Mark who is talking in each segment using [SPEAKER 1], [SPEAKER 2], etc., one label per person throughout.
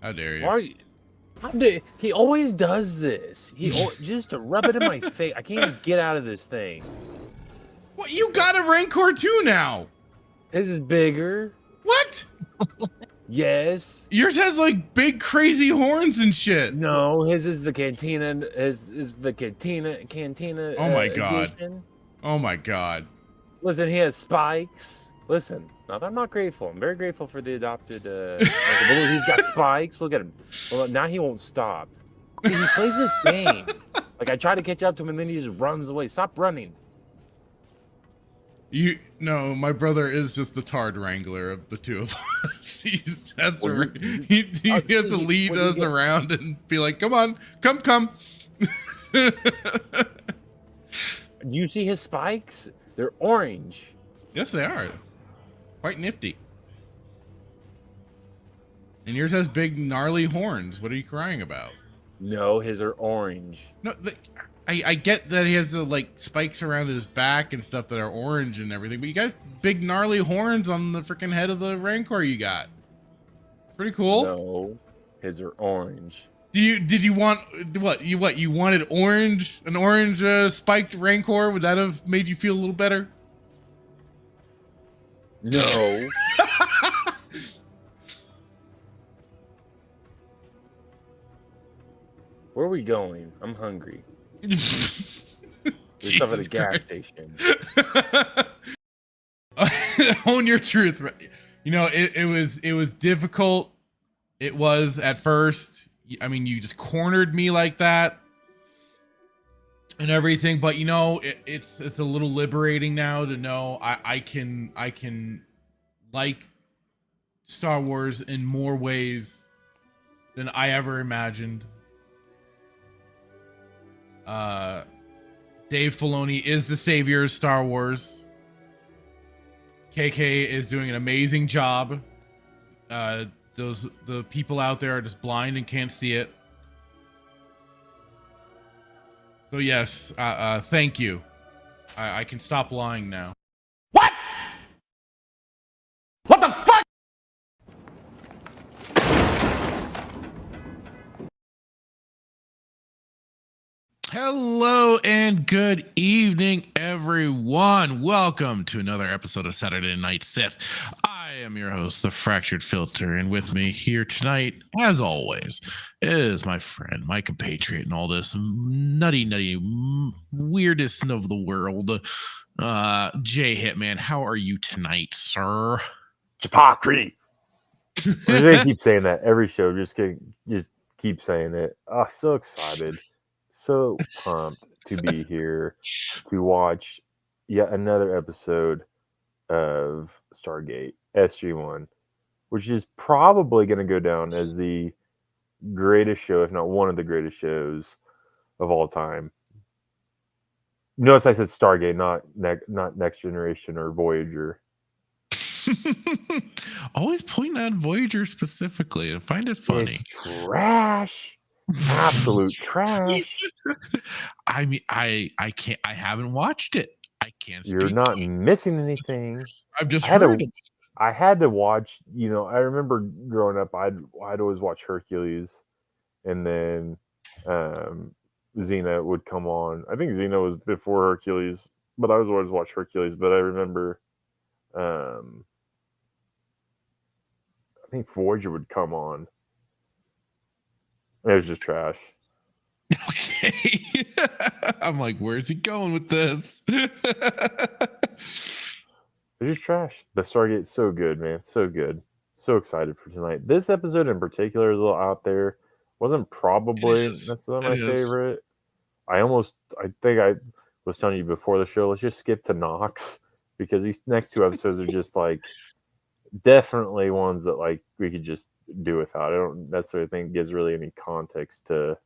[SPEAKER 1] How dare you?
[SPEAKER 2] Why are you? He always does this. Just to rub it in my face. I can't even get out of this thing.
[SPEAKER 1] What? You got a Rancor too now?
[SPEAKER 2] His is bigger.
[SPEAKER 1] What?
[SPEAKER 2] Yes.
[SPEAKER 1] Yours has like big crazy horns and shit.
[SPEAKER 2] No, his is the cantina. His is the cantina.
[SPEAKER 1] Oh my god.
[SPEAKER 2] Edition.
[SPEAKER 1] Oh my god.
[SPEAKER 2] Listen, he has spikes. Listen, I'm not grateful. I'm very grateful for the adopted. He's got spikes. Look at him. Well, now he won't stop. See, he plays this game. Like I try to catch up to him, and then he just runs away. Stop running.
[SPEAKER 1] No, my brother is just the Tard Wrangler of the two of us. He has to lead us around and be like, "Come on, come."
[SPEAKER 2] Do you see his spikes? They're orange.
[SPEAKER 1] Yes, they are. Quite nifty. And yours has big, gnarly horns. What are you crying about?
[SPEAKER 2] No, his are orange.
[SPEAKER 1] No, I get that he has the like spikes around his back and stuff that are orange and everything, but you got big, gnarly horns on the freaking head of the Rancor you got. Pretty cool.
[SPEAKER 2] No, his are orange.
[SPEAKER 1] Did you want what? You wanted orange? An orange spiked Rancor? Would that have made you feel a little better?
[SPEAKER 2] No. Where are we going? I'm hungry. There's stuff at a gas station.
[SPEAKER 1] Own your truth. You know, it was difficult. It was at first. I mean, you just cornered me like that and everything, but you know, it's a little liberating now to know I can like Star Wars in more ways than I ever imagined. Dave Filoni is the savior of Star Wars. KK is doing an amazing job. The people out there are just blind and can't see it. So yes, thank you. I can stop lying now.
[SPEAKER 2] What? What the fuck?
[SPEAKER 1] Hello and good evening, everyone. Welcome to another episode of Saturday Night Sith. I am your host, the Fractured Filter, and with me here tonight, as always, is my friend, my compatriot, and all this nutty weirdest of the world, Jay Hitman. How are you tonight, sir?
[SPEAKER 2] Hypocrisy. I'm just gonna keep saying that every show. Just keep saying it. Oh, so excited. So pumped to be here to watch yet another episode of Stargate SG-1, which is probably going to go down as the greatest show, if not one of the greatest shows of all time. Notice I said Stargate, not Next Generation or Voyager.
[SPEAKER 1] Always pointing out Voyager specifically. I find it funny.
[SPEAKER 2] It's trash. Absolute trash.
[SPEAKER 1] I mean, I can't. I haven't watched it. I can't.
[SPEAKER 2] You're not missing anything.
[SPEAKER 1] I've just heard.
[SPEAKER 2] I had to watch. You know, I remember growing up, I'd always watch Hercules, and then Xena would come on. I think Xena was before Hercules, but I was always watch Hercules. But I remember, I think Voyager would come on. It was just trash.
[SPEAKER 1] Okay. I'm like, where's he going with this?
[SPEAKER 2] It's just trash. The Stargate's so good, man. So good. So excited for tonight. This episode in particular is a little out there. Wasn't probably necessarily my favorite. I think I was telling you before the show, let's just skip to Nox, because these next two episodes are just like definitely ones that like we could just do without. I don't necessarily think it gives really any context to.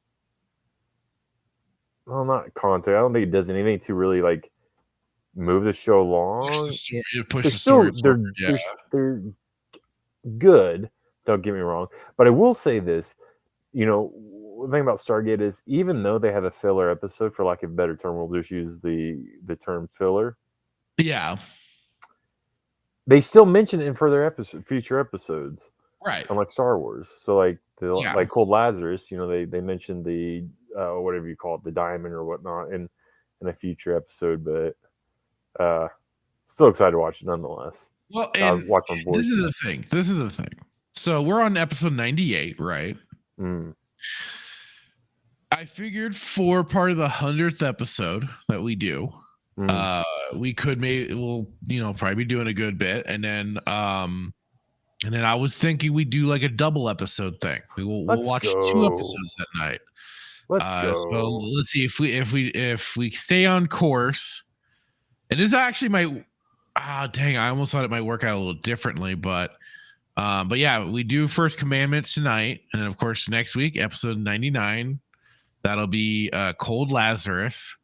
[SPEAKER 2] Well, not context. I don't think it does anything to really like move the show along. They're good. Don't get me wrong, but I will say this. You know, the thing about Stargate is, even though they have a filler episode, for lack of a better term, we'll just use the term filler.
[SPEAKER 1] Yeah.
[SPEAKER 2] They still mention it in future episodes.
[SPEAKER 1] Right.
[SPEAKER 2] unlike Star Wars. So like
[SPEAKER 1] Yeah.
[SPEAKER 2] like Cold Lazarus, they mentioned the whatever you call it, the diamond or whatnot in a future episode, but still excited to watch it nonetheless.
[SPEAKER 1] Well,
[SPEAKER 2] I'll
[SPEAKER 1] and
[SPEAKER 2] watch on board.
[SPEAKER 1] this is the thing. This is the thing. So we're on episode 98, right? I figured for part of the 100th episode that we do, we could we'll probably be doing a good bit, and then I was thinking we do like a double episode thing. We'll watch 2 episodes that night.
[SPEAKER 2] Let's go.
[SPEAKER 1] So let's see if we stay on course. And this actually might dang, I almost thought it might work out a little differently, but yeah, we do First Commandment tonight, and then of course next week, episode 99, that'll be Cold Lazarus.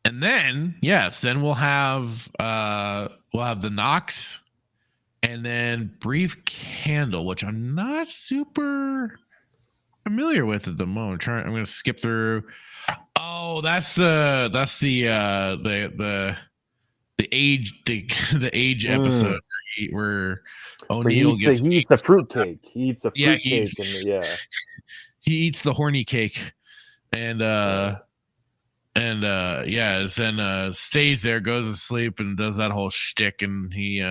[SPEAKER 1] And then then we'll have the Nox, and then Brief Candle, which I'm not super familiar with at the moment. I'm going to skip through. Oh, that's the age episode where O'Neill
[SPEAKER 2] he eats the fruitcake. He eats the fruitcake,
[SPEAKER 1] he eats the horny cake, and then stays there, goes to sleep, and does that whole shtick, and he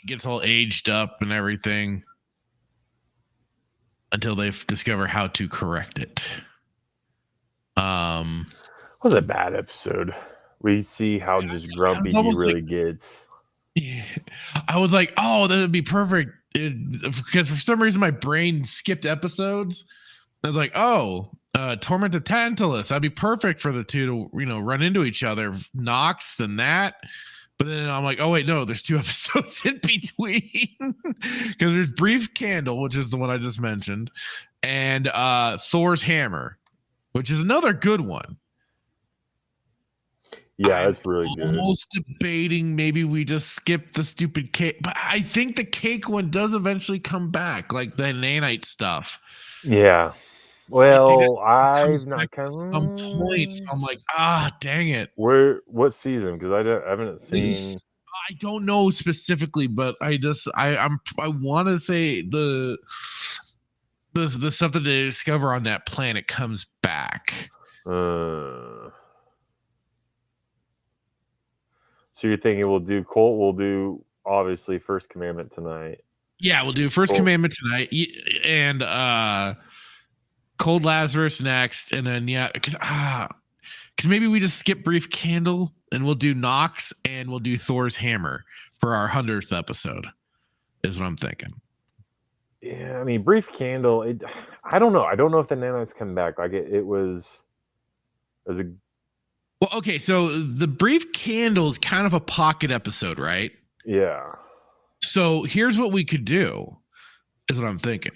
[SPEAKER 1] gets all aged up and everything until they discover how to correct it.
[SPEAKER 2] Was a bad episode. We see how just grumpy he really gets.
[SPEAKER 1] Yeah, I was like, oh, that would be perfect, because for some reason my brain skipped episodes. I was like, oh, Torment of Tantalus, that'd be perfect for the two to run into each other. Nox and that. But then I'm like, oh wait, no, there's 2 episodes in between, because there's Brief Candle, which is the one I just mentioned, and Thor's Hammer, which is another good one.
[SPEAKER 2] Yeah, that's really good.
[SPEAKER 1] Almost debating maybe we just skip the stupid cake, but I think the cake one does eventually come back, like the nanite stuff.
[SPEAKER 2] Yeah. Well, I've not come
[SPEAKER 1] some point. So I'm like, dang it.
[SPEAKER 2] What season? Because I haven't seen.
[SPEAKER 1] I don't know specifically, but I want to say the stuff that they discover on that planet comes back.
[SPEAKER 2] So you're thinking we'll do obviously First Commandment tonight.
[SPEAKER 1] Yeah, we'll do First Commandment tonight, and Cold Lazarus next, and then because maybe we just skip Brief Candle and we'll do Nox and we'll do Thor's Hammer for our 100th episode. Is what I'm thinking.
[SPEAKER 2] Yeah, I mean Brief Candle. I don't know. I don't know if the nanites come back. Like it was as a.
[SPEAKER 1] Well, okay, so the Brief Candle is kind of a pocket episode, right?
[SPEAKER 2] Yeah.
[SPEAKER 1] So here's what we could do, is what I'm thinking,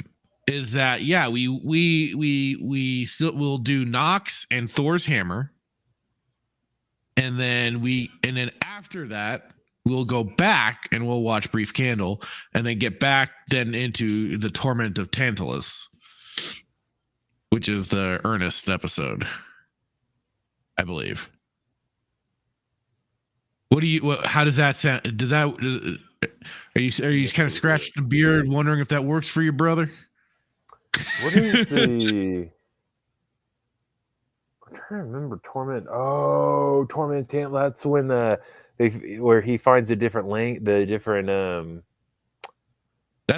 [SPEAKER 1] is that we still will do Nox and Thor's Hammer, and then after that we'll go back and we'll watch Brief Candle, and then get back then into the Torment of Tantalus, which is the Ernest episode, I believe. How does that sound? Does that are you kind of scratching the beard, wondering if that works for you, brother?
[SPEAKER 2] What is the? I'm trying to remember Torment. Oh, Torment Tantalus. That's when where he finds the different
[SPEAKER 1] That's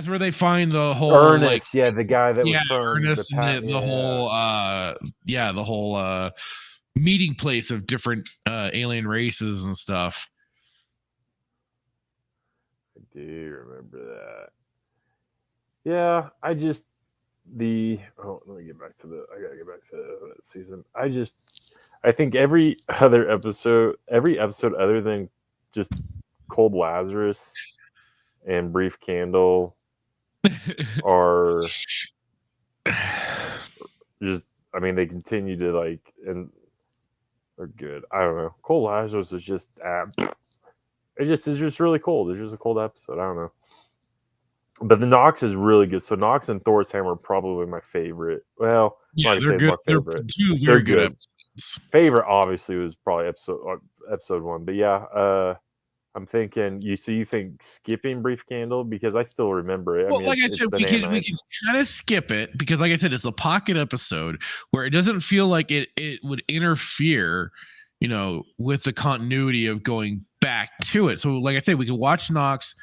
[SPEAKER 1] where they find the whole
[SPEAKER 2] Ernest, the guy that was from
[SPEAKER 1] Ernest, and the whole meeting place of different alien races and stuff.
[SPEAKER 2] I do remember that. Yeah, let me get back to I gotta get back to that season. I think every episode other than just Cold Lazarus and Brief Candle are just, I mean, they continue to and they're good. I don't know. Cold Lazarus is just it's just really cold. It's just a cold episode. I don't know. But the Nox is really good. So Nox and Thor's Hammer are probably my favorite. Well,
[SPEAKER 1] yeah, they're good.
[SPEAKER 2] Favorite.
[SPEAKER 1] They're good episodes.
[SPEAKER 2] Favorite obviously was probably episode 1. But yeah, I'm thinking you think skipping Brief Candle because I still remember it.
[SPEAKER 1] Well,
[SPEAKER 2] I mean,
[SPEAKER 1] like I
[SPEAKER 2] it's
[SPEAKER 1] said,
[SPEAKER 2] the
[SPEAKER 1] we can
[SPEAKER 2] nanites.
[SPEAKER 1] kind of skip it because, like I said, it's a pocket episode where it doesn't feel like it would interfere, with the continuity of going back to it. So, like I said, we can watch Nox,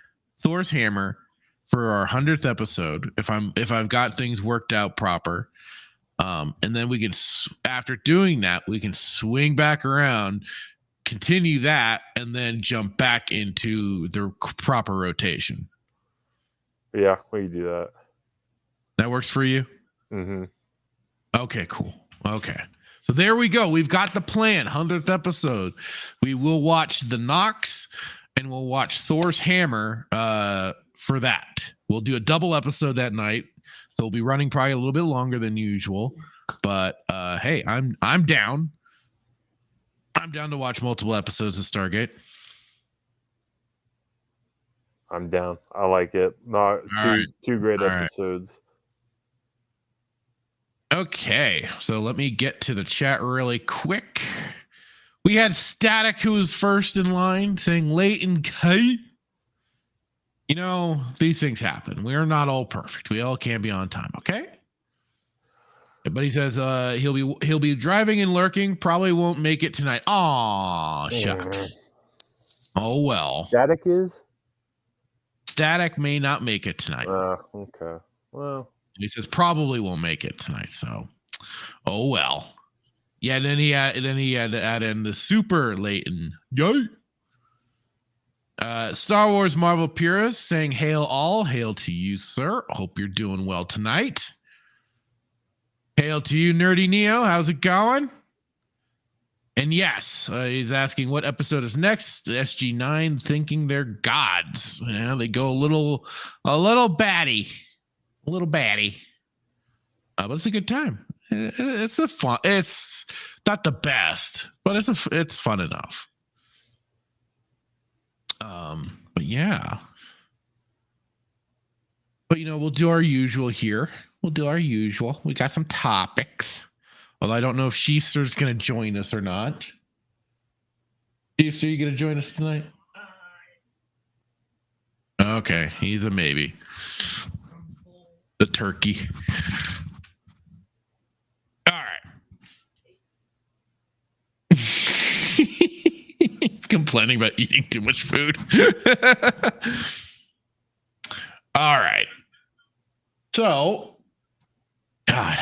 [SPEAKER 1] Thor's hammer for our 100th episode if I've got things worked out proper, and then we can, after doing that, we can swing back around, continue that, and then jump back into the proper rotation.
[SPEAKER 2] Yeah, we can do that.
[SPEAKER 1] That works for you?
[SPEAKER 2] Mm-hmm.
[SPEAKER 1] Okay, cool. Okay. So there we go. We've got the plan. 100th episode. We will watch the Nox and we'll watch Thor's hammer for that. We'll do a double episode that night. So we'll be running probably a little bit longer than usual. But hey, I'm down. I'm down to watch multiple episodes of Stargate.
[SPEAKER 2] I'm down. I like it. Not two great episodes.
[SPEAKER 1] Okay, so let me get to the chat really quick. We had Static, who was first in line, saying late in K. These things happen. We are not all perfect. We all can't be on time, okay? But he says he'll be driving and lurking. Probably won't make it tonight. Aw, shucks. Oh well. Static may not make it tonight.
[SPEAKER 2] Okay. Well,
[SPEAKER 1] he says probably won't make it tonight. So, oh well. Yeah. Then he had to add in the super Leighton. Yay. Star Wars Marvel purist saying hail all. Hail to you, sir. Hope you're doing well tonight. Hail to you, Nerdy Neo. How's it going? And yes, he's asking what episode is next. SG-9 thinking they're gods. Yeah, they go a little batty. But it's a good time. It's a fun. It's not the best, but it's fun enough. But yeah. But we'll do our usual here. We got some topics. Although I don't know if Sheefster's going to join us or not. Sheefster, are you going to join us tonight? Okay, he's a maybe. The turkey. All right. He's complaining about eating too much food. All right. So, God,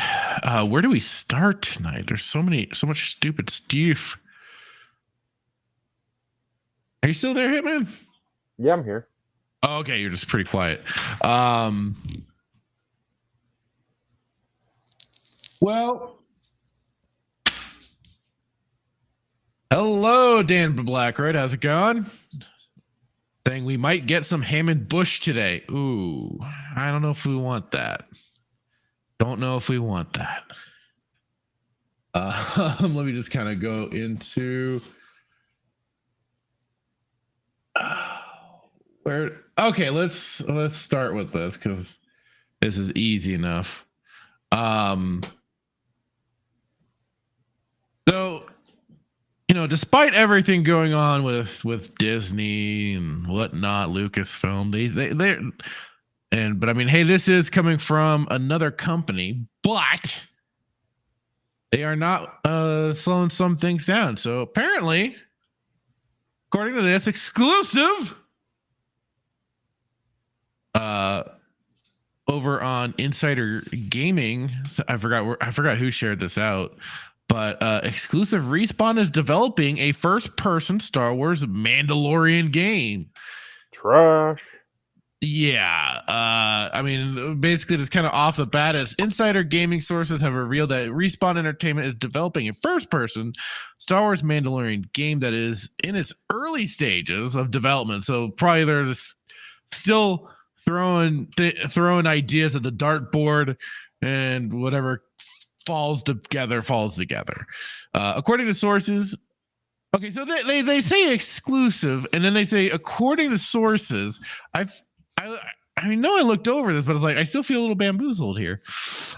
[SPEAKER 1] where do we start tonight? There's so much stupid stuff. Are you still there, Hitman?
[SPEAKER 2] Yeah, I'm here.
[SPEAKER 1] Oh, okay, you're just pretty quiet. Well, hello, Dan Blackroyd. How's it going? Saying we might get some Hammond Bush today. Ooh, I don't know if we want that. Don't know if we want that. Let me just kind of go into where. Okay, let's start with this because this is easy enough. So, despite everything going on with Disney and whatnot, Lucasfilm, but I mean, hey, this is coming from another company, but they are not slowing some things down. So apparently, according to this exclusive, over on Insider Gaming, I forgot who shared this out. But exclusive Respawn is developing a first-person Star Wars Mandalorian game.
[SPEAKER 2] Trash.
[SPEAKER 1] Yeah. I mean, basically, it's kind of off the bat as Insider Gaming sources have revealed that Respawn Entertainment is developing a first-person Star Wars Mandalorian game that is in its early stages of development. So probably they're still throwing ideas at the dartboard, and whatever falls together. According to sources, okay, so they say exclusive, and then they say according to sources. I know I looked over this, but I was like, I still feel a little bamboozled here.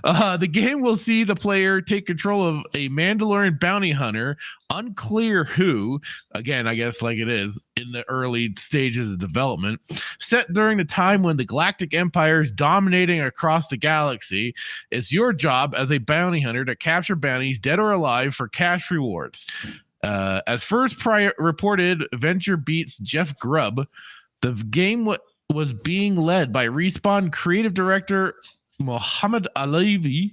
[SPEAKER 1] The game will see the player take control of a Mandalorian bounty hunter, unclear who, again, I guess like it is in the early stages of development, set during the time when the Galactic Empire is dominating across the galaxy. It's your job as a bounty hunter to capture bounties, dead or alive, for cash rewards. As first reported, Venture Beats Jeff Grubb, the game was being led by Respawn creative director Mohammed Alavi,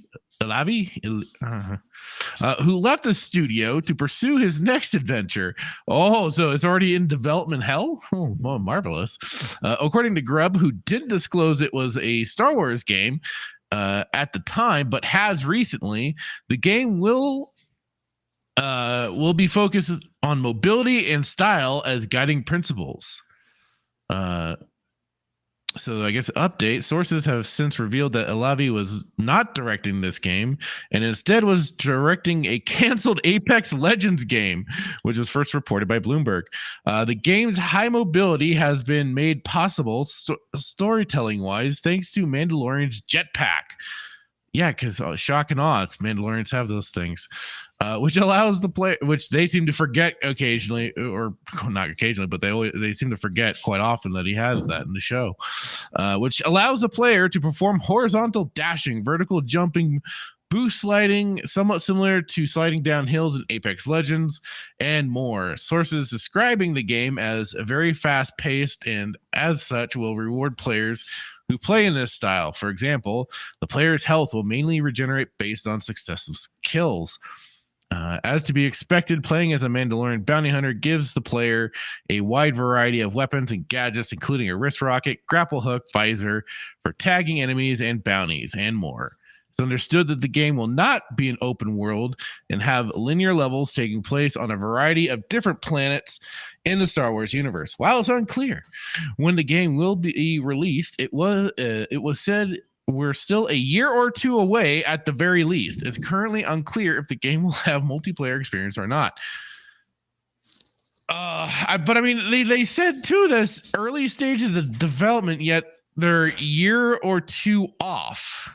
[SPEAKER 1] who left the studio to pursue his next adventure. Oh, so it's already in development hell? Oh, well, marvelous. According to Grubb, who didn't disclose it was a Star Wars game at the time, but has recently, the game will be focused on mobility and style as guiding principles. So I guess update sources have since revealed that Alavi was not directing this game and instead was directing a canceled Apex Legends game, which was first reported by Bloomberg. The game's high mobility has been made possible storytelling wise thanks to Mandalorian's jetpack. Yeah, because shock and awe, Mandalorians have those things. Which allows the player, which they seem to forget occasionally, or not occasionally, but they seem to forget quite often that he has that in the show, which allows the player to perform horizontal dashing, vertical jumping, boost sliding, somewhat similar to sliding down hills in Apex Legends, and more. Sources describing the game as very fast-paced and as such will reward players who play in this style. For example, the player's health will mainly regenerate based on successive kills. As to be expected, playing as a Mandalorian bounty hunter gives the player a wide variety of weapons and gadgets, including a wrist rocket, grapple hook, visor for tagging enemies and bounties, and more. It's understood that the game will not be an open world and have linear levels taking place on a variety of different planets in the Star Wars universe. While it's unclear when the game will be released, it was said we're still a year or two away at the very least. It's currently unclear if the game will have multiplayer experience or not. But I mean, they said too, this early stages of development, yet they're a year or two off.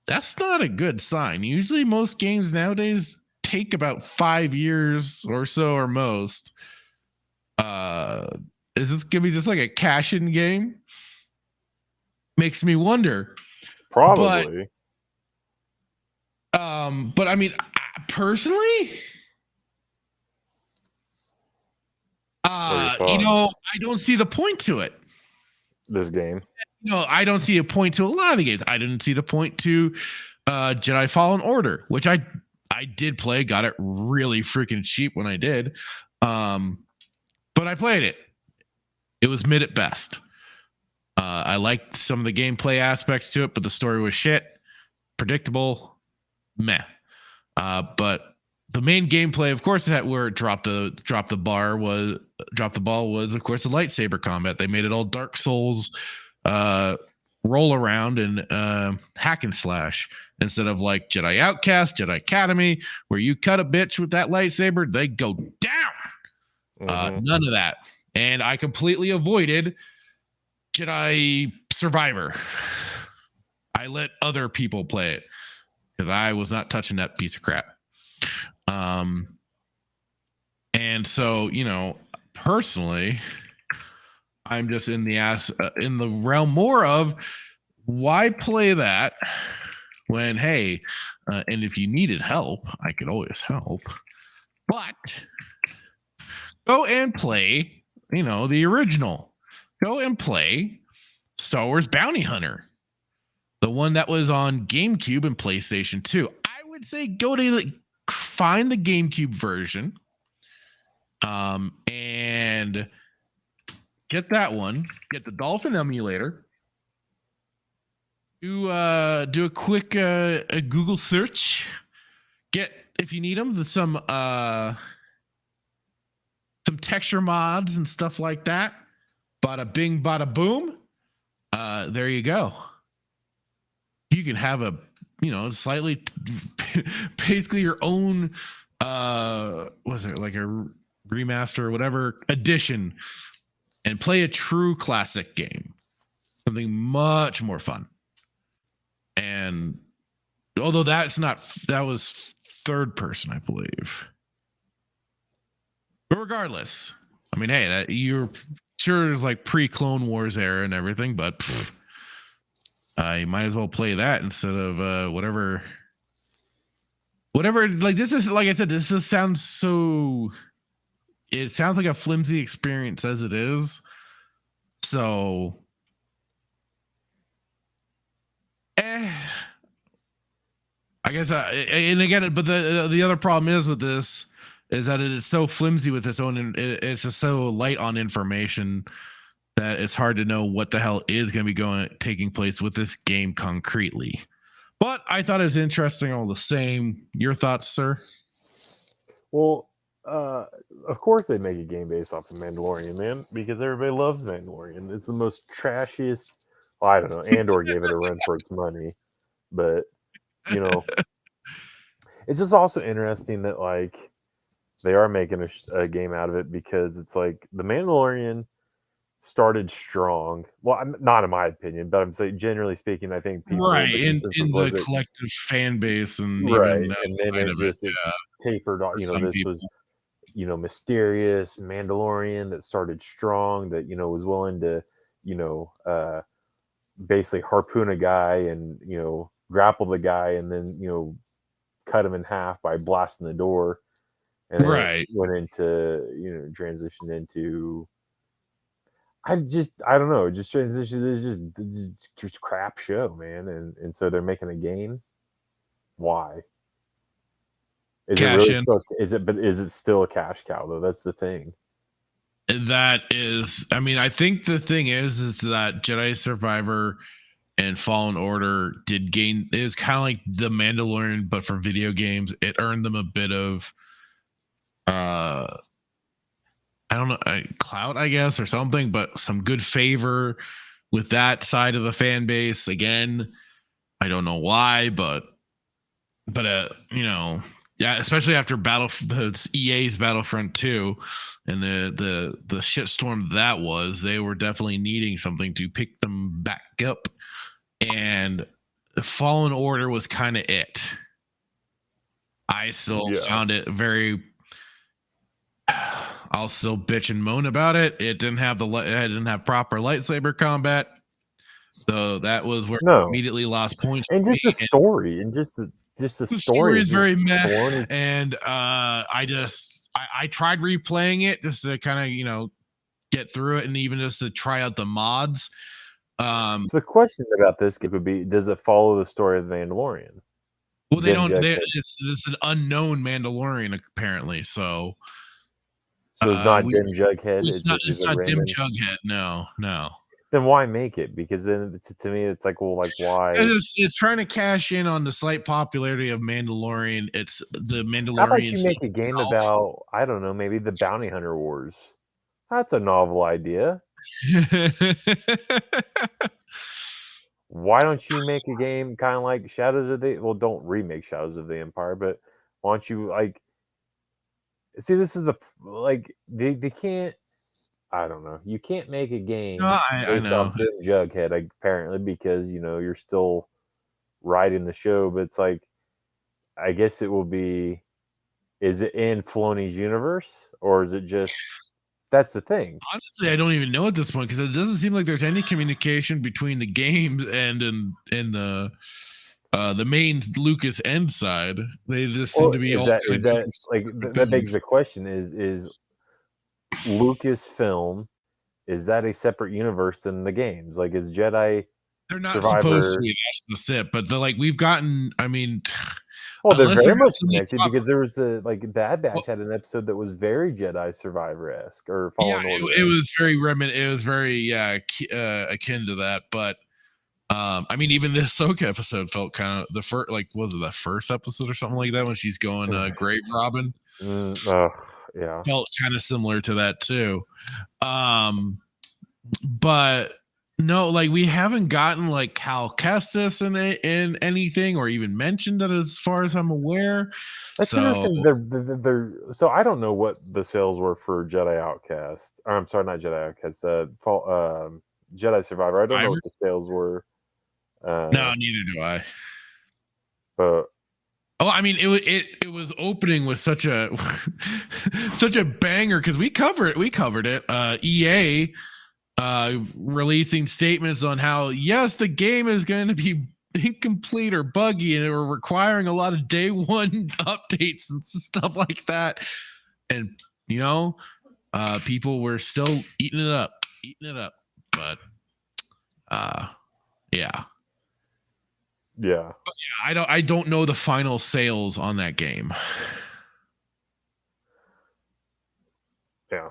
[SPEAKER 1] That's not a good sign. Usually most games nowadays take about 5 years or so or most. Is this gonna be just like a cash-in game? Makes me wonder.
[SPEAKER 2] Probably.
[SPEAKER 1] But I mean, personally, I don't see the point to it.
[SPEAKER 2] This game.
[SPEAKER 1] I don't see a point to a lot of the games. I didn't see the point to Jedi Fallen Order, which I did play, got it really freaking cheap when I did. But I played it. It was mid at best. I liked some of the gameplay aspects to it, but the story was shit, predictable, meh. But the main gameplay, of course, that where it dropped the ball was, of course, the lightsaber combat. They made it all Dark Souls, roll around and hack and slash instead of like Jedi Outcast, Jedi Academy, where you cut a bitch with that lightsaber, they go down. None of that, and I completely avoided Jedi Survivor. I let other people play it because I was not touching that piece of crap. And so, personally, I'm just in the realm more of why play that when, hey, and if you needed help, I could always help. But go and play, the original. Go and play Star Wars Bounty Hunter, the one that was on GameCube and PlayStation 2. I would say go to find the GameCube version, and get that one. Get the Dolphin emulator. Do a quick a Google search. Get, if you need them, some texture mods and stuff like that. Bada bing, bada boom. There you go. You can have a, slightly, basically your own, was it like a remaster or whatever edition, and play a true classic game. Something much more fun. And Although that was third person, I believe. But regardless, I mean, hey, you're sure there's like pre-Clone Wars era and everything, but you might as well play that instead of whatever. Like this is, like I said, sounds so. It sounds like a flimsy experience as it is. So, I guess, and again, but the other problem is with this is that it is so flimsy with its own. It's just so light on information that it's hard to know what the hell is going to be taking place with this game concretely. But I thought it was interesting all the same. Your thoughts, sir?
[SPEAKER 2] Well, of course they make a game based off of Mandalorian, man, because everybody loves Mandalorian. It's the most trashiest. Well, I don't know. Andor gave it a run for its money, but you know, it's just also interesting that like they are making a game out of it, because it's like the Mandalorian started strong. Well, not in my opinion, but I'm saying generally speaking, I think people
[SPEAKER 1] Right, in the collective fan base, and
[SPEAKER 2] right,
[SPEAKER 1] even
[SPEAKER 2] and then it tapered off. You know, this was mysterious Mandalorian that started strong, that was willing to basically harpoon a guy and grapple the guy, and then cut him in half by blasting the door, and then it went into transitioned into. I don't know. Just transition. It's just crap show, man. And so they're making a game. Why? Is it really still? Is it still a cash cow though? That's the thing.
[SPEAKER 1] That is, I mean, I think the thing is that Jedi Survivor and Fallen Order did gain. It was kind of like the Mandalorian, but for video games. It earned them a bit of, I don't know, clout, I guess, or something, but some good favor with that side of the fan base. Again, I don't know why, but yeah, especially after the EA's Battlefront 2 and the shitstorm that was, they were definitely needing something to pick them back up, and Fallen Order was kind of it. I still found it very. I'll still bitch and moan about it. It didn't have proper lightsaber combat, so that was where I immediately lost points.
[SPEAKER 2] And just the story, and just the story
[SPEAKER 1] is very meh. And I tried replaying it just to kind of get through it, and even just to try out the mods.
[SPEAKER 2] So the question about this game would be: does it follow the story of the Mandalorian?
[SPEAKER 1] Well, they don't. It's an unknown Mandalorian apparently, so.
[SPEAKER 2] So it's not Dim Jughead.
[SPEAKER 1] It's not Dim Jughead. No.
[SPEAKER 2] Then why make it? Because then to me, it's like, well, like why?
[SPEAKER 1] It's trying to cash in on the slight popularity of Mandalorian. It's the Mandalorian.
[SPEAKER 2] How about you make a game about, I don't know, maybe the Bounty Hunter Wars? That's a novel idea. Why don't you make a game kind of like Shadows of the? Well, don't remake Shadows of the Empire, but why don't you like? See, this is they can't. I don't know. You can't make a game based off Dim Jughead, apparently, because you're still writing the show. But it's like, I guess it will be. Is it in Filoni's universe, or is it just? That's the thing.
[SPEAKER 1] Honestly, I don't even know at this point, because it doesn't seem like there's any communication between the games and in the main Lucas end side. They just seem to be.
[SPEAKER 2] That begs the question: is Lucasfilm, is that a separate universe than the games? Like, is Jedi?
[SPEAKER 1] They're not supposed to be. That's the Sith, but we've gotten. I mean,
[SPEAKER 2] well, they're very much connected, because there was the Bad Batch had an episode that was very Jedi Survivor-esque or Fallen Order.
[SPEAKER 1] It was very It was very akin to that, but. I mean, even this Ahsoka episode felt kind of the first, was it the first episode or something like that when she's going grave robbing?
[SPEAKER 2] Yeah,
[SPEAKER 1] felt kind of similar to that too. But no, we haven't gotten Cal Kestis in anything, or even mentioned that, as far as I'm aware.
[SPEAKER 2] That's interesting. So I don't know what the sales were for Jedi Outcast. Or, I'm sorry, not Jedi Outcast. Jedi Survivor. I don't know what the sales were.
[SPEAKER 1] No, neither do I.
[SPEAKER 2] But
[SPEAKER 1] Oh, I mean, it was opening with such a such a banger because we covered it. EA releasing statements on how yes, the game is going to be incomplete or buggy, and it were requiring a lot of day one updates and stuff like that. And people were still eating it up. But yeah.
[SPEAKER 2] Yeah.
[SPEAKER 1] I don't know the final sales on that game.
[SPEAKER 2] Yeah.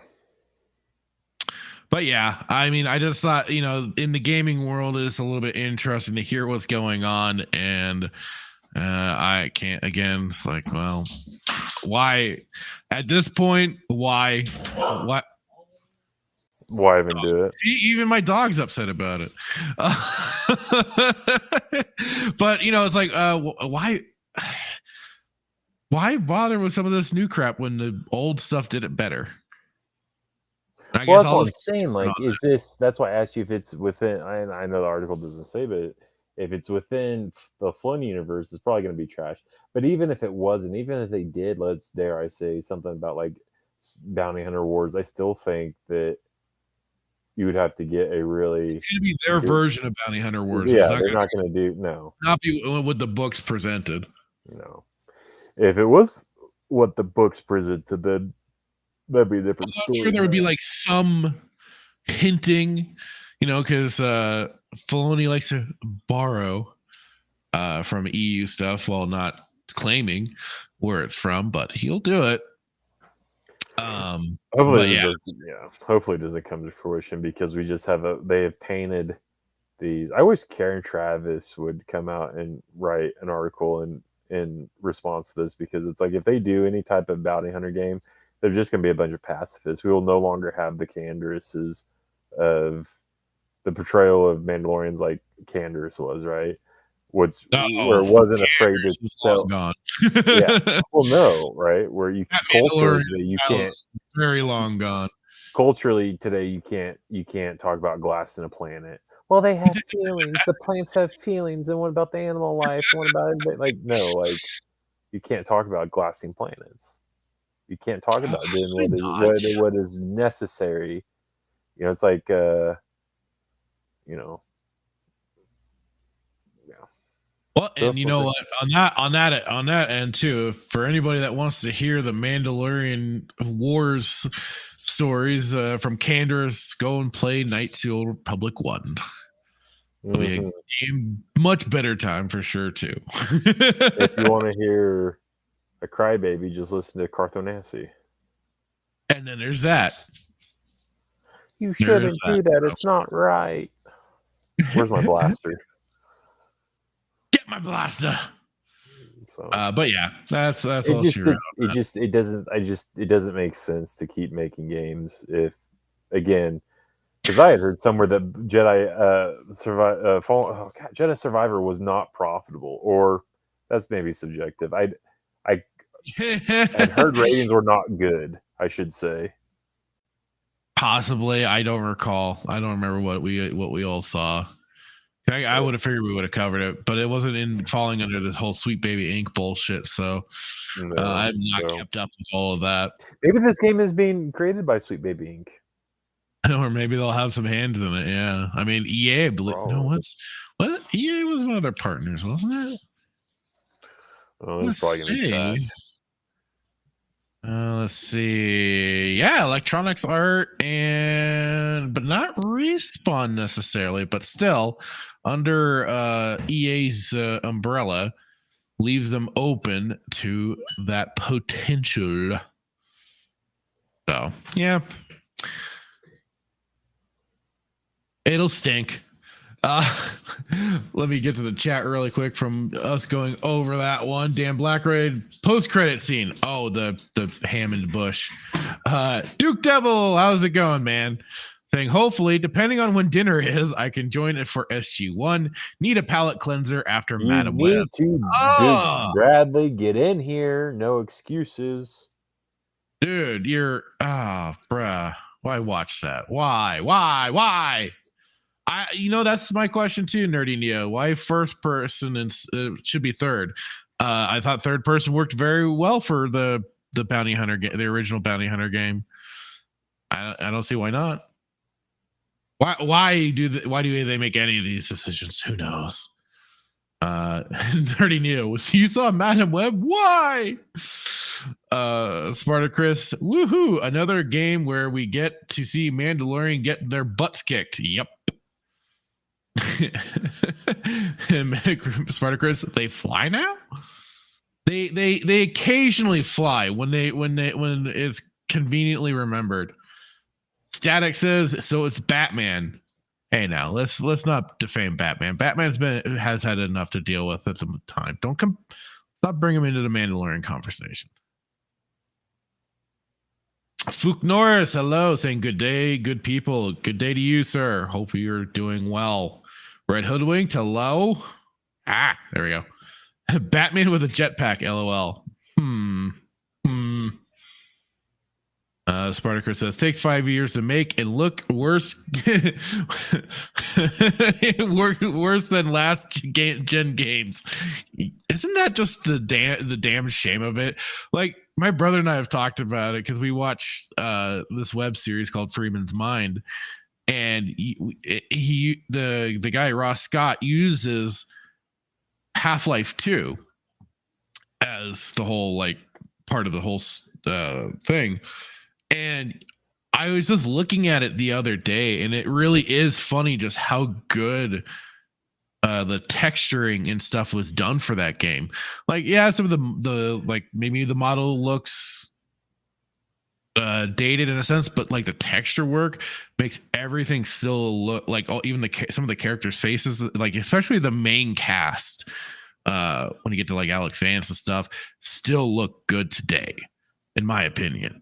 [SPEAKER 1] But yeah, I mean, I just thought, in the gaming world, it's a little bit interesting to hear what's going on. And I can't, again, it's like, well, why at this point, why
[SPEAKER 2] even do it?
[SPEAKER 1] See, even my dog's upset about it. But it's like, why bother with some of this new crap when the old stuff did it better?
[SPEAKER 2] That's what I'm saying. Like, is this? That's why I asked you if it's within. I know the article doesn't say, but if it's within the Flynn universe, it's probably going to be trash. But even if it wasn't, even if they did, dare I say something about like Bounty Hunter Wars, I still think that you would have to get a really.
[SPEAKER 1] It's going to be their version of Bounty Hunter Wars.
[SPEAKER 2] Yeah, they're not going to do
[SPEAKER 1] not be what the books presented.
[SPEAKER 2] No, if it was what the books presented, then that'd be a different story.
[SPEAKER 1] I'm sure there would be like some hinting, because Filoni likes to borrow from EU stuff while not claiming where it's from, but he'll do it.
[SPEAKER 2] Hopefully it doesn't come to fruition because we just they have painted these. I wish Karen Travis would come out and write an article in response to this, because it's like if they do any type of bounty hunter game, they're just going to be a bunch of pacifists. We will no longer have the Candaces of the portrayal of Mandalorians like Candace was, right? Where it wasn't afraid to tell.
[SPEAKER 1] Gone.
[SPEAKER 2] Yeah. Well, no, right? Where you culturally you can't.
[SPEAKER 1] Very long gone.
[SPEAKER 2] Culturally today, you can't talk about glass in a planet. Well, they have feelings. The plants have feelings, and what about the animal life? What about it? You can't talk about glassing planets. You can't talk about doing what is necessary. It's like yeah.
[SPEAKER 1] Well, and you know what? On that end too, for anybody that wants to hear the Mandalorian Wars stories from Candace, go and play Knights of the Old Republic 1. It'll be a much better time for sure too.
[SPEAKER 2] If you want to hear a crybaby, just listen to Carthonasi.
[SPEAKER 1] And then there's that.
[SPEAKER 2] You shouldn't do that. It's not right. Where's my blaster?
[SPEAKER 1] Get my blaster. So, but yeah, that's all.
[SPEAKER 2] It doesn't make sense to keep making games if, again, because I had heard somewhere that Jedi Jedi Survivor was not profitable, or that's maybe subjective. I had heard ratings were not good, I should say.
[SPEAKER 1] Possibly, I don't recall. I don't remember what we all saw. I would have figured we would have covered it, but it wasn't falling under this whole Sweet Baby Inc. bullshit. So I've not kept up with all of that.
[SPEAKER 2] Maybe this game is being created by Sweet Baby Inc.
[SPEAKER 1] Or maybe they'll have some hands in it. Yeah, I mean EA. What? EA was one of their partners, wasn't it?
[SPEAKER 2] It's probably gonna be trash.
[SPEAKER 1] Let's see. Yeah, Electronics Art but not Respawn necessarily, but still under EA's umbrella, leaves them open to that potential. So yeah, it'll stink. Let me get to the chat really quick from us going over that one. Dan Blackraid post-credit scene. Oh, the Hammond Bush. Duke Devil, how's it going, man? Saying hopefully, depending on when dinner is, I can join it for SG-1. Need a palate cleanser after Madam Web.
[SPEAKER 2] Bradley, get in here. No excuses.
[SPEAKER 1] Dude, you're bruh. Why watch that? Why? That's my question too, Nerdy Neo. Why first person and it should be third? I thought third person worked very well for the bounty hunter game, the original bounty hunter game. I don't see why not. Why do they make any of these decisions? Who knows? Nerdy Neo, you saw Madam Web? Why? Spartacus, woohoo! Another game where we get to see Mandalorian get their butts kicked. Yep. Spartacus, they fly now. They occasionally fly when it's conveniently remembered. Static says so. It's Batman. Hey, now let's not defame Batman. Has had enough to deal with at the time. Stop bringing him into the Mandalorian conversation. Fook Norris, hello, saying good day, good people. Good day to you, sir. Hope you're doing well. Red Hoodwinked, hello. There we go. Batman with a jetpack, lol. Spartacus says takes 5 years to make and look worse. Worse than last gen games. Isn't that just the damn shame of it? Like, my brother and I have talked about it because we watched this web series called Freeman's Mind, and the guy Ross Scott uses Half-Life 2 as the whole like part of the whole thing. And I was just looking at it the other day, and it really is funny just how good the texturing and stuff was done for that game. Like, yeah, some of the like maybe the model looks dated in a sense, but like the texture work makes everything still look like even some of the characters' faces, like especially the main cast, when you get to like Alex Vance and stuff, still look good today, in my opinion.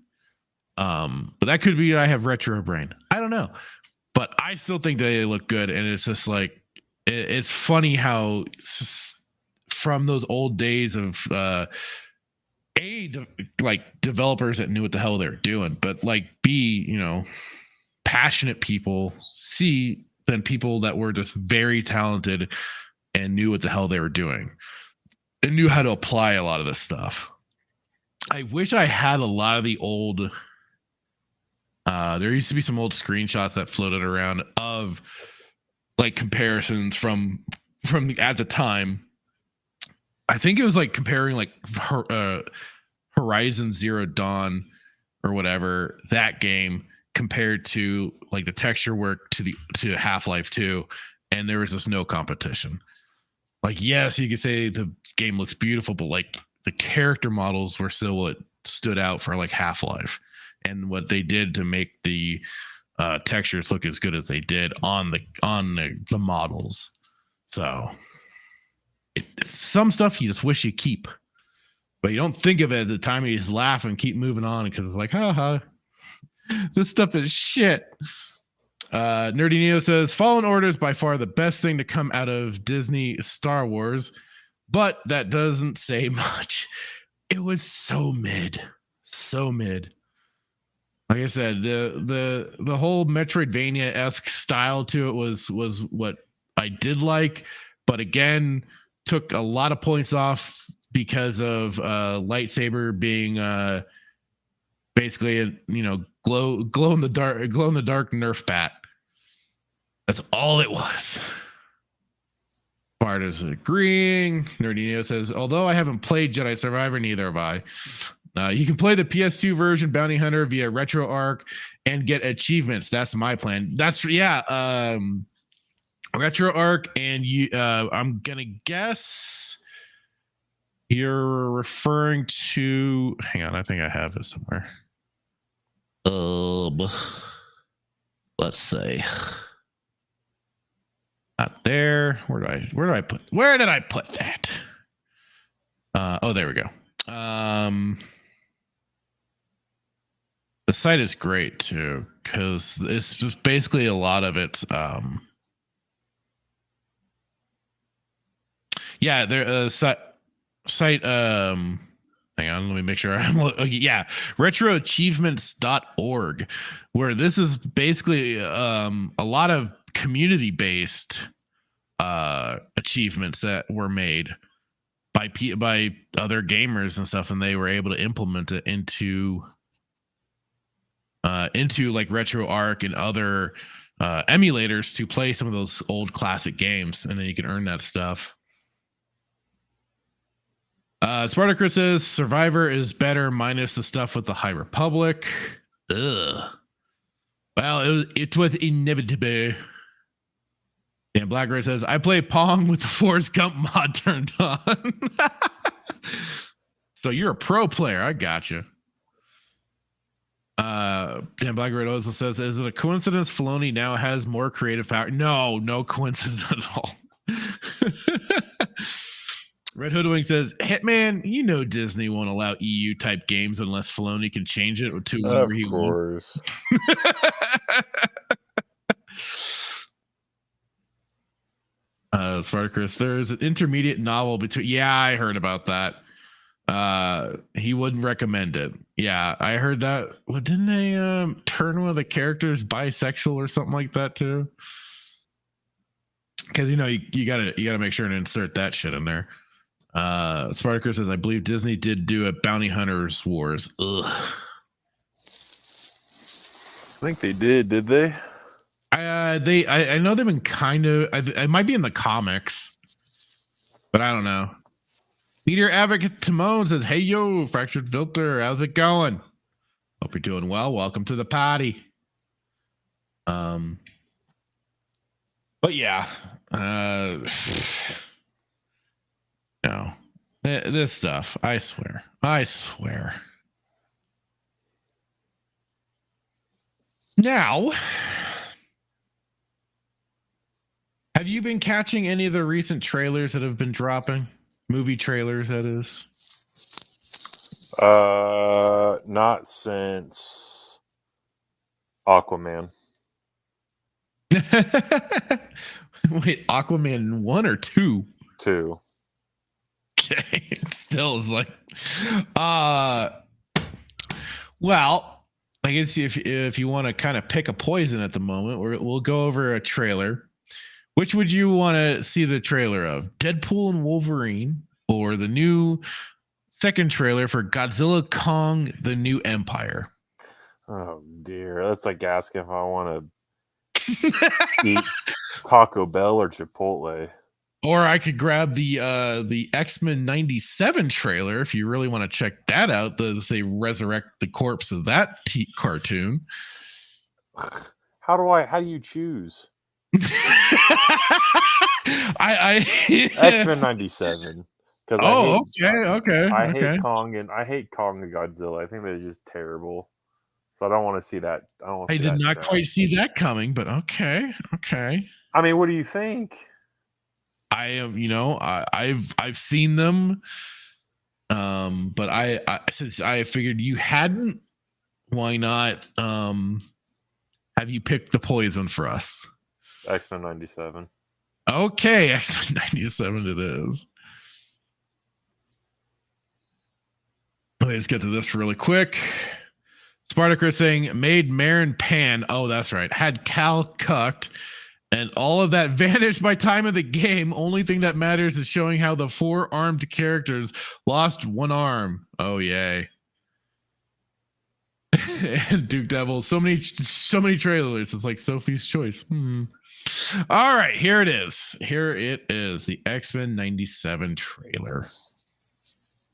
[SPEAKER 1] But that could be I have retro brain. I don't know, but I still think they look good, and it's just like it's funny how from those old days of like developers that knew what the hell they were doing, but like passionate people, than people that were just very talented and knew what the hell they were doing and knew how to apply a lot of this stuff. I wish I had a lot of the old. There used to be some old screenshots that floated around of like comparisons from at the time. I think it was like comparing like Horizon Zero Dawn or whatever, that game compared to like the texture work to Half-Life 2, and there was just no competition. Like, yes, you could say the game looks beautiful, but like the character models were still what stood out for like Half-Life. And what they did to make the textures look as good as they did on the models. So some stuff you just wish you keep, but you don't think of it at the time. You just laugh and keep moving on because it's like, haha, this stuff is shit. Nerdy Neo says Fallen Order is by far the best thing to come out of Disney Star Wars, but that doesn't say much. It was so mid. Like I said, the whole Metroidvania-esque style to it was what I did like, but again, took a lot of points off because of lightsaber being basically a glow in the dark Nerf bat. That's all it was. Bart is agreeing. Nerdy Neo says, although I haven't played Jedi Survivor, neither have I. You can play the PS2 version Bounty Hunter via RetroArch and get achievements. That's my plan. RetroArch, and I'm gonna guess you're referring to. Hang on, I think I have it somewhere. Let's say not there. Where did I put that? Oh, there we go. The site is great too, because it's just basically a lot of it's site hang on, let me make sure retroachievements.org, where this is basically a lot of community-based achievements that were made by other gamers and stuff, and they were able to implement it into like RetroArch and other emulators to play some of those old classic games, and then you can earn that stuff. Spartacus says Survivor is better minus the stuff with the High Republic. Ugh. Well, it was inevitable. And Black Ray says, I play Pong with the Forrest Gump mod turned on. So you're a pro player. I got you. Dan Black Ray also says, is it a coincidence Filoni now has more creative power? No coincidence at all. Red Hoodwink says, Hitman, you know Disney won't allow EU type games unless Filoni can change it to whatever he wants. Spartacus, there's an intermediate novel between. Yeah, I heard about that. He wouldn't recommend it. Yeah, I heard that. Well, didn't they turn one of the characters bisexual or something like that too? Because you gotta make sure and insert that shit in there. Spartacus says, I believe Disney did do a Bounty Hunters Wars. Ugh.
[SPEAKER 2] I think they did they?
[SPEAKER 1] I know they've been kind of. It might be in the comics, but I don't know. Peter Advocate Timon says, "Hey yo, Fractured Filter, how's it going? Hope you're doing well. Welcome to the party." But yeah, no, this stuff. I swear. Now. Have you been catching any of the recent trailers that have been dropping? Movie trailers, that is.
[SPEAKER 2] Not since Aquaman.
[SPEAKER 1] Wait, Aquaman 1 or 2?
[SPEAKER 2] 2.
[SPEAKER 1] Okay, it still is like, well, I guess if you want to kind of pick a poison at the moment, we'll go over a trailer. Which would you want to see the trailer of? Deadpool and Wolverine, or the new second trailer for Godzilla Kong: The New Empire?
[SPEAKER 2] Oh dear, that's like asking if I want to eat Taco Bell or Chipotle.
[SPEAKER 1] Or I could grab the X-Men 97 trailer if you really want to check that out. As they resurrect the corpse of that cartoon.
[SPEAKER 2] How do you choose?
[SPEAKER 1] I
[SPEAKER 2] X-Men 97.
[SPEAKER 1] Okay.
[SPEAKER 2] I hate Kong and Godzilla. I think they're just terrible. So I don't want to see that. I
[SPEAKER 1] did not quite see that coming, but okay.
[SPEAKER 2] I mean, what do you think?
[SPEAKER 1] I am, I've seen them, but since I figured you hadn't, why not have you picked the poison for us?
[SPEAKER 2] X-Men 97.
[SPEAKER 1] Okay, X-Men 97 it is. Let's get to this really quick. Spartacus saying, made Marin Pan. Oh, that's right. Had Cal cucked, and all of that vanished by time of the game. Only thing that matters is showing how the 4-armed characters lost one arm. Oh, yay. And Duke Devil, so many trailers. It's like Sophie's Choice. All right, here it is. The X-Men 97 trailer.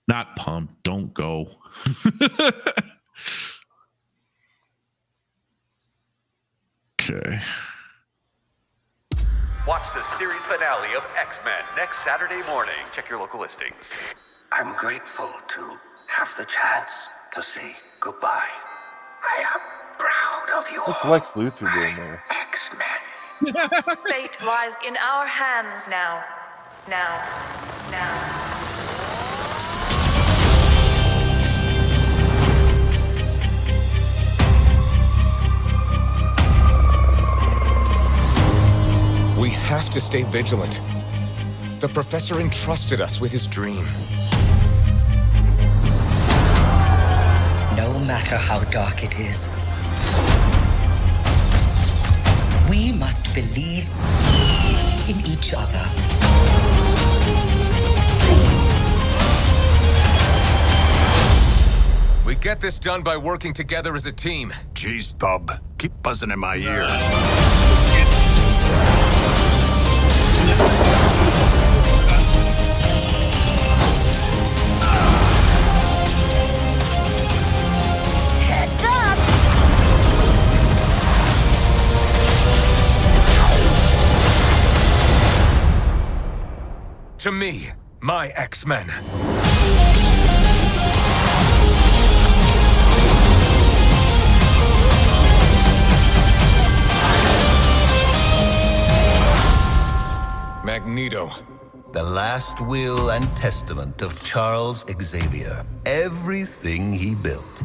[SPEAKER 1] Not pumped. Don't go. Okay.
[SPEAKER 3] Watch the series finale of X-Men next Saturday morning. Check your local listings.
[SPEAKER 4] I'm grateful to have the chance to say goodbye. I am proud of you.
[SPEAKER 2] What's Lex Luthor doing there?
[SPEAKER 4] X-Men.
[SPEAKER 5] Fate lies in our hands now. Now.
[SPEAKER 6] We have to stay vigilant. The professor entrusted us with his dream.
[SPEAKER 7] No matter how dark it is, We must believe in each other.
[SPEAKER 6] We get this done by working together as a team.
[SPEAKER 8] Jeez, Bob. Keep buzzing in my ear.
[SPEAKER 5] Heads up!
[SPEAKER 6] To me, my X-Men. Magneto.
[SPEAKER 9] The last will and testament of Charles Xavier. Everything he built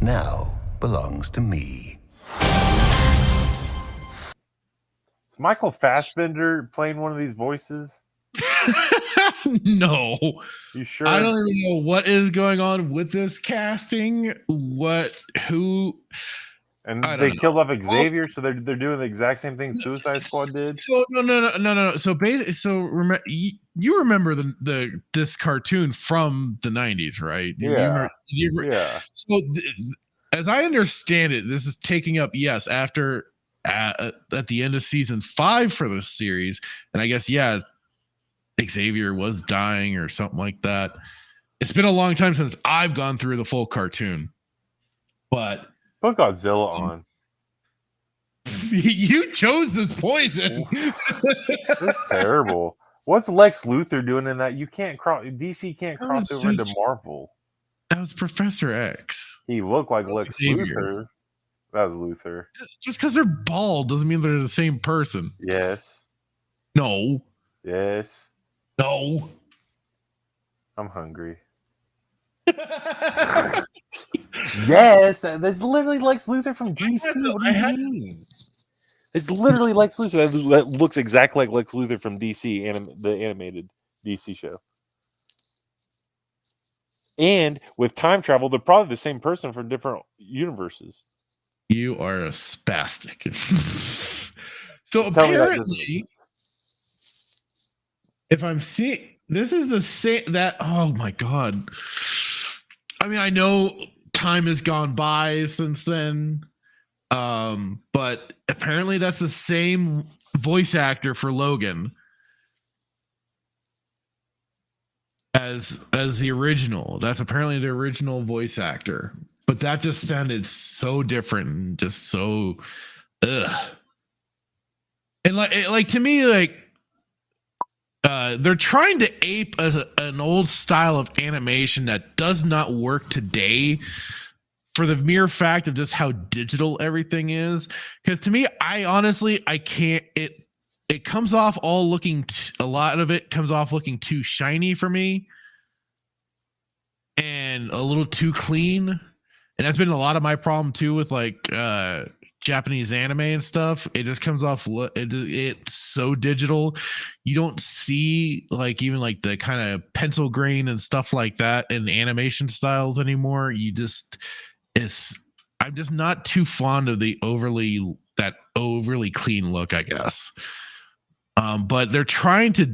[SPEAKER 9] now belongs to me.
[SPEAKER 2] Is Michael Fassbender playing one of these voices?
[SPEAKER 1] No.
[SPEAKER 2] You sure?
[SPEAKER 1] I don't even know what is going on with this casting. Who?
[SPEAKER 2] And
[SPEAKER 1] I
[SPEAKER 2] they
[SPEAKER 1] don't
[SPEAKER 2] killed off Xavier, so they're doing the exact same thing Suicide Squad did.
[SPEAKER 1] So no. So basically, you remember this cartoon from the 90s, right?
[SPEAKER 2] Yeah.
[SPEAKER 1] Yeah. So as I understand it, this is taking up after at the end of season 5 for the series, and I guess Xavier was dying or something like that. It's been a long time since I've gone through the full cartoon, but.
[SPEAKER 2] Put Godzilla on.
[SPEAKER 1] You chose this poison.
[SPEAKER 2] That's terrible. What's Lex Luthor doing in that? You can't cross. DC can't cross over into Marvel.
[SPEAKER 1] That was Professor X.
[SPEAKER 2] He looked like Lex
[SPEAKER 1] Xavier.
[SPEAKER 2] Luthor. That was Luthor.
[SPEAKER 1] Just because they're bald doesn't mean they're the same person.
[SPEAKER 2] Yes.
[SPEAKER 1] No.
[SPEAKER 2] Yes.
[SPEAKER 1] No.
[SPEAKER 2] I'm hungry. Yes, that's literally Lex Luthor from DC. What do you mean? It's literally Lex Luthor that looks exactly like Lex Luthor from DC, the animated DC show. And with time travel, they're probably the same person from different universes.
[SPEAKER 1] You are a spastic. So
[SPEAKER 2] Tell
[SPEAKER 1] apparently, if I'm seeing, this is the same that. Oh my god! I mean, I know time has gone by since then, but apparently that's the same voice actor for Logan as the original. That's apparently the original voice actor, but that just sounded so different and just so ugh. And like to me, like they're trying to ape an old style of animation that does not work today, for the mere fact of just how digital everything is. Because to me, I can't. It comes off all looking. A lot of it comes off looking too shiny for me, and a little too clean. And that's been a lot of my problem too with like Japanese anime and stuff. It just comes off. It's so digital. You don't see like even like the kind of pencil grain and stuff like that in animation styles anymore. I'm just not too fond of the overly clean look, I guess. But they're trying to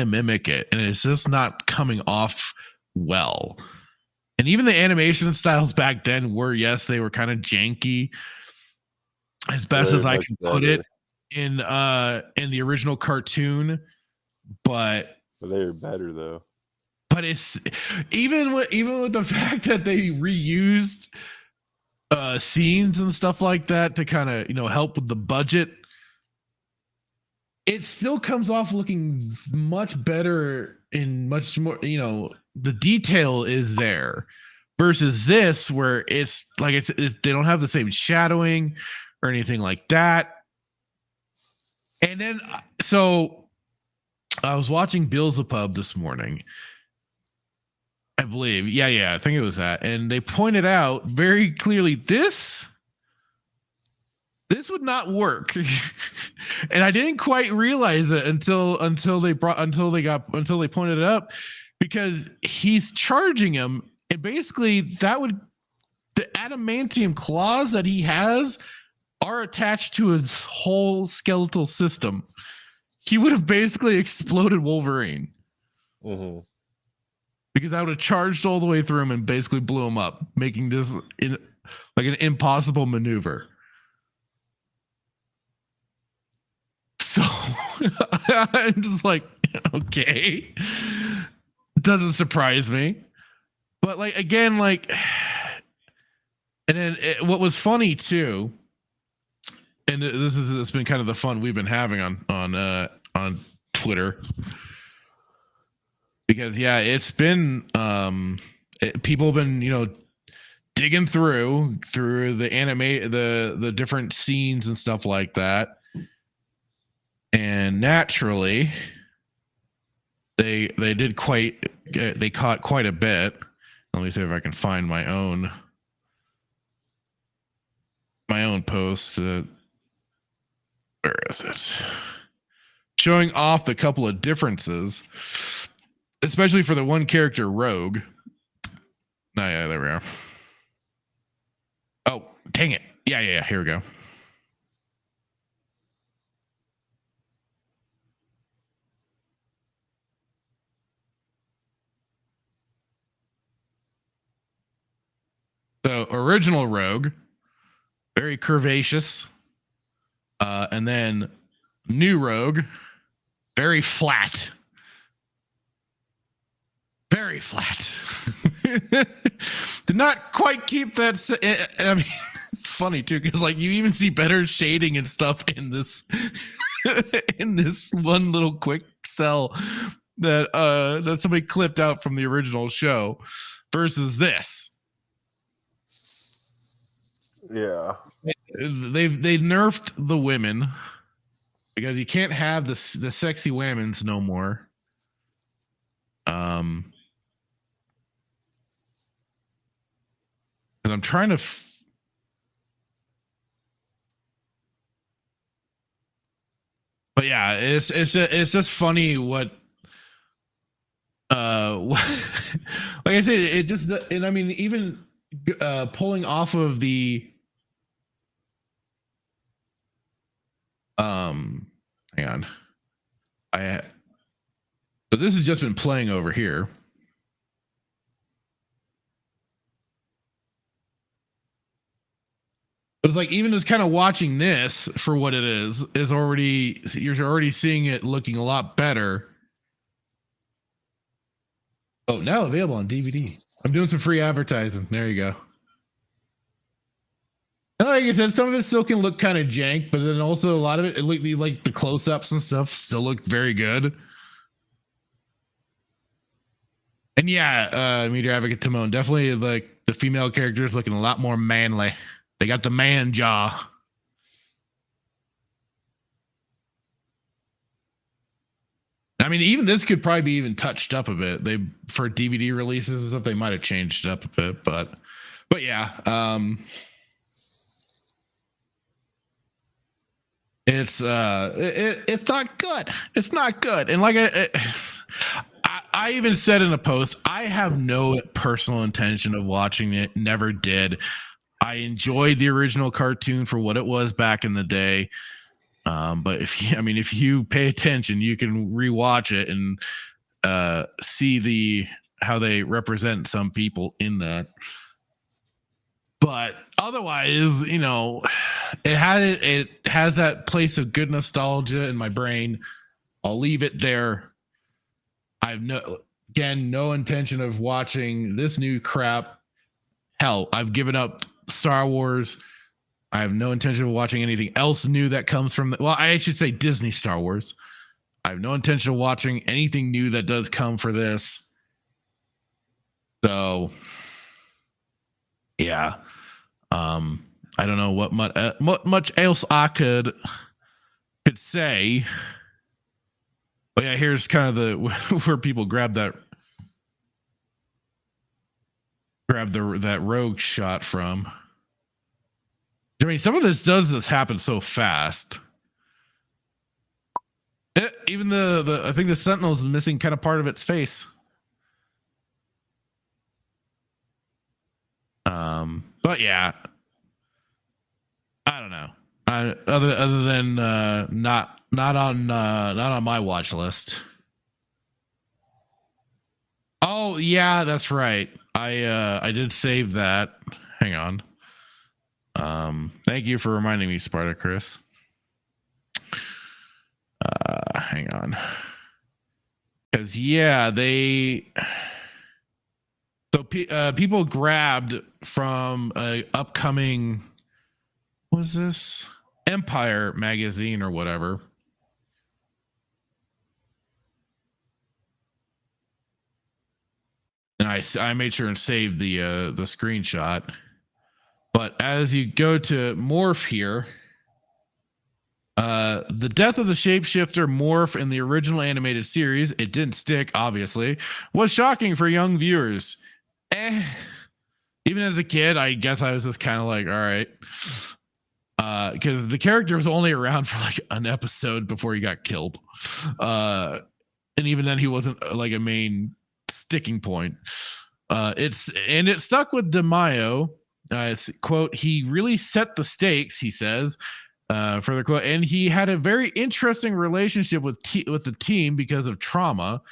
[SPEAKER 1] mimic it, and it's just not coming off well. And even the animation styles back then were, yes, they were kind of janky, as best as I can put it in the original cartoon. But
[SPEAKER 2] they're better though.
[SPEAKER 1] But it's even with the fact that they reused scenes and stuff like that to kind of help with the budget, it still comes off looking much better and much more. The detail is there versus this, where it's like they don't have the same shadowing or anything like that. And then so I was watching Beelzebub this morning. I believe. Yeah. I think it was that. And they pointed out very clearly this would not work. And I didn't quite realize it until they pointed it up, because he's charging him, and basically the adamantium claws that he has are attached to his whole skeletal system, he would have basically exploded Wolverine.
[SPEAKER 2] Mm-hmm.
[SPEAKER 1] Because I would have charged all the way through him and basically blew him up, making this like an impossible maneuver. So I'm just like, okay, doesn't surprise me. But like, again, like, and then what was funny too, and it's been kind of the fun we've been having on Twitter, because yeah, it's been people have been digging through the anime, the different scenes and stuff like that, and naturally they caught quite a bit. Let me see if I can find my own post. Where is it? Showing off the couple of differences, especially for the one character, Rogue. Oh, yeah, there we are. Oh, dang it. Yeah. Here we go. So, original Rogue, very curvaceous. And then new Rogue, very flat. Very flat. Did not quite keep that. I mean, it's funny too, because like you even see better shading and stuff in this in this one little quick cell that somebody clipped out from the original show versus this.
[SPEAKER 2] Yeah,
[SPEAKER 1] they nerfed the women because you can't have the sexy women's no more. Because I'm trying to. But yeah, it's just funny what. Like I said, it just, and I mean, even pulling off of the. Hang on. So this has just been playing over here. But it's like even just kind of watching this for what it is already, you're already seeing it looking a lot better. Oh, now available on DVD. I'm doing some free advertising. There you go. And like I said, some of it still can look kind of jank, but then also a lot of it like the close-ups and stuff still look very good. And yeah, Meteor Advocate Timon, definitely like the female characters looking a lot more manly. They got the man jaw. I mean, even this could probably be even touched up a bit. They, for DVD releases and stuff, they might have changed it up a bit, but yeah. It's not good. It's not good. And like I even said in a post, I have no personal intention of watching it. Never did. I enjoyed the original cartoon for what it was back in the day. But if you pay attention, you can rewatch it and see how they represent some people in that. But otherwise, it has that place of good nostalgia in my brain. I'll leave it there. I have no intention of watching this new crap. Hell, I've given up Star Wars. I have no intention of watching anything else new that comes from I should say Disney Star Wars. I have no intention of watching anything new that does come for this. So yeah. I don't know what much else I could say. But yeah, here's kind of where people grab that Rogue shot from. I mean, some of this happen so fast. Even I think the Sentinel is missing kind of part of its face. But yeah, I don't know. Other than not on my watch list. Oh yeah, that's right. I did save that. Hang on. Thank you for reminding me, Spartacus. Hang on. Because yeah, people grabbed from a upcoming, what was this, Empire magazine or whatever. And I made sure and saved the screenshot. But as you go to Morph here, the death of the shapeshifter Morph in the original animated series, it didn't stick, obviously, was shocking for young viewers. Even as a kid, I guess I was just kind of like, all right. Because the character was only around for like an episode before he got killed. And even then he wasn't like a main sticking point. It stuck with DeMaio. Quote, he really set the stakes, he says. Further quote, and he had a very interesting relationship with the team because of trauma.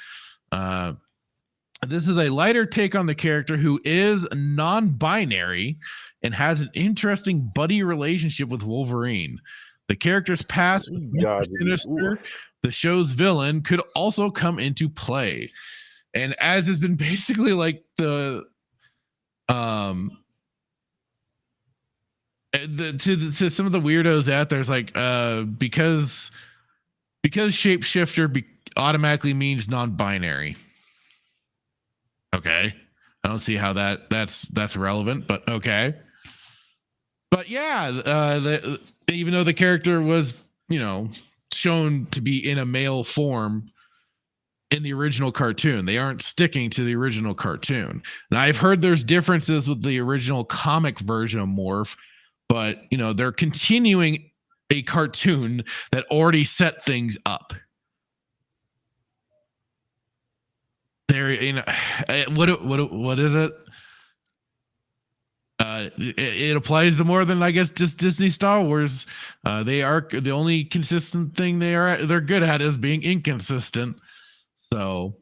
[SPEAKER 1] This is a lighter take on the character who is non-binary and has an interesting buddy relationship with Wolverine. The character's past with Mr. Sinister, the show's villain, could also come into play. And as has been basically like to some of the weirdos out there's like because shapeshifter automatically means non-binary. Okay, I don't see how that's relevant, but okay. But yeah, even though the character was shown to be in a male form in the original cartoon, they aren't sticking to the original cartoon. And I've heard there's differences with the original comic version of Morph, but they're continuing a cartoon that already set things up. There, what is it? It applies to more than, I guess, just Disney Star Wars. They are the only consistent thing they're good at is being inconsistent. So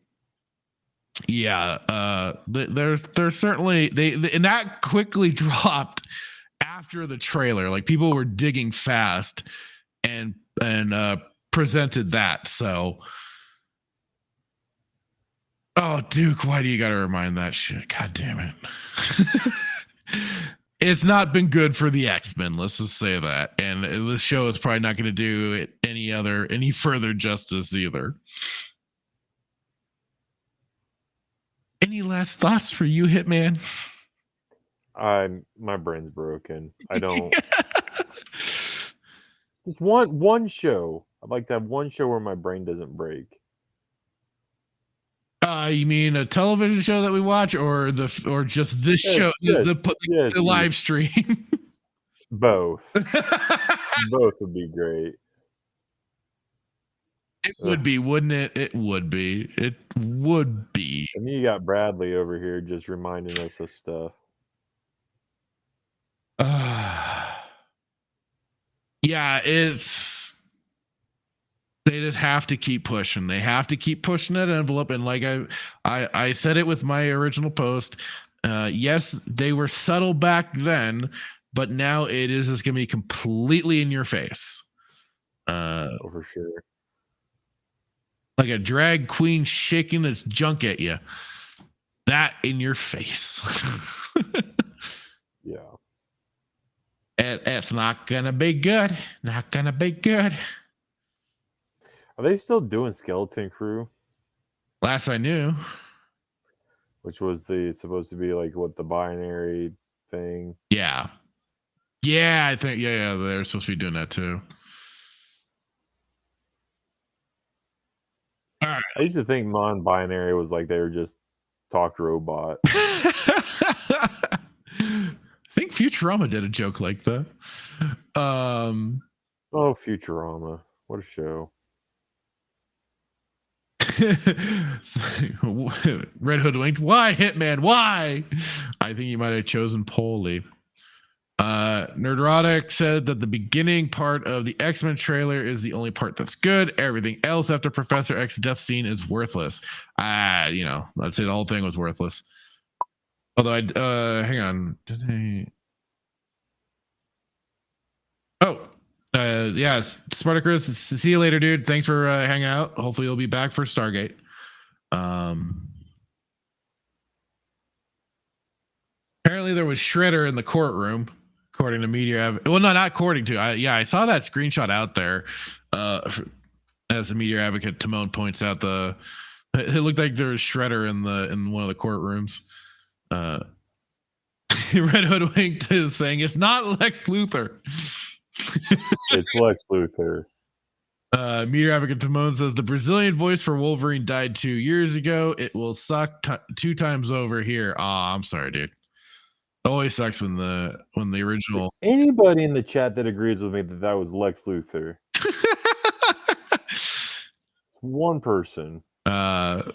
[SPEAKER 1] yeah, they're certainly and that quickly dropped after the trailer. Like people were digging fast and presented that. So oh, Duke, why do you got to remind that shit? God damn it. It's not been good for the X-Men, let's just say that. And this show is probably not going to do it any further justice either. Any last thoughts for you, Hitman?
[SPEAKER 2] My brain's broken. I don't. Just one show. I'd like to have one show where my brain doesn't break.
[SPEAKER 1] You mean a television show that we watch, or just this show, the live stream?
[SPEAKER 2] Both. Both would be great.
[SPEAKER 1] It would be, wouldn't it? It would be. It would be.
[SPEAKER 2] And you got Bradley over here just reminding us of stuff.
[SPEAKER 1] Yeah, they just have to keep pushing. They have to keep pushing that envelope. And like I said it with my original post. Yes, they were subtle back then, but now it is just going to be completely in your face.
[SPEAKER 2] For sure.
[SPEAKER 1] Like a drag queen shaking its junk at you. That in your face.
[SPEAKER 2] Yeah.
[SPEAKER 1] It's not going to be good. Not going to be good.
[SPEAKER 2] Are they still doing Skeleton Crew?
[SPEAKER 1] Last I knew.
[SPEAKER 2] Which was supposed to be like the binary thing?
[SPEAKER 1] Yeah. Yeah, I think they're supposed to be doing that too. All right.
[SPEAKER 2] I used to think non-binary was like they were just talk robot.
[SPEAKER 1] I think Futurama did a joke like that.
[SPEAKER 2] Oh, Futurama. What a show.
[SPEAKER 1] Red Hoodwinked. Why, Hitman? Why? I think you might have chosen poorly. Nerdrotic said that the beginning part of the X-Men trailer is the only part that's good. Everything else after Professor X death scene is worthless. I'd say the whole thing was worthless. Although hang on. Yeah, Spartacus, see you later, dude. Thanks for hanging out. Hopefully you'll be back for Stargate. Apparently there was Shredder in the courtroom, according to media. Well, no, not according to. I saw that screenshot out there. As the media advocate Timon points out, it looked like there was Shredder in one of the courtrooms. Red Hoodwinked is saying it's not Lex Luthor.
[SPEAKER 2] It's Lex Luthor.
[SPEAKER 1] Media advocate Timon says the Brazilian voice for Wolverine died 2 years ago. It will suck 2 times over here. I'm sorry, dude. It always sucks when the original.
[SPEAKER 2] Anybody in the chat that agrees with me that was Lex Luthor? One person.
[SPEAKER 1] Spartacus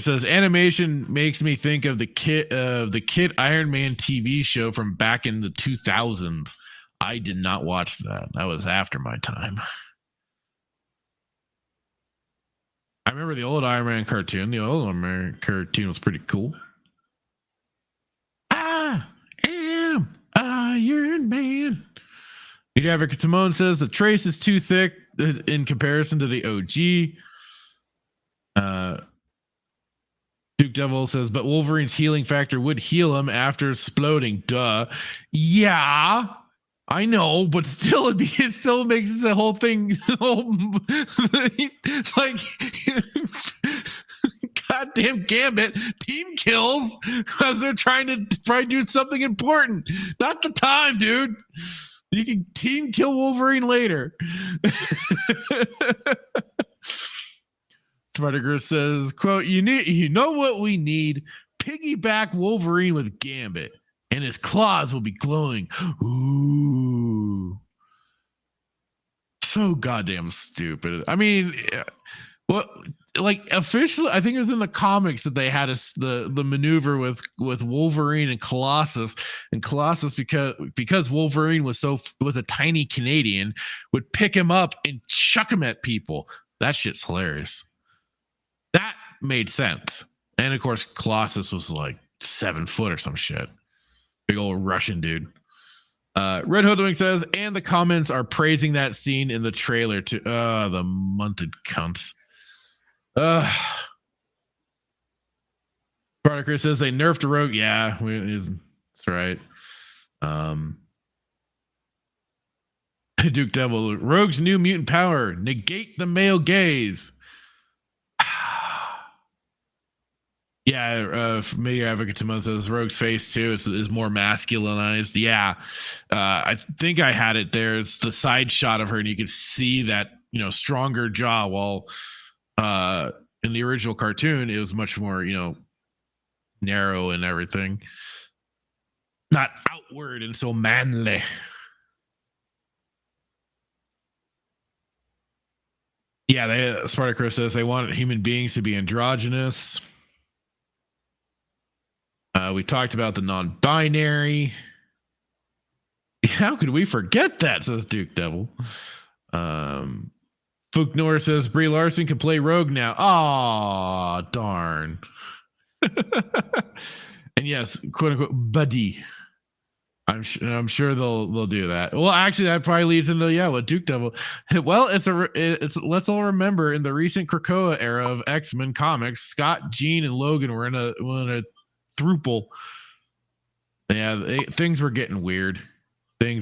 [SPEAKER 1] says animation makes me think of the Kid Iron Man TV show from back in the 2000s. I did not watch that. That was after my time. I remember the old Iron Man cartoon. The old Iron Man cartoon was pretty cool. I am Iron Man. Media advocate Timon says the trace is too thick in comparison to the OG. Duke Devil says, but Wolverine's healing factor would heal him after exploding. Duh. Yeah, I know, but still, it still makes the whole thing like goddamn Gambit team kills because they're trying to do something important. Not the time, dude. You can team kill Wolverine later. Smartiger says, quote, you know what we need? Piggyback Wolverine with Gambit, and his claws will be glowing. Ooh. So goddamn stupid. I mean, what, like, officially, I think it was in the comics that they had the maneuver with Wolverine and Colossus, because Wolverine was a tiny Canadian, would pick him up and chuck him at people. That shit's hilarious. That made sense. And of course, Colossus was like 7 foot or some shit. Big old Russian dude. Red Hoodwink says, and the comments are praising that scene in the trailer too. The munted cunts. Spartacus says they nerfed a Rogue. Yeah, that's right. Duke Devil, Rogue's new mutant power, negate the male gaze. Yeah, Media Advocate Timon says Rogue's face too is more masculinized. Yeah, I think I had it there. It's the side shot of her, and you can see that stronger jaw. While in the original cartoon, it was much more narrow and everything, not outward and so manly. Yeah, Spartacus says they want human beings to be androgynous. We talked about the non-binary. How could we forget that, says Duke Devil. Fooknor says Brie Larson can play Rogue now. Aw, darn. And yes, quote unquote buddy. I'm sure they'll do that. Well, actually, that probably leads into what Duke Devil. Well, it's let's all remember in the recent Krakoa era of X-Men comics, Scott, Jean, and Logan were in a throuple. Yeah, things were getting weird. They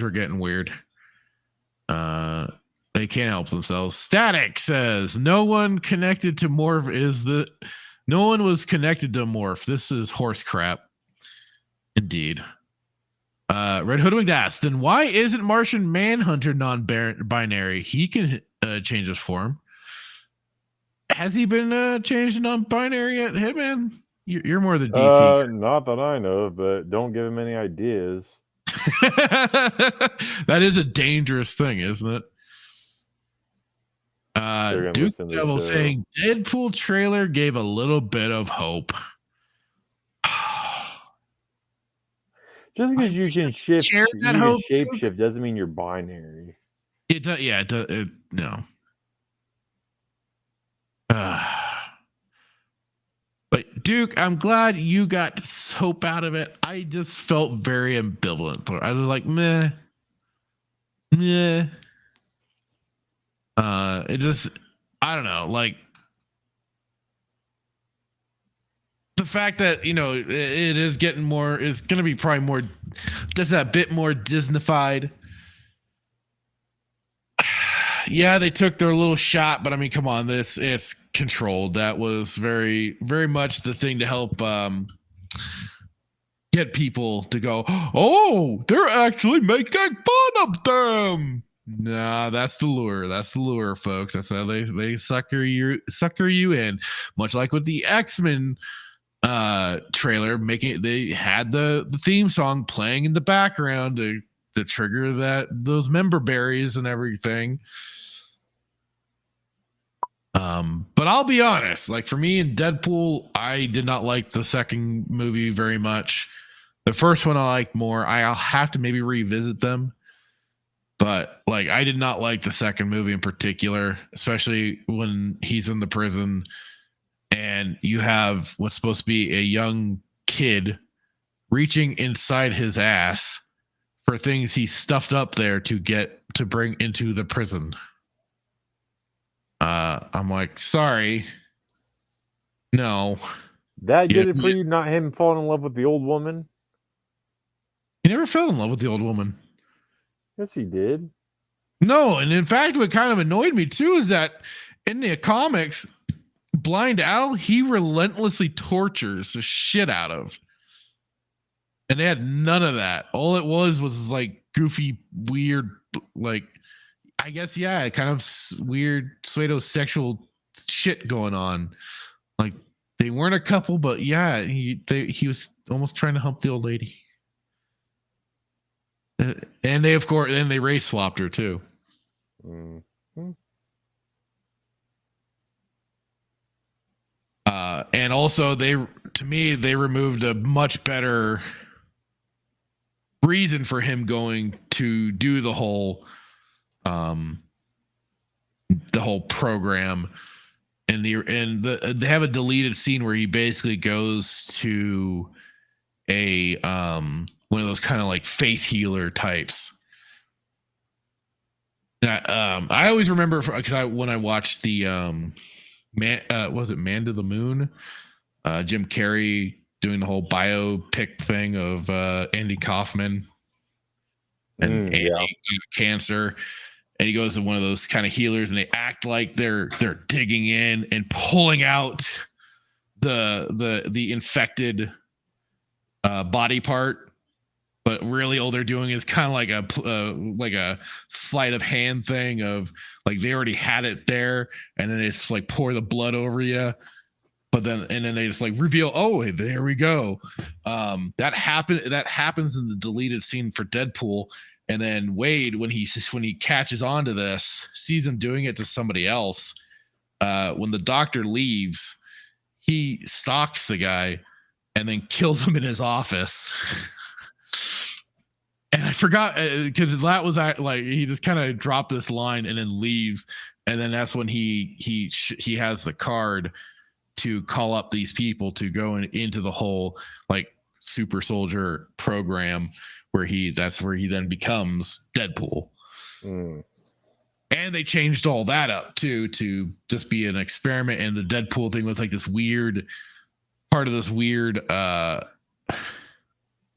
[SPEAKER 1] can't help themselves. Static says no one was connected to Morph. This is horse crap. Indeed. Red Hoodwinked asks, then why isn't Martian Manhunter non-binary? He can change his form. Has he been changed to non-binary yet? Hey, man, you're more the DC.
[SPEAKER 2] Not that I know of, but don't give him any ideas.
[SPEAKER 1] That is a dangerous thing, isn't it? Duke Devil saying Deadpool trailer gave a little bit of hope.
[SPEAKER 2] Just because you can shift,
[SPEAKER 1] share
[SPEAKER 2] you
[SPEAKER 1] that
[SPEAKER 2] can
[SPEAKER 1] hope,
[SPEAKER 2] shapeshift doesn't mean you're binary.
[SPEAKER 1] It does, yeah. It does. No. But Duke, I'm glad you got hope out of it. I just felt very ambivalent. I was like, meh. It just, I don't know, like the fact that it is getting more, is going to be probably more, just that bit more Disneyfied. Yeah, they took their little shot, but I mean, come on, it's controlled. That was very, very much the thing to help get people to go, oh, they're actually making fun of them. Nah, that's the lure. That's the lure, folks. That's how they sucker you in. Much like with the X-Men trailer, they had the theme song playing in the background to trigger those member berries and everything. But I'll be honest, like for me in Deadpool, I did not like the second movie very much. The first one I liked more. I'll have to maybe revisit them. But like I did not like the second movie in particular, especially when he's in the prison and you have what's supposed to be a young kid reaching inside his ass for things he stuffed up there to bring into the prison. I'm like, sorry. No.
[SPEAKER 2] That did it for you, not him falling in love with the old woman?
[SPEAKER 1] He never fell in love with the old woman.
[SPEAKER 2] Yes, he did.
[SPEAKER 1] No, and in fact, what kind of annoyed me too is that in the comics, Blind Al, he relentlessly tortures the shit out of. And they had none of that. All it was like goofy, weird, like, I guess, yeah, kind of weird pseudo-sexual shit going on. Like, they weren't a couple, but yeah, he was almost trying to hump the old lady. And they, of course, then they race swapped her too.
[SPEAKER 2] Mm-hmm.
[SPEAKER 1] And also, to me, they removed a much better reason for him going to do the whole program. And they have a deleted scene where he basically goes to a one of those kind of like faith healer types. I always remember because when I watched the was it Man to the Moon? Jim Carrey doing the whole biopic thing of Andy Kaufman and cancer. And he goes to one of those kind of healers and they act like they're digging in and pulling out the infected body part. But really all they're doing is kind of like a sleight of hand thing of like they already had it there and then they just like pour the blood over you. But then they just like reveal, oh, there we go. That happens in the deleted scene for Deadpool. And then Wade, when he catches on to this, sees him doing it to somebody else. When the doctor leaves, he stalks the guy and then kills him in his office. And I forgot because that was like he just kind of dropped this line and then leaves, and then that's when he has the card to call up these people to go into the whole like super soldier program that's where he then becomes Deadpool. And they changed all that up too to just be an experiment, and the Deadpool thing was like this weird part of this weird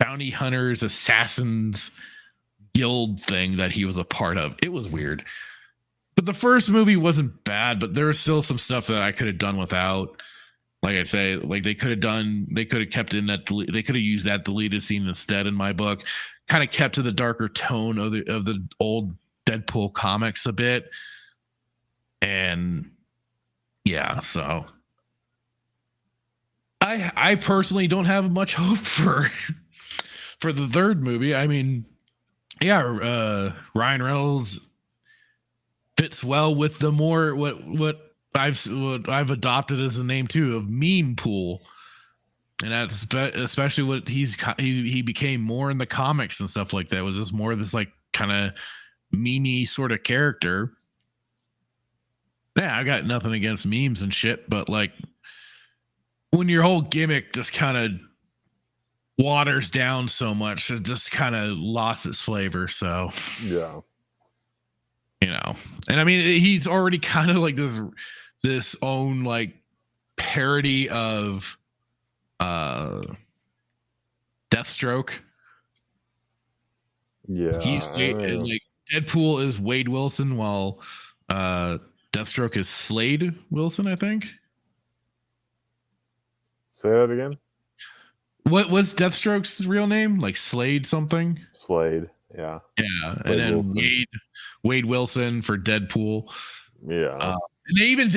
[SPEAKER 1] bounty hunters, assassins guild thing that he was a part of. It was weird. But the first movie wasn't bad, but there was still some stuff that I could have done without. Like I say, like they could have kept in that, they could have used that deleted scene instead in my book, kind of kept to the darker tone of the old Deadpool comics a bit. And yeah, so I personally don't have much hope for the third movie. I mean, yeah, Ryan Reynolds fits well with the more what I've adopted as the name too of meme pool, And that's especially what he became more in the comics and stuff like that. It was just more of this like kind of meme-y sort of character. Yeah, I got nothing against memes and shit, but like when your whole gimmick just kind of waters down so much, it just kind of lost its flavor. So
[SPEAKER 2] Yeah.
[SPEAKER 1] you know, and I mean, he's already kind of like this own like parody of Deathstroke.
[SPEAKER 2] Yeah.
[SPEAKER 1] He's like Deadpool is Wade Wilson, while Deathstroke is Slade Wilson, I think.
[SPEAKER 2] Say that again.
[SPEAKER 1] What was Deathstroke's real name? Like Slade something?
[SPEAKER 2] Slade. Yeah.
[SPEAKER 1] Yeah.
[SPEAKER 2] Wade
[SPEAKER 1] and then
[SPEAKER 2] Wilson.
[SPEAKER 1] Wade Wilson for Deadpool.
[SPEAKER 2] Yeah.
[SPEAKER 1] They even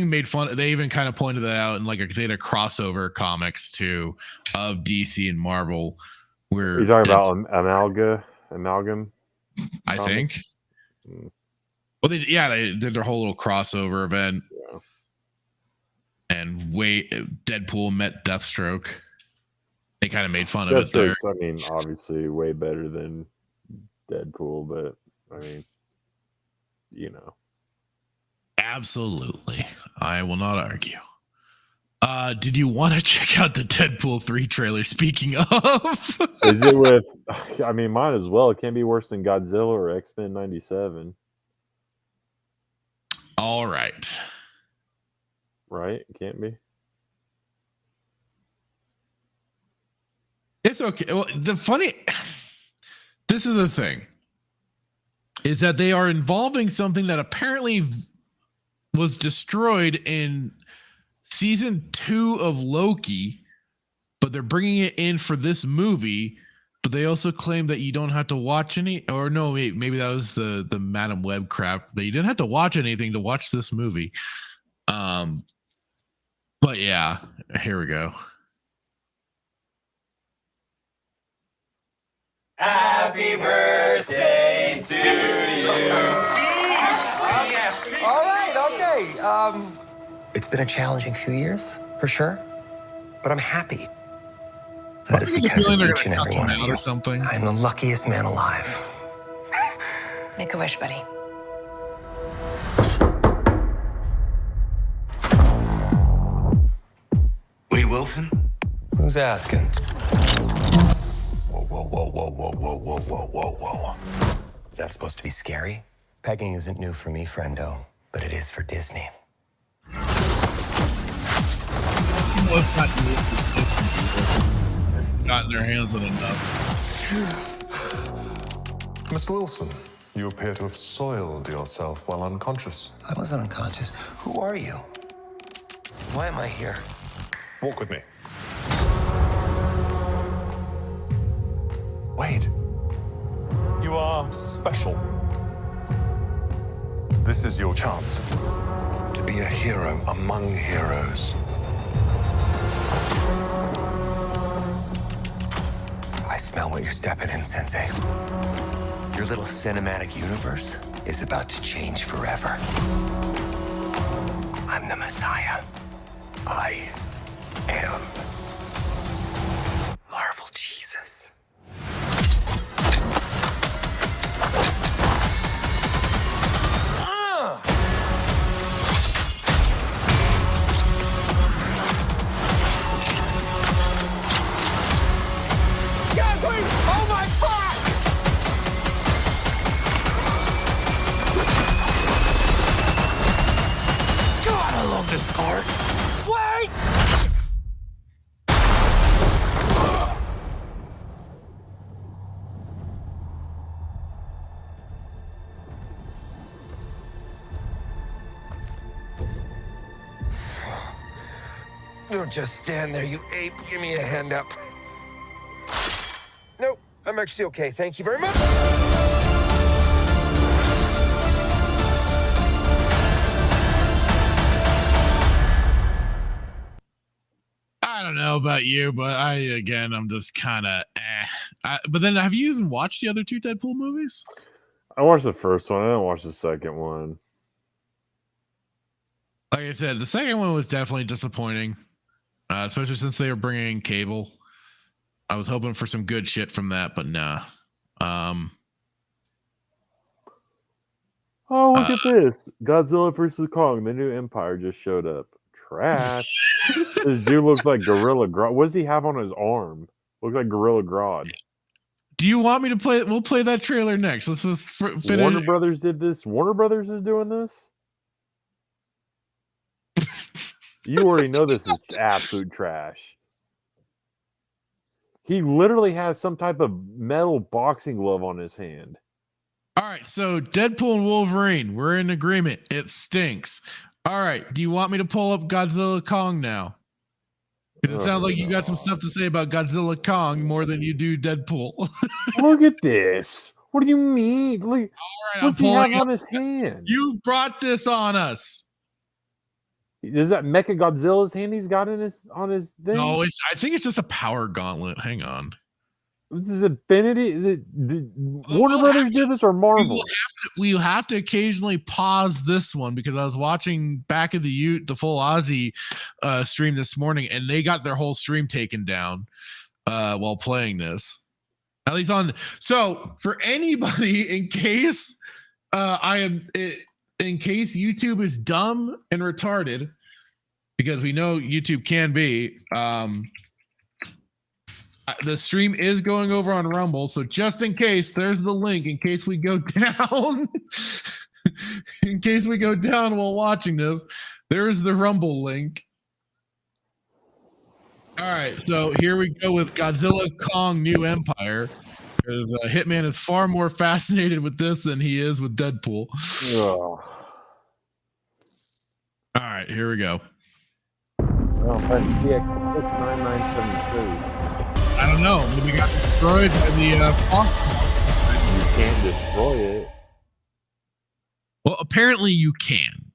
[SPEAKER 1] made fun. They even kind of pointed that out in like they had a crossover comics too of DC and Marvel. Where
[SPEAKER 2] you're talking about amalgam?
[SPEAKER 1] I think. Well, they did their whole little crossover event.
[SPEAKER 2] Yeah.
[SPEAKER 1] And Deadpool met Deathstroke. They kind of made fun of it there.
[SPEAKER 2] I mean, obviously way better than Deadpool, but I mean, you know.
[SPEAKER 1] Absolutely. I will not argue. Did you want to check out the Deadpool 3 trailer? Speaking of,
[SPEAKER 2] is it with? I mean, might as well. It can't be worse than Godzilla or X-Men '97.
[SPEAKER 1] All right.
[SPEAKER 2] Right? It can't be.
[SPEAKER 1] It's okay. Well, this is the thing, is that they are involving something that apparently was destroyed in season 2 of Loki, but they're bringing it in for this movie. But they also claim that you don't have to watch any, or no, maybe that was the Madam Web crap, that you didn't have to watch anything to watch this movie. But yeah, here we go.
[SPEAKER 10] Happy birthday to you.
[SPEAKER 11] All right, okay. It's been a challenging few years, for sure. But I'm happy. That is because of each and every one of you.
[SPEAKER 1] Or something.
[SPEAKER 11] I'm the luckiest man alive.
[SPEAKER 5] Make a wish, buddy.
[SPEAKER 10] Wade Wilson?
[SPEAKER 11] Who's asking?
[SPEAKER 10] Whoa.
[SPEAKER 11] Is that supposed to be scary? Pegging isn't new for me, friendo, but it is for Disney.
[SPEAKER 1] Gotten their hands on enough.
[SPEAKER 12] Mr. Wilson, you appear to have soiled yourself while unconscious.
[SPEAKER 11] I wasn't unconscious. Who are you? Why am I here?
[SPEAKER 12] Walk with me. Wade, you are special. This is your chance to be a hero among heroes.
[SPEAKER 11] I smell what you're stepping in, Sensei. Your little cinematic universe is about to change forever. I'm the Messiah. I am Marvel Jesus.
[SPEAKER 10] God, please! Oh my fuck! God, I love this part. Wait!
[SPEAKER 11] Don't just stand there, you ape. Give me a hand up. Nope, I'm actually okay. Thank you very much.
[SPEAKER 1] I don't know about you, but I'm just kind of but then have you even watched the other 2 Deadpool movies?
[SPEAKER 2] I watched the first one. I didn't watch the second one.
[SPEAKER 1] Like I said, the second one was definitely disappointing. especially since they were bringing Cable. I was hoping for some good shit from that, but nah.
[SPEAKER 2] Oh, look at this. Godzilla vs. Kong, the new Empire just showed up. Trash. This dude looks like Gorilla Grodd. What does he have on his arm? Looks like Gorilla Grodd.
[SPEAKER 1] Do you want me to play? We'll play that trailer next. Let's finish.
[SPEAKER 2] Warner Brothers did this. Warner Brothers is doing this. You already know this is absolute trash. He literally has some type of metal boxing glove on his hand.
[SPEAKER 1] All right, so Deadpool and Wolverine, we're in agreement. It stinks. All right, do you want me to pull up Godzilla Kong now? Because it sounds like you got some stuff to say about Godzilla Kong more than you do Deadpool.
[SPEAKER 2] Look at this. What do you mean? Look,
[SPEAKER 1] all right,
[SPEAKER 2] what's he have on his hand?
[SPEAKER 1] You brought this on us.
[SPEAKER 2] Is that Mecha Godzilla's hand he's got on his thing?
[SPEAKER 1] No, I think it's just a power gauntlet. Hang on.
[SPEAKER 2] This is Infinity. Warner Brothers did this or Marvel?
[SPEAKER 1] We'll have to occasionally pause this one because I was watching back of the full Aussie stream this morning, and they got their whole stream taken down while playing this. At least on. So for anybody, in case in case YouTube is dumb and retarded, because we know YouTube can be. The stream is going over on Rumble, so just in case, there's the link. In case we go down, in case we go down while watching this, there's the Rumble link. All right, so here we go with Godzilla Kong New Empire. Because Hitman is far more fascinated with this than he is with Deadpool.
[SPEAKER 2] Oh.
[SPEAKER 1] All right, here we go.
[SPEAKER 2] Well, DX69973.
[SPEAKER 1] I don't know. Maybe we got destroyed by the Fox.
[SPEAKER 2] You can't destroy it.
[SPEAKER 1] Well, apparently you can.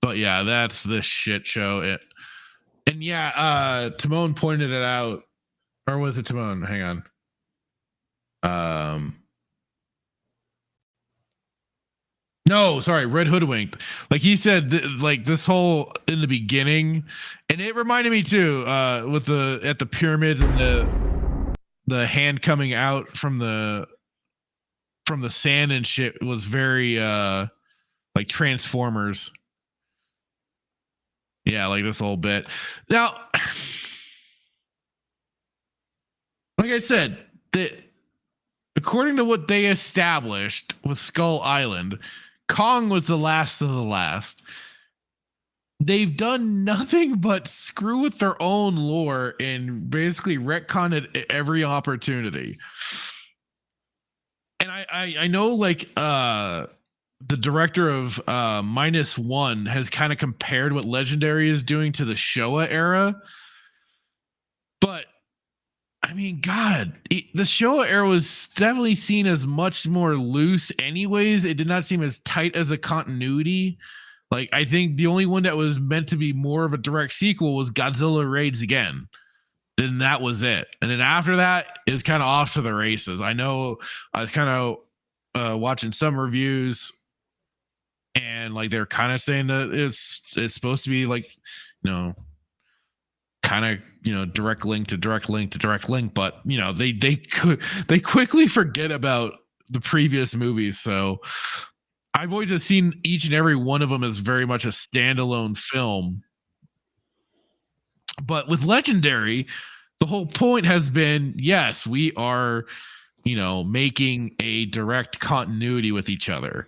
[SPEAKER 1] But yeah, that's this shit show. And yeah, Timon pointed it out. Or was it Timon? Hang on. No, sorry, Red Hoodwinked. Like he said, like this whole in the beginning, and it reminded me too, with at the pyramids and the hand coming out from the sand and shit was very like Transformers. Yeah, like this whole bit. Now, like I said, according to what they established with Skull Island, Kong was the last of the last. They've done nothing but screw with their own lore and basically retcon it at every opportunity. And I know like the director of -1 has kind of compared what Legendary is doing to the Showa era. But I mean, God, the Showa era was definitely seen as much more loose anyways. It did not seem as tight as a continuity. Like, I think the only one that was meant to be more of a direct sequel was Godzilla Raids Again. Then that was it. And then after that, it was kind of off to the races. I know I was kind of watching some reviews and like they're kind of saying that it's supposed to be like, you know, kind of, you know, direct link to direct link to direct link, but you know, they quickly forget about the previous movies. So I've always just seen each and every one of them as very much a standalone film. But with Legendary, the whole point has been, yes, we are, you know, making a direct continuity with each other.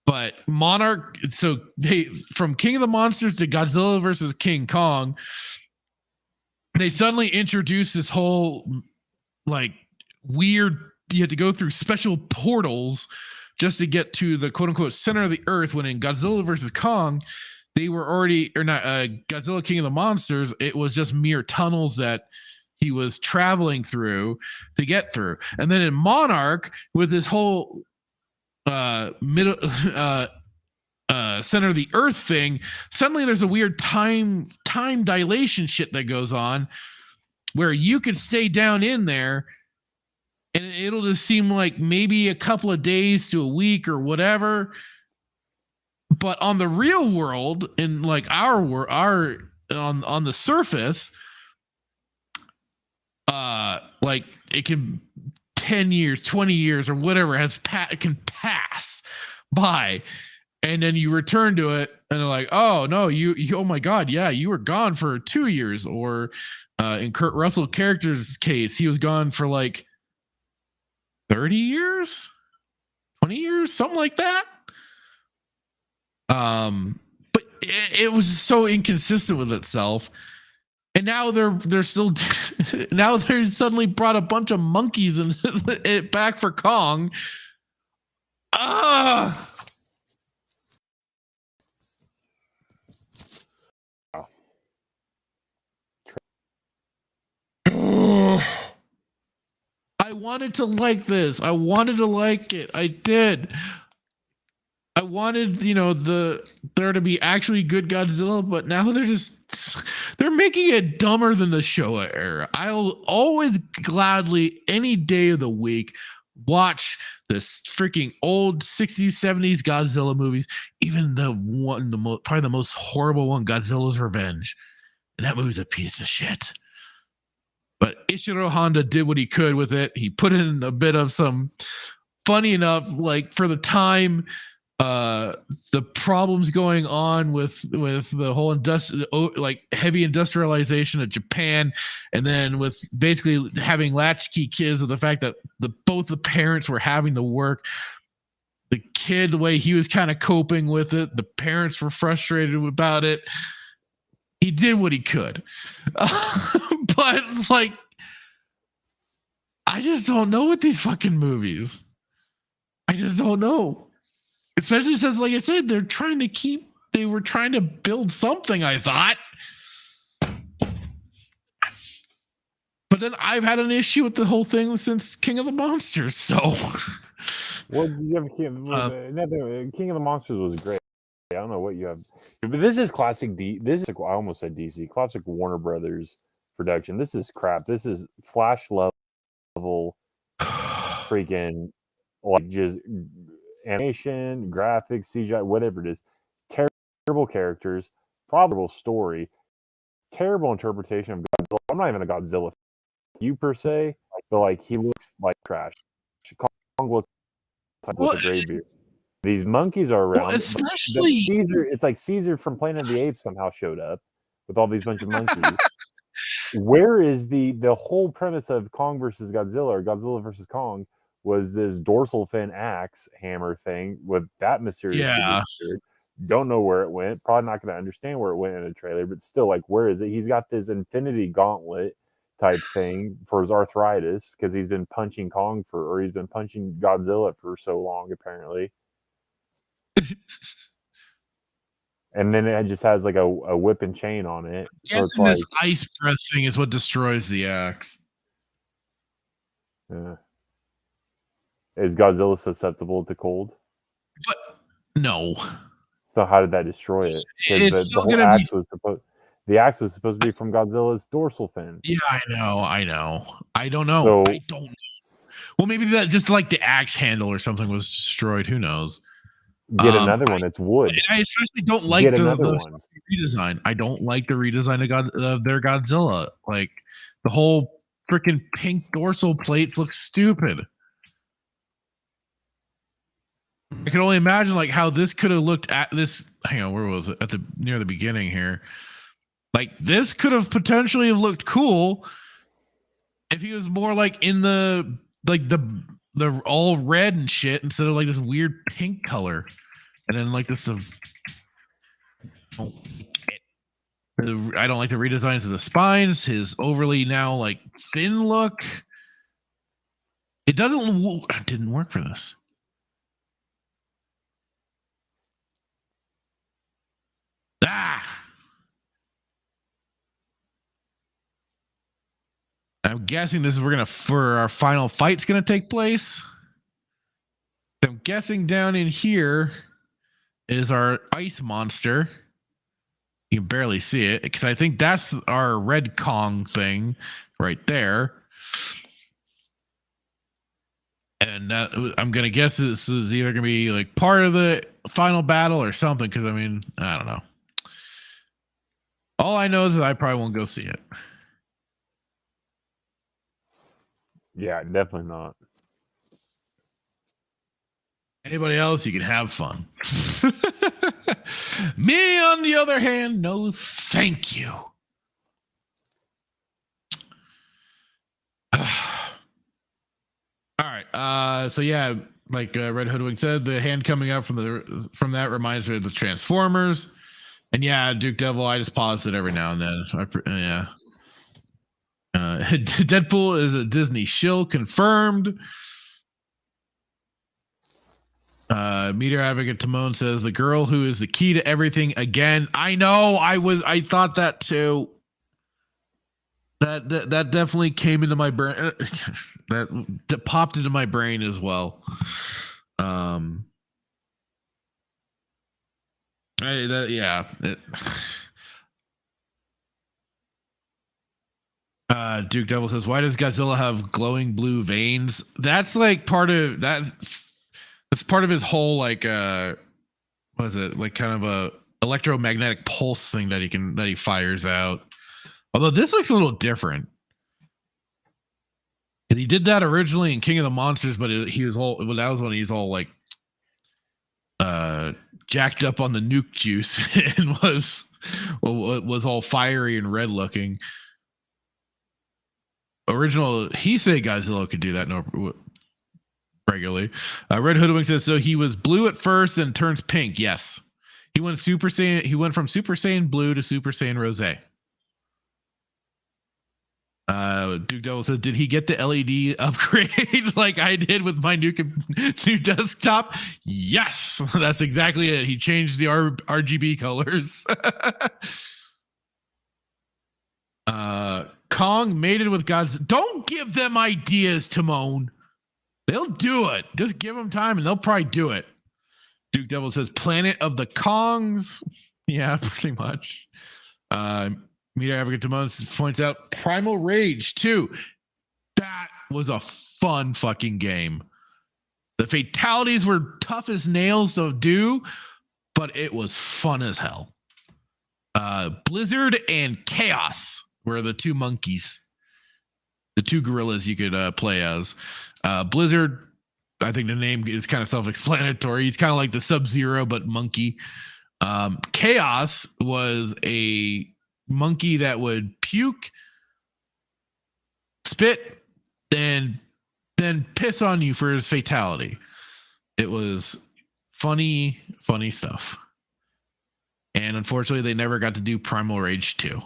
[SPEAKER 1] But Monarch, so they from King of the Monsters to Godzilla versus King Kong, they suddenly introduced this whole like weird, you had to go through special portals just to get to the quote unquote center of the earth, when in Godzilla versus Kong, they were already, or not, Godzilla King of the Monsters, it was just mere tunnels that he was traveling through to get through. And then in Monarch, with this whole middle center of the earth thing, suddenly there's a weird time dilation shit that goes on where you could stay down in there and it'll just seem like maybe a couple of days to a week or whatever. But on the real world, in like our on the surface, like it can 10 years, 20 years, or whatever it can pass by, and then you return to it, and they're like, oh no, you oh my god, yeah, you were gone for 2 years, or in Kurt Russell character's case, he was gone for like 30 years, 20 years, something like that. But it was so inconsistent with itself. And now they're still now they're suddenly brought a bunch of monkeys and it back for Kong. I wanted to like this. I wanted to like it. I did. I wanted, there to be actually good Godzilla, but now they're making it dumber than the Showa era. I'll always gladly, any day of the week, watch this freaking old 60s, 70s Godzilla movies, even probably the most horrible one, Godzilla's Revenge. And that movie's a piece of shit. But Ishiro Honda did what he could with it. He put in a bit of some funny enough, like for the time, the problems going on with the whole heavy industrialization of Japan, and then with basically having latchkey kids, with the fact that both the parents were having to work. The kid, the way he was kind of coping with it, the parents were frustrated about it. He did what he could. But it's like, I just don't know with these fucking movies. I just don't know. Especially since, like I said, they were trying to build something, I thought. But then I've had an issue with the whole thing since King of the Monsters, so.
[SPEAKER 2] Well, you have King of the Monsters was great. I don't know what you have, but this is classic I almost said DC, classic Warner Brothers production. This is crap. This is Flash level freaking, like, just animation, graphics, CGI, whatever it is. Terrible characters, probable story, terrible interpretation of Godzilla. I'm not even a Godzilla fan, per se, but like, he looks like trash. Kong looks like with a gray beard. These monkeys are around.
[SPEAKER 1] Well, especially
[SPEAKER 2] Caesar. It's like Caesar from Planet of the Apes somehow showed up with all these bunch of monkeys. Where is the whole premise of Kong versus Godzilla, or Godzilla versus Kong, was this dorsal fin axe hammer thing with that mysterious signature. Don't know where it went. Probably not going to understand where it went in a trailer, but still, like, where is it? He's got this infinity gauntlet type thing for his arthritis because he's been punching he's been punching Godzilla for so long, apparently. And then it just has like a whip and chain on it.
[SPEAKER 1] So it's like, this ice breath thing is what destroys the axe.
[SPEAKER 2] Yeah. Is Godzilla susceptible to cold?
[SPEAKER 1] But no.
[SPEAKER 2] So how did that destroy it? Because the whole axe was supposed to be from Godzilla's dorsal fin.
[SPEAKER 1] Yeah, I know. I don't know.
[SPEAKER 2] So,
[SPEAKER 1] I don't know. Well, maybe that just like the axe handle or something was destroyed. Who knows?
[SPEAKER 2] Get another one. It's wood.
[SPEAKER 1] I especially don't like the redesign. I don't like the redesign of their Godzilla. Like, the whole freaking pink dorsal plate looks stupid. I can only imagine like how this could have looked at this. Hang on, where was it? Near the beginning here. Like, this could have potentially looked cool if he was more like in the all red and shit instead of like this weird pink color. And then like this, I don't like the redesigns of the spines, his overly now like thin look. It didn't work for this. I'm guessing this is where our final fight's gonna take place. I'm guessing down in here is our ice monster. You can barely see it because I think that's our Red Kong thing right there. And I'm gonna guess this is either gonna be like part of the final battle or something, because I mean, I don't know. All I know is that I probably won't go see it.
[SPEAKER 2] Yeah, definitely not.
[SPEAKER 1] Anybody else, you can have fun. Me, on the other hand, no thank you. All right. So yeah, like Red Hoodwink said, the hand coming up from that reminds me of the Transformers. And yeah, Duke Devil, I just pause it every now and then. Yeah. Deadpool is a Disney shill, confirmed. Meteor Advocate Timon says the girl who is the key to everything again. I know. I thought that too. That definitely came into my brain. That popped into my brain as well. Duke Devil says, why does Godzilla have glowing blue veins? That's like part of that. That's part of his whole, like, what is it? Like kind of a electromagnetic pulse thing that he fires out. Although this looks a little different. And he did that originally in King of the Monsters, but that was when he's all like jacked up on the nuke juice and was all fiery and red looking. Original Heisei Godzilla could do that regularly. Red Hoodwink says, so he was blue at first and turns pink. Yes. He went Super Saiyan. He went from Super Saiyan Blue to Super Saiyan Rose. Duke Devil says, did he get the LED upgrade like I did with my new desktop? Yes, that's exactly it. He changed the RGB colors. Kong mated with Godzilla. Don't give them ideas, Timon. They'll do it. Just give them time and they'll probably do it. Duke Devil says Planet of the Kongs. Yeah, pretty much. Meteor Advocate Timon points out Primal Rage 2. That was a fun fucking game. The fatalities were tough as nails to do, but it was fun as hell. Blizzard and Chaos were the two monkeys. The two gorillas you could play as. Blizzard, I think the name is kind of self-explanatory. He's kind of like the Sub-Zero, but monkey. Chaos was a monkey that would puke, spit, and then piss on you for his fatality. It was funny stuff. And unfortunately, they never got to do Primal Rage 2.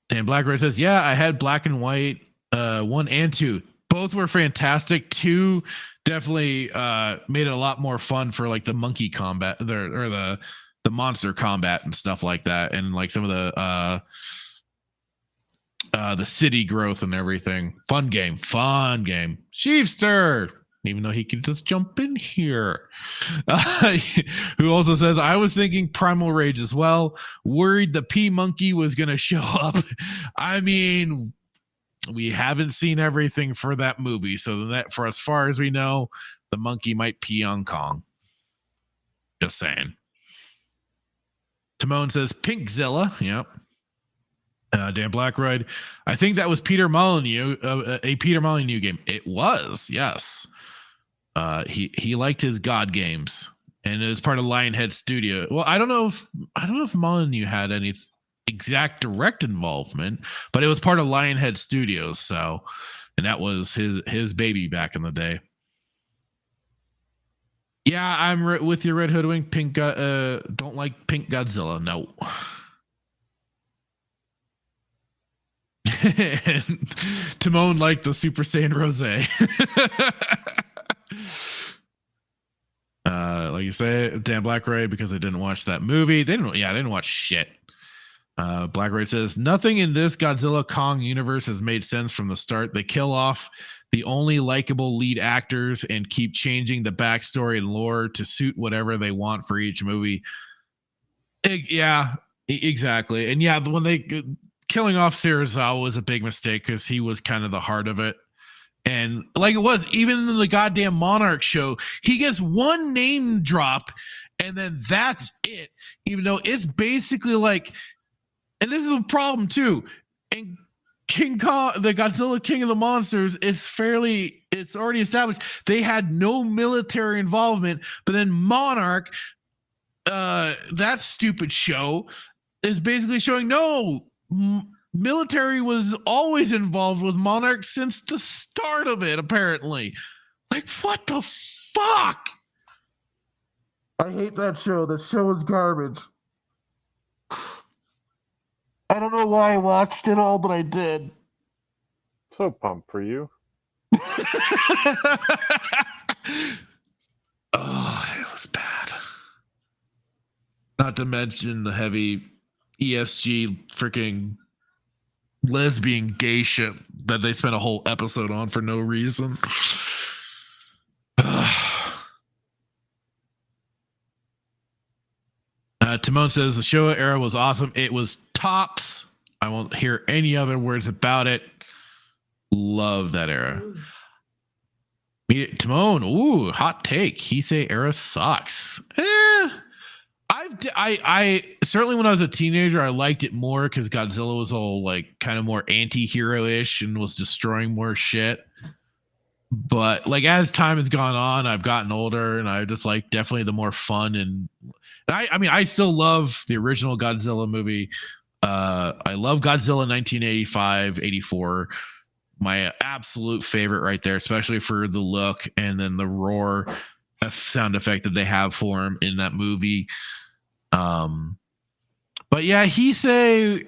[SPEAKER 1] Dan Blackroyd says, yeah, I had Black and White 1 and 2. Both were fantastic. 2 definitely made it a lot more fun for like the monkey combat or the monster combat and stuff like that, and like some of the city growth and everything. Fun game. Sheevster, even though he could just jump in here. Who also says, I was thinking Primal Rage as well. Worried the P monkey was gonna show up. I mean, we haven't seen everything for that movie, so that for as far as we know, the monkey might pee on Kong. Just saying. Timon says Pinkzilla. Yep. Dan Blackroyd, I think that was Peter Molyneux, a Peter Molyneux game. It was, yes. He liked his God games, and it was part of Lionhead Studio. Well, I don't know if Molyneux had any exact direct involvement, but it was part of Lionhead Studios. So, and that was his baby back in the day. Yeah, I'm with you, Red Hoodwink. Don't like Pink Godzilla. No. And Timon liked the Super Saiyan Rose. Like you say, Dan Blackroyd, because they didn't watch that movie. They didn't watch shit. Blackroyd says, nothing in this Godzilla Kong universe has made sense from the start. They kill off the only likable lead actors and keep changing the backstory and lore to suit whatever they want for each movie. Yeah, exactly. And yeah, when they killing off Serizawa was a big mistake because he was kind of the heart of it. And like it was, even in the goddamn Monarch show, he gets one name drop and then that's it. Even though it's basically like, and this is a problem too. And King Kong, the Godzilla King of the Monsters, it's already established they had no military involvement, but then Monarch, that stupid show, is basically showing no, military was always involved with Monarch since the start of it, apparently. Like, what the fuck? I hate that show. That show is garbage. I don't know why I watched it all, but I did.
[SPEAKER 2] So pumped for you.
[SPEAKER 1] Oh, it was bad. Not to mention the heavy ESG freaking lesbian gay shit that they spent a whole episode on for no reason. Timon says the Showa era was awesome. It was tops. I won't hear any other words about it. Love that era. Timon, ooh, hot take. Heisei era sucks. I certainly when I was a teenager, I liked it more because Godzilla was all like kind of more anti-hero-ish and was destroying more shit. But like as time has gone on, I've gotten older and I just like definitely the more fun and I mean I still love the original Godzilla movie. I love Godzilla 1985, 84. My absolute favorite right there, especially for the look and then the roar sound effect that they have for him in that movie. But yeah, Heisei,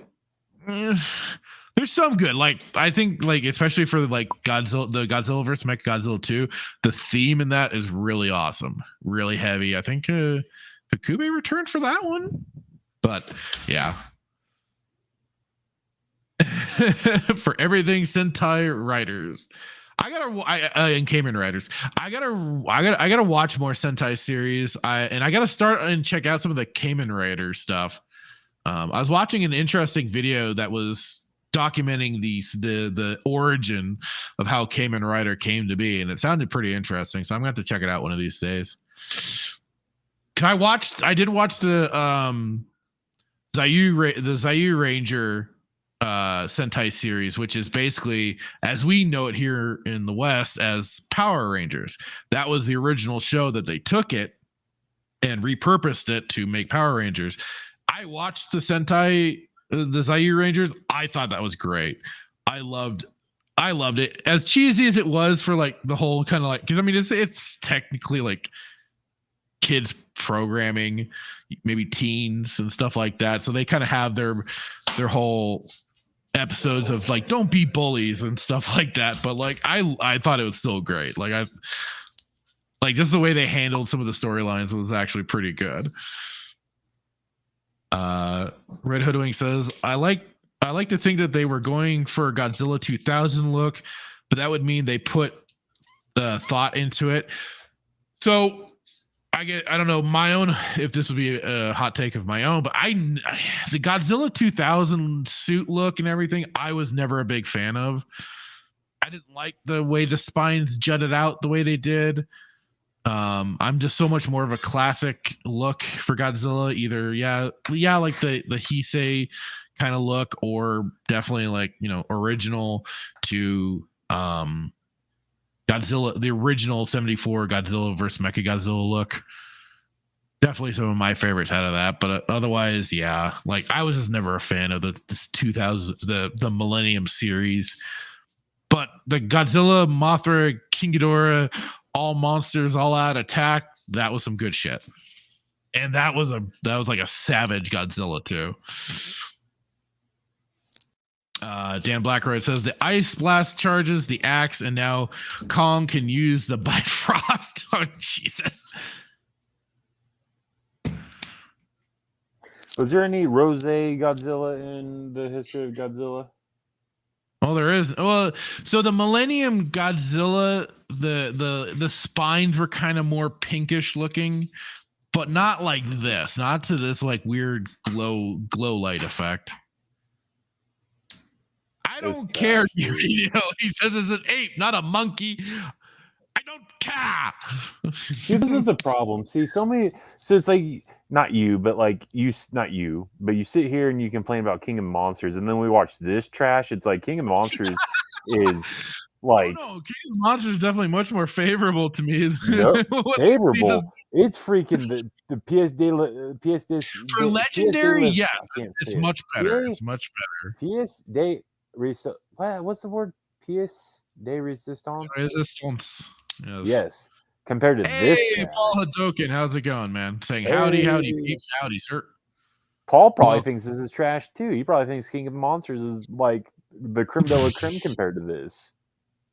[SPEAKER 1] there's some good. Like I think, like especially for like Godzilla, the Godzilla vs. Mechagodzilla 2, the theme in that is really awesome, really heavy. I think Takube returned for that one, but yeah. For everything Sentai writers, and Kamen writers, I gotta watch more Sentai series. I gotta start and check out some of the Kamen writers stuff. I was watching an interesting video that was documenting the origin of how Kamen Rider came to be, and it sounded pretty interesting. So I'm gonna have to check it out one of these days. I did watch the Zayu Ranger Sentai series, which is basically, as we know it here in the West, as Power Rangers. That was the original show that they took it and repurposed it to make Power Rangers. I watched the Zayu Rangers. I thought that was great. I loved it. As cheesy as it was for like the whole kind of like, because I mean it's technically like kids programming, maybe teens and stuff like that. So they kind of have their whole episodes of like don't be bullies and stuff like that. But like I thought it was still great. Like just the way they handled some of the storylines was actually pretty good. Red Hoodwink says, I like to think that they were going for a Godzilla 2000 look, but that would mean they put thought into it. So I don't know my own, if this would be a hot take of my own, but the Godzilla 2000 suit look and everything, I was never a big fan of. I didn't like the way the spines jutted out the way they did. I'm just so much more of a classic look for Godzilla, either like the Heisei kind of look, or definitely like, original to Godzilla, the original 74 Godzilla versus Mechagodzilla look. Definitely some of my favorites out of that, but otherwise, yeah, like I was just never a fan of this 2000 the Millennium series. But the Godzilla, Mothra, King Ghidorah, all monsters, all out attack, that was some good shit. And that was like a savage Godzilla too. Dan Blackroyd says the ice blast charges the axe, and now Kong can use the Bifrost. Oh Jesus!
[SPEAKER 2] Was there any Rose Godzilla in the history of Godzilla?
[SPEAKER 1] Oh, there is. Well, so the Millennium Godzilla, the spines were kind of more pinkish looking, but not like this. Not to this like weird glow light effect. I don't care. He says it's an ape, not a monkey. I don't
[SPEAKER 2] See, this is the problem. See, so it's like not you, but you sit here and you complain about King of Monsters, and then we watch this trash. It's like King of Monsters is like
[SPEAKER 1] King of Monsters is definitely much more favorable to me.
[SPEAKER 2] Favorable. It's freaking the PS
[SPEAKER 1] for Legendary. Yeah, it's much better. It's much better.
[SPEAKER 2] What's the word? PS de Resistance.
[SPEAKER 1] Resistance.
[SPEAKER 2] Yes. Compared to this.
[SPEAKER 1] Hey, Paul Hadoken, how's it going, man? Saying howdy, peeps, howdy, sir.
[SPEAKER 2] Paul probably thinks this is trash too. He probably thinks King of Monsters is like the creme de la creme compared to this.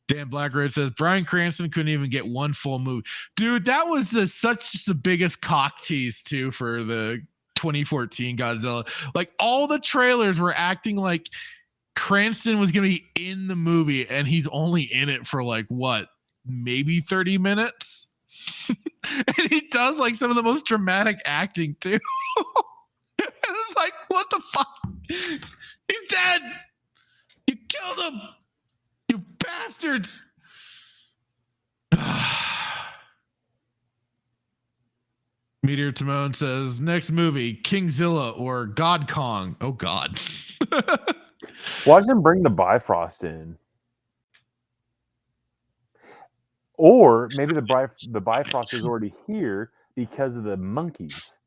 [SPEAKER 1] Dan Blackroyd says Bryan Cranston couldn't even get one full movie. Dude, that was the biggest cock tease too for the 2014 Godzilla. Like all the trailers were acting like Cranston was gonna be in the movie, and he's only in it for like what, maybe 30 minutes. And he does like some of the most dramatic acting too. And it's like, what the fuck? He's dead. You killed him. You bastards! Meteor Timon says, next movie, Kingzilla or God Kong. Oh, God.
[SPEAKER 2] Watch them bring the Bifrost in. Or maybe the Bifrost is already here because of the monkeys.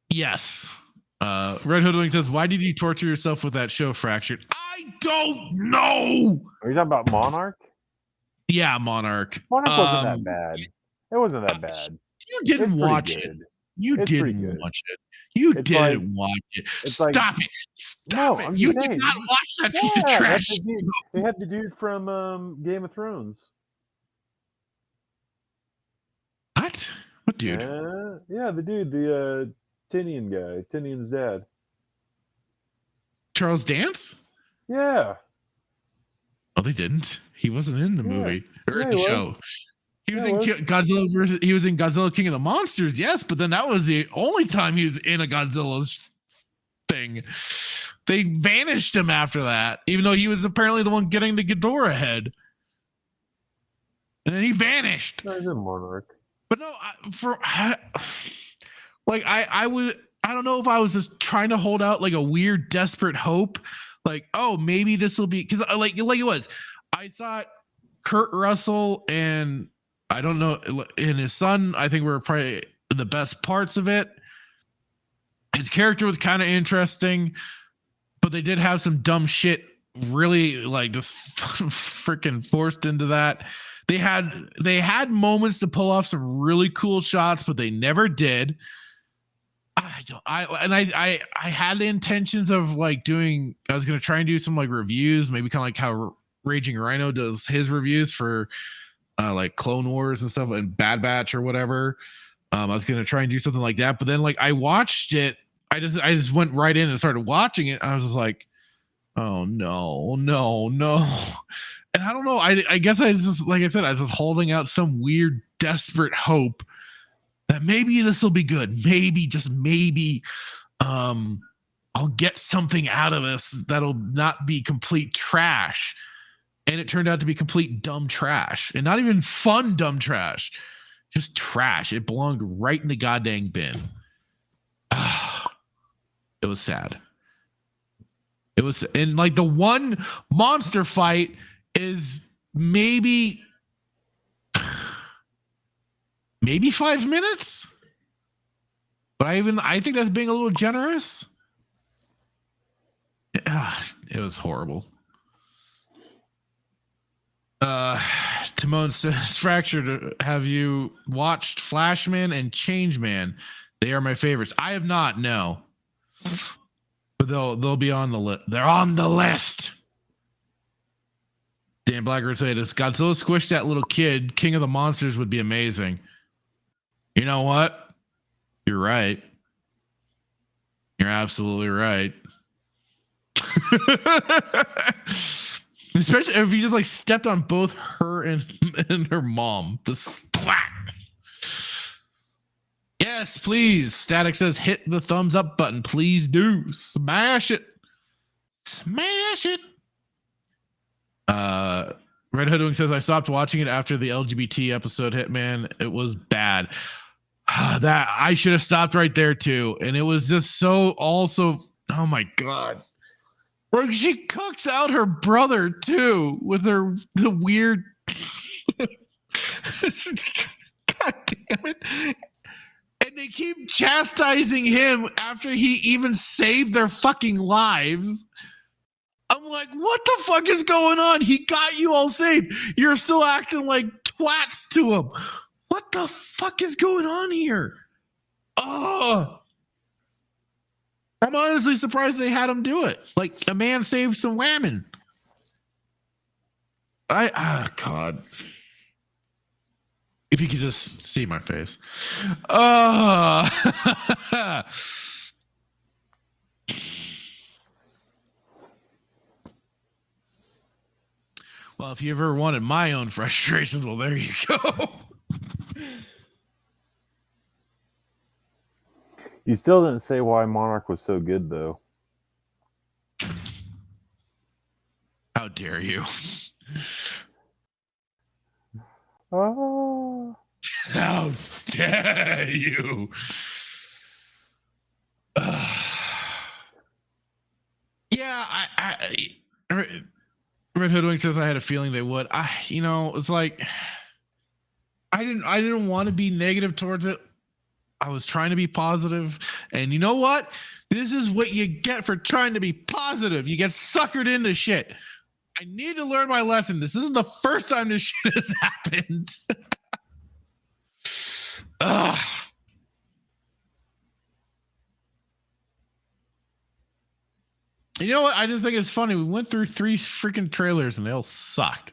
[SPEAKER 1] Yes. Red Hoodwink says, why did you torture yourself with that show, Fractured? I don't know.
[SPEAKER 2] Are you talking about Monarch?
[SPEAKER 1] Yeah, Monarch.
[SPEAKER 2] Monarch wasn't that bad. It wasn't that bad.
[SPEAKER 1] You didn't watch it. You didn't watch it. You didn't watch it. Stop it. Stop it. You did not watch that piece of trash.
[SPEAKER 2] They had the dude from Game of Thrones.
[SPEAKER 1] What? What dude?
[SPEAKER 2] Yeah, the dude, the Tinian guy. Tinian's dad.
[SPEAKER 1] Charles Dance?
[SPEAKER 2] Yeah.
[SPEAKER 1] Oh, they didn't. He wasn't in the movie or in the show. He was in Godzilla he was in Godzilla King of the Monsters, yes, but then that was the only time he was in a Godzilla thing. They vanished him after that, even though he was apparently the one getting the Ghidorah head. And then he vanished.
[SPEAKER 2] No, he's in Monarch.
[SPEAKER 1] But no, I don't know if I was just trying to hold out like a weird, desperate hope. Like, oh, maybe this will be, because like it was. I thought Kurt Russell and I don't know, and his son, I think were probably the best parts of it. His character was kind of interesting, but they did have some dumb shit really like just freaking forced into that. They had moments to pull off some really cool shots, but they never did. I had the intentions of like I was going to try and do some like reviews, maybe kind of like how Raging Rhino does his reviews for like Clone Wars and stuff and Bad Batch or whatever. I was going to try and do something like that, but then like I watched it. I just went right in and started watching it. I was just like, oh no. And I don't know. I guess I just, like I said, I was just holding out some weird, desperate hope that maybe this will be good. Maybe, just maybe, I'll get something out of this that'll not be complete trash. And it turned out to be complete dumb trash, and not even fun dumb trash, just trash. It belonged right in the goddamn bin. It was sad. It was, and like the one monster fight is maybe 5 minutes, but I think that's being a little generous. It was horrible. Timon says, Fractured, have you watched Flashman and Changeman? They are my favorites. I have not, no. But they'll be on the list. They're on the list. Dan Blackbird said, if Godzilla squished that little kid, King of the Monsters would be amazing. You know what? You're right. You're absolutely right. Especially if you just like stepped on both her and her mom. Just whack. Yes, please. Static says hit the thumbs up button. Please do. Smash it. Smash it. Red Hoodwink says, I stopped watching it after the LGBT episode hit, man. It was bad. That I should have stopped right there too. And it was just so also, oh my God. Bro, she cooks out her brother too with the weird God damn it. And they keep chastising him after he even saved their fucking lives. I'm like, what the fuck is going on? He got you all saved. You're still acting like twats to him. What the fuck is going on here? Oh, I'm honestly surprised they had him do it. Like, a man saved some women. God. If you could just see my face. Well, if you ever wanted my own frustrations, well, there you go.
[SPEAKER 2] You still didn't say why Monarch was so good, though.
[SPEAKER 1] How dare you?
[SPEAKER 2] Oh.
[SPEAKER 1] How dare you? Yeah, Red Hoodwink says I had a feeling they would. It's like I didn't want to be negative towards it. I was trying to be positive, and you know what? This is what you get for trying to be positive. You get suckered into shit. I need to learn my lesson. This isn't the first time this shit has happened. You know what? I just think it's funny. We went through 3 freaking trailers and they all sucked.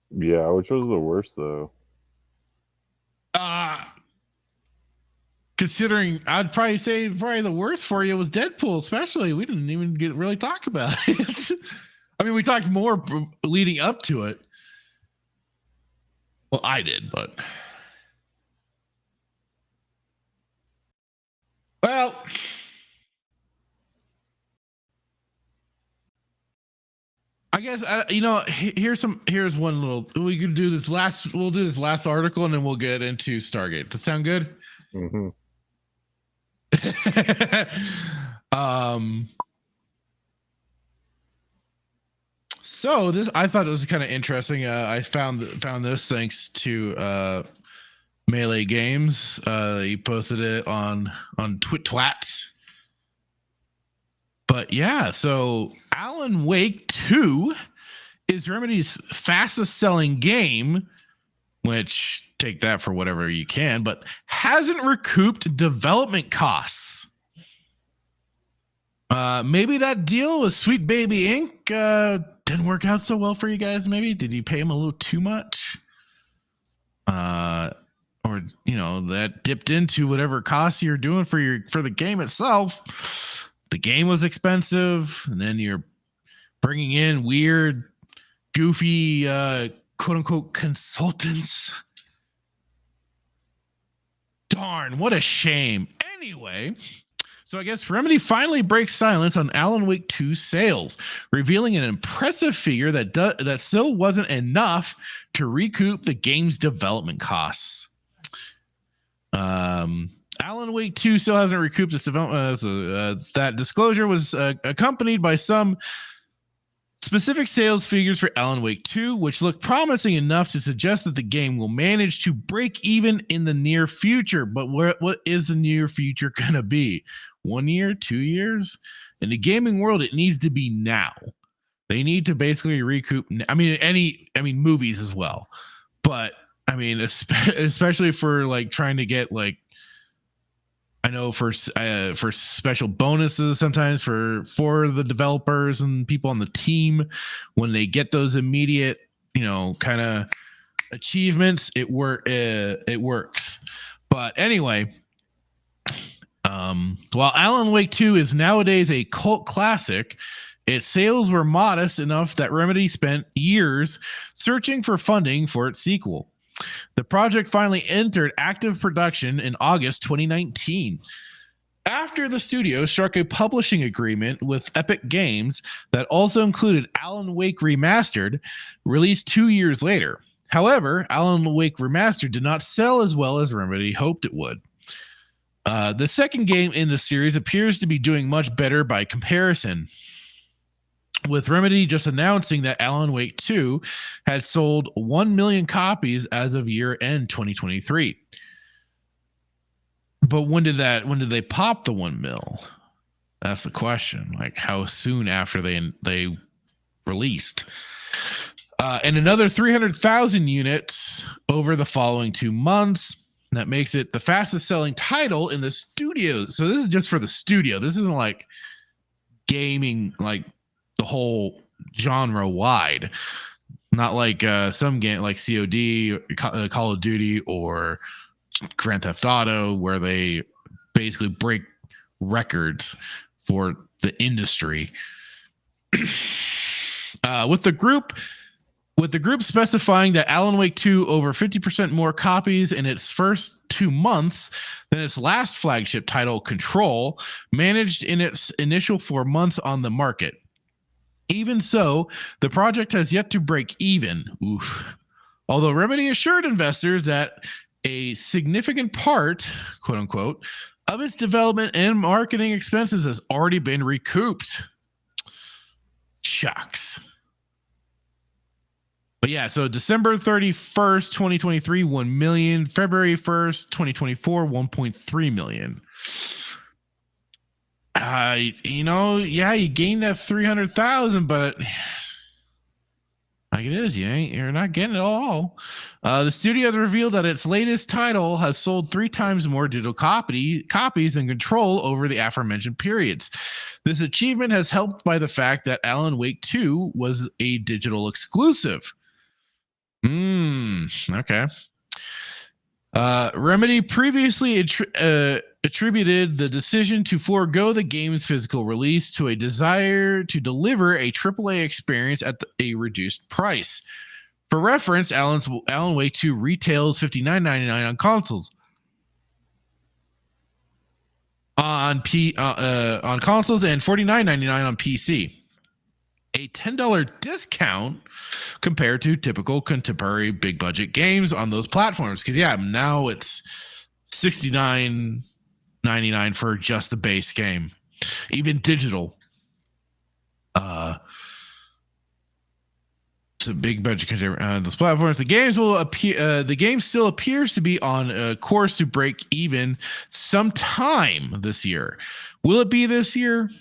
[SPEAKER 2] Yeah, which was the worst though?
[SPEAKER 1] Considering, I'd probably say the worst for you was Deadpool, especially. We didn't even really talk about it. I mean, we talked more leading up to it. Well, I did, but well, I guess here's one little. We could do this last. We'll do this last article, and then we'll get into Stargate. Does that sound good?
[SPEAKER 2] Mm-hmm.
[SPEAKER 1] So this, I thought this was kind of interesting. I found this thanks to Melee Games. He posted it on Twats. But yeah, so Alan Wake 2 is Remedy's fastest selling game, which take that for whatever you can, but hasn't recouped development costs. Maybe that deal with Sweet Baby Inc. Didn't work out so well for you guys. Maybe did you pay him a little too much? Or that dipped into whatever costs you're doing for the game itself. The game was expensive, and then you're bringing in weird, goofy, quote unquote consultants. Darn, what a shame. Anyway, so I guess Remedy finally breaks silence on Alan Wake 2 sales, revealing an impressive figure that still wasn't enough to recoup the game's development costs. Alan Wake 2 still hasn't recouped its development. That disclosure was accompanied by some specific sales figures for Alan Wake 2, which look promising enough to suggest that the game will manage to break even in the near future. But what is the near future going to be? 1 year, 2 years? In the gaming world, it needs to be now. They need to basically recoup. Movies as well. But I mean, especially for like trying to get like, I know for special bonuses sometimes for the developers and people on the team, when they get those immediate, kind of achievements, it works. But anyway, while Alan Wake 2 is nowadays a cult classic, its sales were modest enough that Remedy spent years searching for funding for its sequel. The project finally entered active production in August 2019. after the studio struck a publishing agreement with Epic Games that also included Alan Wake Remastered, released 2 years later. However, Alan Wake Remastered did not sell as well as Remedy hoped it would. The second game in the series appears to be doing much better by comparison, with Remedy just announcing that Alan Wake 2 had sold 1 million copies as of year-end 2023. But when did they pop the 1 mil? That's the question. Like, how soon after they released? And another 300,000 units over the following 2 months. That makes it the fastest selling title in the studio. So this is just for the studio. This isn't like gaming, like the whole genre wide. Not like some game like COD, Call of Duty, or Grand Theft Auto, where they basically break records for the industry. With the group specifying that Alan Wake 2 over 50% more copies in its first 2 months than its last flagship title, Control, managed in its initial 4 months on the market. Even so, the project has yet to break even. Oof. Although Remedy assured investors that a significant part, quote unquote, of its development and marketing expenses has already been recouped. Shucks. But yeah, so December 31st, 2023, 1 million. February 1st, 2024, 1.3 million. You gained that 300,000, but like it is, you're not getting it all. The studio has revealed that its latest title has sold 3 times more digital copies than Control over the aforementioned periods. This achievement has helped by the fact that Alan Wake 2 was a digital exclusive. Okay. Remedy previously attributed the decision to forego the game's physical release to a desire to deliver a AAA experience at a reduced price. For reference, Alan Wake 2 retails $59.99 on consoles. On consoles and $49.99 on PC. A $10 discount compared to typical contemporary big budget games on those platforms. Because now it's $69.99 for just the base game, even digital. It's a big budget on those platforms. The games will appear. The game still appears to be on a course to break even sometime this year. Will it be this year?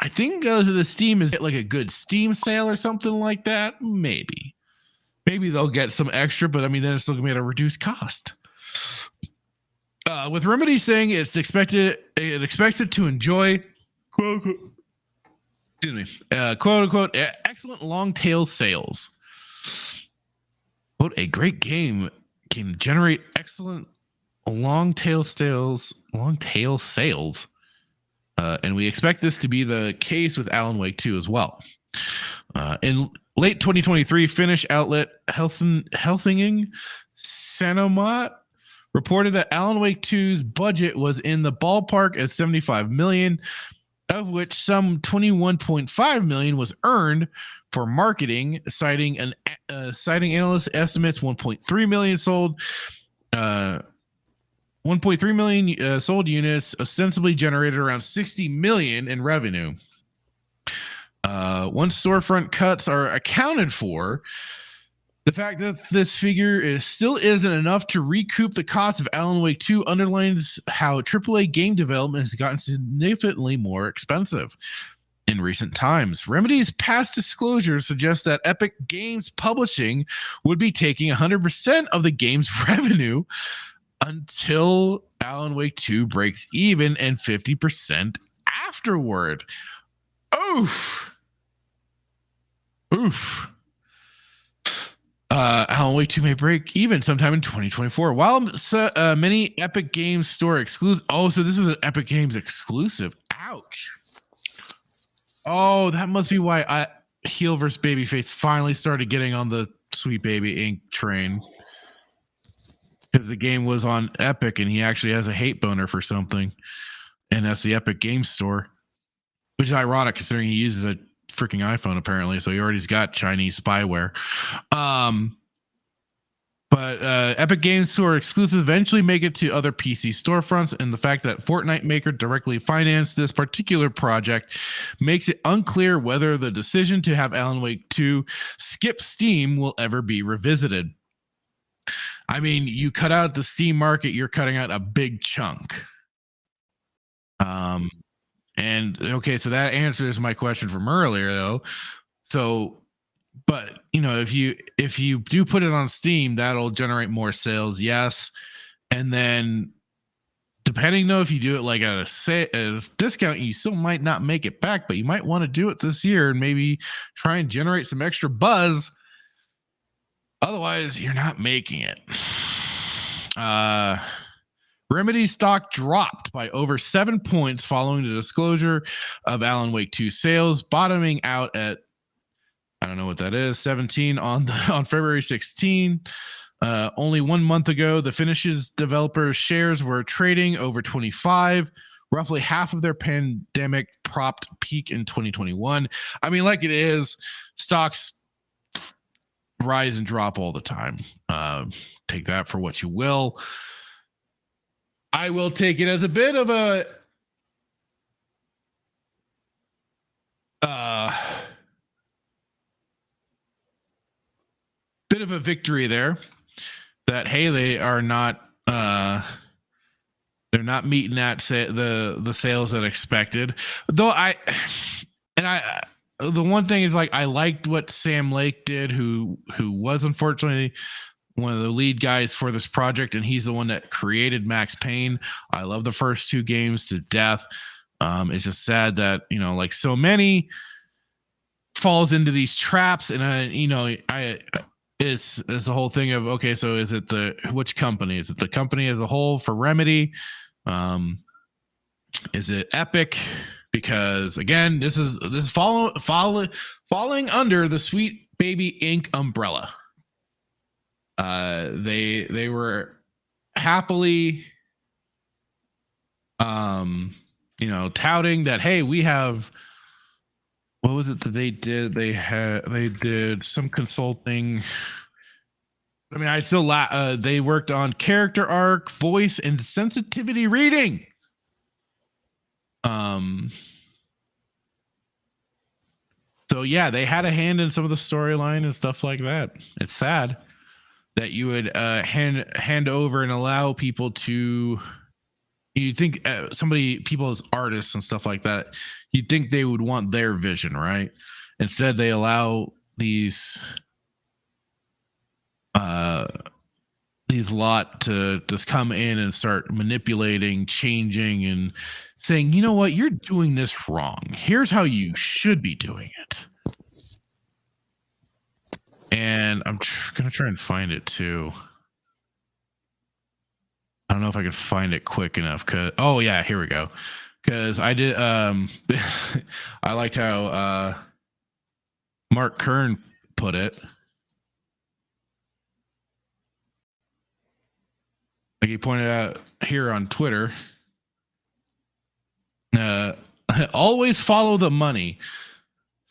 [SPEAKER 1] I think the Steam is like a good Steam sale or something like that. Maybe they'll get some extra, but I mean, then it's still gonna be at a reduced cost. With Remedy saying it expected to enjoy quote unquote excellent long tail sales. Quote, a great game can generate excellent long tail sales. And we expect this to be the case with Alan Wake 2 as well. In late 2023, Finnish outlet Helsingin Sanomat reported that Alan Wake 2's budget was in the ballpark of 75 million, of which some 21.5 million was earned for marketing, citing analyst estimates 1.3 million sold. 1.3 million sold units, ostensibly generated around 60 million in revenue. Once storefront cuts are accounted for, the fact that this figure still isn't enough to recoup the cost of Alan Wake 2 underlines how AAA game development has gotten significantly more expensive in recent times. Remedy's past disclosures suggest that Epic Games Publishing would be taking 100% of the game's revenue until Alan Wake 2 breaks even, and 50% afterward. Oof. Alan Wake 2 may break even sometime in 2024. While many Epic Games Store exclusive. Oh, so this is an Epic Games exclusive. Ouch. Oh, that must be why Heel vs. Babyface finally started getting on the Sweet Baby Inc. train. because the game was on Epic and he actually has a hate boner for something, and that's the Epic Game Store, which is ironic considering he uses a freaking iPhone apparently, so he already's got Chinese spyware. But Epic Games Store exclusives eventually make it to other PC storefronts, and the fact that Fortnite maker directly financed this particular project makes it unclear whether the decision to have Alan Wake 2 skip Steam will ever be revisited. I mean, you cut out the Steam market, you're cutting out a big chunk. And okay, so that answers my question from earlier, though. So, but you know, if you do put it on Steam, that'll generate more sales, yes. And then, depending though, if you do it like at a discount, you still might not make it back, but you might want to do it this year and maybe try and generate some extra buzz. Otherwise, you're not making it. Remedy stock dropped by over 7 points following the disclosure of Alan Wake 2 sales, bottoming out at, I don't know what that is, 17 on February 16. Only 1 month ago, the Finish's developers' shares were trading over 25, roughly half of their pandemic propped peak in 2021. I mean, like it is, stocks rise and drop all the time. Take that for what you will. I will take it as a bit of a victory there, that hey, they are not they're not meeting that the sales that expected. Though the one thing is, like, I liked what Sam Lake did, who was unfortunately one of the lead guys for this project, and he's the one that created Max Payne. I love the first 2 games to death. It's just sad that, you know, like so many falls into these traps, and it's the whole thing of, okay, so is it which company? Is it the company as a whole for Remedy? Is it Epic? Because again, this is falling under the Sweet Baby Inc. umbrella. They were happily touting that, hey, we have, what was it that they did? They did some consulting. I mean, I still they worked on character arc, voice, and sensitivity reading. So yeah, they had a hand in some of the storyline and stuff like that. It's sad that you would hand over and allow people to, you think people as artists and stuff like that, you'd think they would want their vision, right? Instead, they allow these lot to just come in and start manipulating, changing, and saying, you know what, you're doing this wrong. Here's how you should be doing it. And I'm gonna try and find it too. I don't know if I can find it quick enough. Oh yeah, here we go. Because I did. I liked how Mark Kern put it. Like he pointed out here on Twitter. Always follow the money.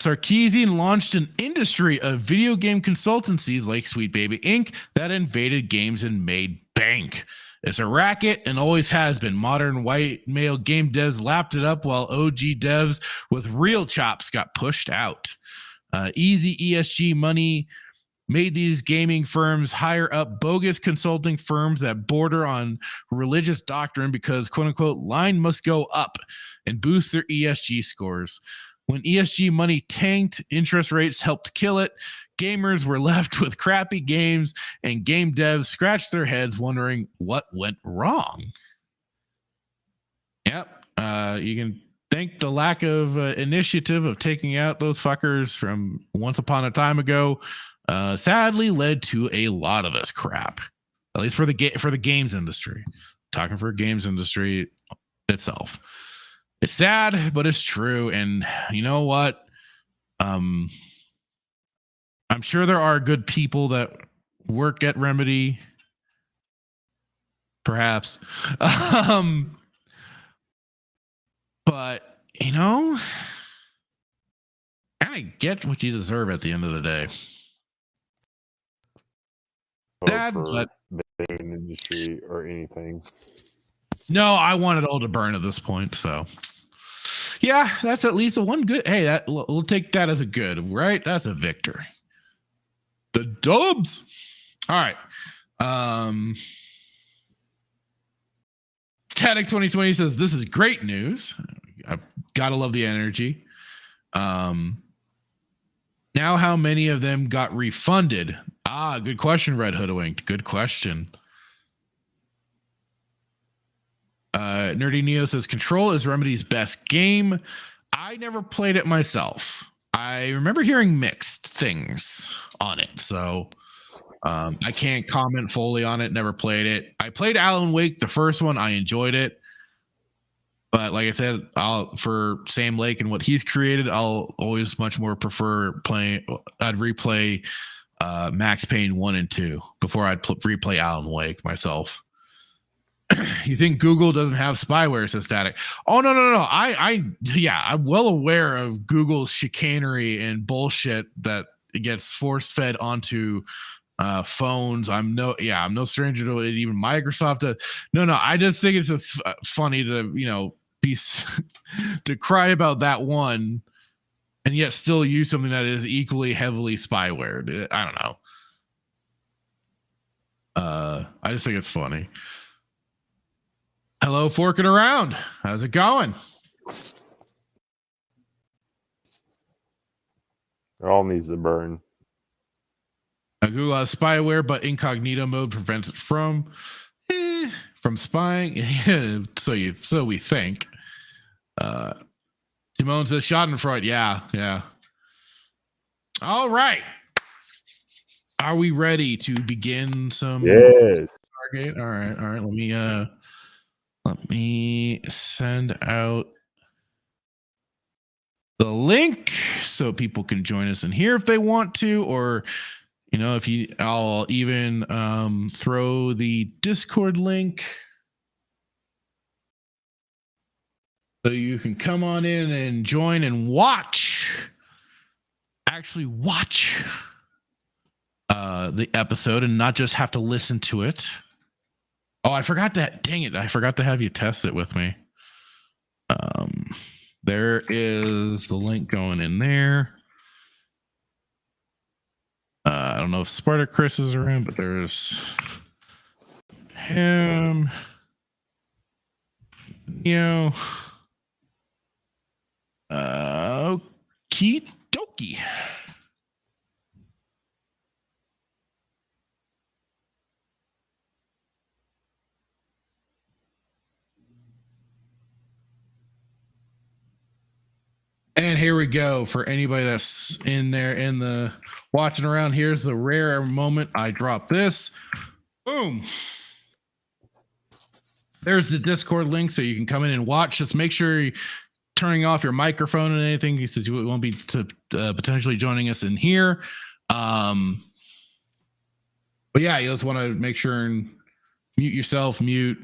[SPEAKER 1] Sarkeesian launched an industry of video game consultancies like Sweet Baby Inc. that invaded games and made bank. It's a racket and always has been. Modern white male game devs lapped it up while OG devs with real chops got pushed out. Easy ESG money made these gaming firms hire up bogus consulting firms that border on religious doctrine because, quote unquote, line must go up and boost their ESG scores. When ESG money tanked, interest rates helped kill it. Gamers were left with crappy games, and game devs scratched their heads wondering what went wrong. Yep. You can thank the lack of initiative of taking out those fuckers from once upon a time ago. Sadly led to a lot of this crap, at least for the games industry. Talking for games industry itself. It's sad, but it's true. And you know what? I'm sure there are good people that work at Remedy perhaps. But you know, kind of get what you deserve at the end of the day. Sad, but
[SPEAKER 2] the gaming industry or anything.
[SPEAKER 1] No, I want it all to burn at this point. So, yeah, that's at least a one good. Hey, that we'll take that as a good, right? That's a victory. The Dubs. All right. Static 2020 says this is great news. I've gotta love the energy. Now, how many of them got refunded? Good question, Red Hoodwinked. Good question. Nerdy Neo says Control is Remedy's best game. I never played it myself. I remember hearing mixed things on it, so I can't comment fully on it. Never played it. I played Alan Wake, the first one. I enjoyed it, but like I said, for Sam Lake and what he's created, I'll always much more prefer playing. I'd replay Max Payne 1 and 2 before I'd replay Alan Wake myself. You think Google doesn't have spyware, says Static? Oh, no. I'm well aware of Google's chicanery and bullshit that it gets force fed onto phones. I'm no stranger to it. Even Microsoft does. No. I just think it's just funny to, be to cry about that one and yet still use something that is equally heavily spywared. I don't know. I just think it's funny. Hello, Forking Around. How's it going?
[SPEAKER 2] It all needs to burn.
[SPEAKER 1] Google has spyware, but incognito mode prevents it from spying. so we think. Timon says Schadenfreude. Yeah. All right. Are we ready to begin some?
[SPEAKER 2] Yes.
[SPEAKER 1] Stargate? All right. Let me send out the link so people can join us in here if they want to, or I'll even throw the Discord link so you can come on in and join and watch. Actually, watch the episode and not just have to listen to it. Oh, I forgot that. Dang it. I forgot to have you test it with me. There is the link going in there. I don't know if Spartacus is around, but there's him. Okie dokie. And here we go. For anybody that's in there in the watching around, here's the rare moment I drop this. Boom. There's the Discord link so you can come in and watch. Just make sure you're turning off your microphone and anything. He says you won't be potentially joining us in here. But yeah, you just want to make sure and mute yourself, and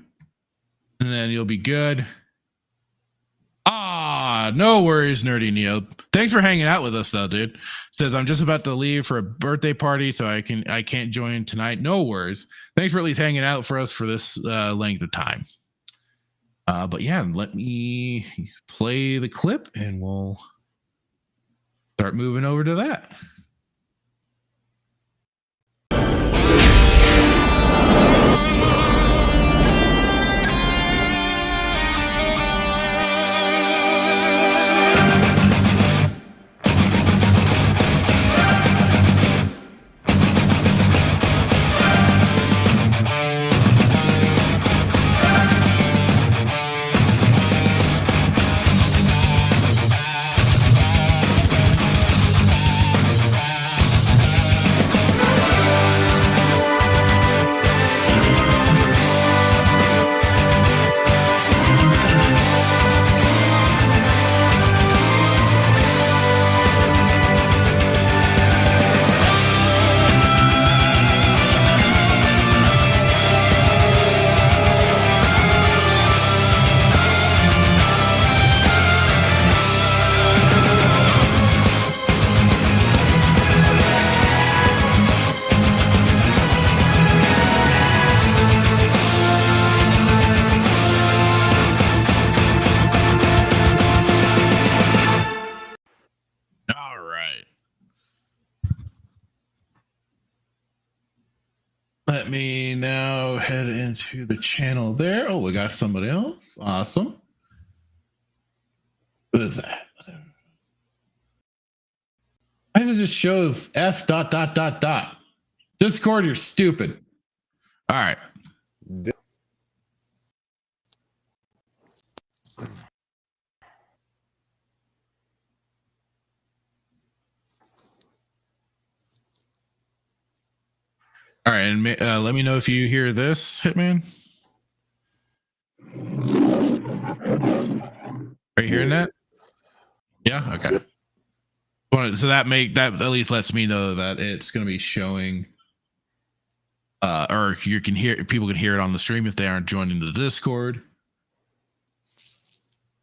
[SPEAKER 1] then you'll be good. No worries, Nerdy Neo. Thanks for hanging out with us, though, dude. Says I'm just about to leave for a birthday party, so I can't join tonight. No worries. Thanks for at least hanging out for us for this length of time. But yeah, let me play the clip, and we'll start moving over to that. Let me now head into the channel there. Oh, we got somebody else. Awesome. What is that? Why does it just show F ... Discord, you're stupid. All right. All right, and let me know if you hear this, Hitman. Are you hearing that? Yeah. Okay. So that at least lets me know that it's going to be showing, or people can hear it on the stream if they aren't joining the Discord.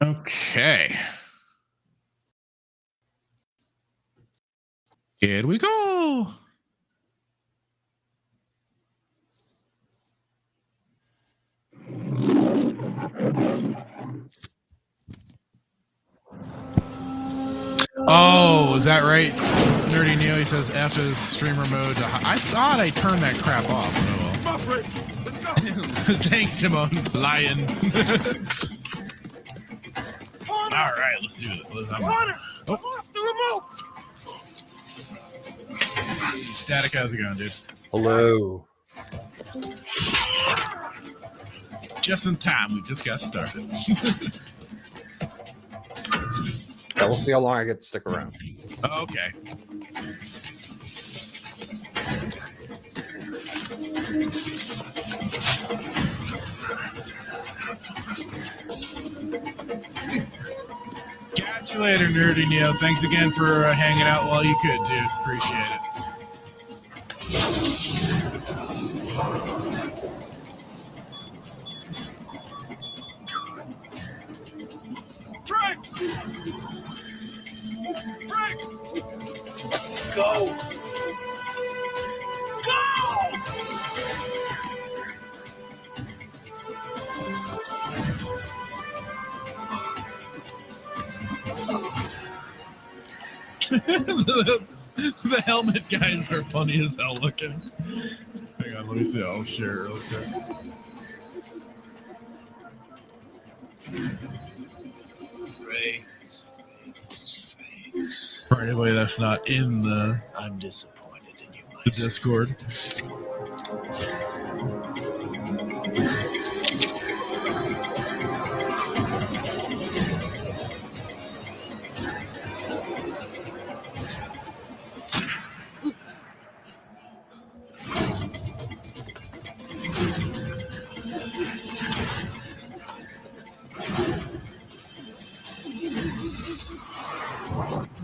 [SPEAKER 1] Okay. Here we go. Oh, is that right? Nerdy Neo, he says F is streamer mode. I thought I turned that crap off. Oh, well. Thanks, Timon. Lion. All right, let's do it. Off the remote. Static, how's it going, dude?
[SPEAKER 2] Hello.
[SPEAKER 1] Just in time. We just got started.
[SPEAKER 13] Yeah, we'll see how long I get to stick around.
[SPEAKER 1] Okay. Catch you later, Nerdy Neo. Thanks again for hanging out while you could, dude. Appreciate it.
[SPEAKER 10] Fricks! Go!
[SPEAKER 1] The helmet guys are funny as hell looking. Hang on, let me see. I'll share real quick. For anybody that's not in the,
[SPEAKER 14] I'm disappointed in you,
[SPEAKER 1] the Discord.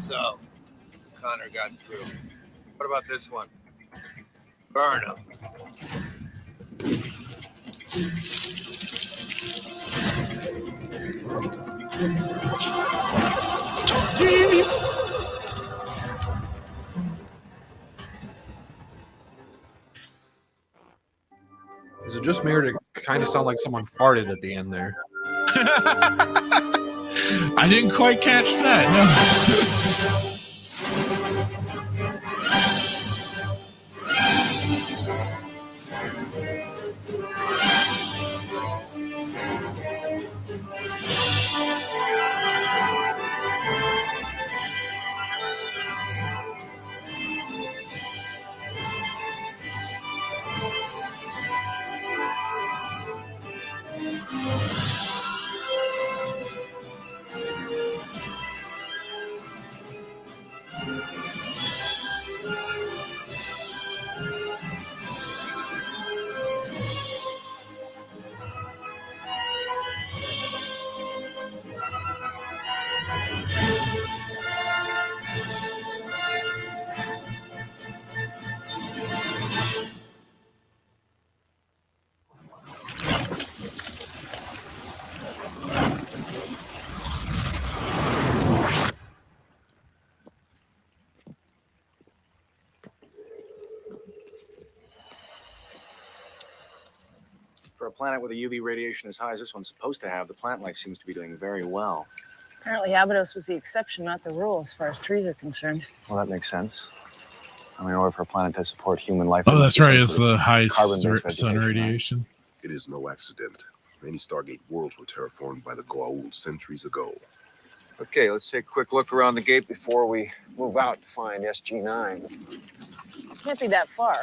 [SPEAKER 15] So, Connor got through. What about this one? Burn him.
[SPEAKER 13] Is it just me, or did it kind of sound like someone farted at the end there?
[SPEAKER 1] I didn't quite catch that. No.
[SPEAKER 16] For a planet with a UV radiation as high as this one's supposed to have, the plant life seems to be doing very well.
[SPEAKER 17] Apparently, Abydos was the exception, not the rule, as far as trees are concerned.
[SPEAKER 16] Well, that makes sense. I mean, in order for a planet to support human life.
[SPEAKER 1] Oh, that's right. It's the high sun radiation.
[SPEAKER 17] It is no accident. Many Stargate worlds were terraformed by the Goa'uld centuries ago.
[SPEAKER 16] Okay, let's take a quick look around the gate before we move out to find SG-9.
[SPEAKER 18] Can't be that far.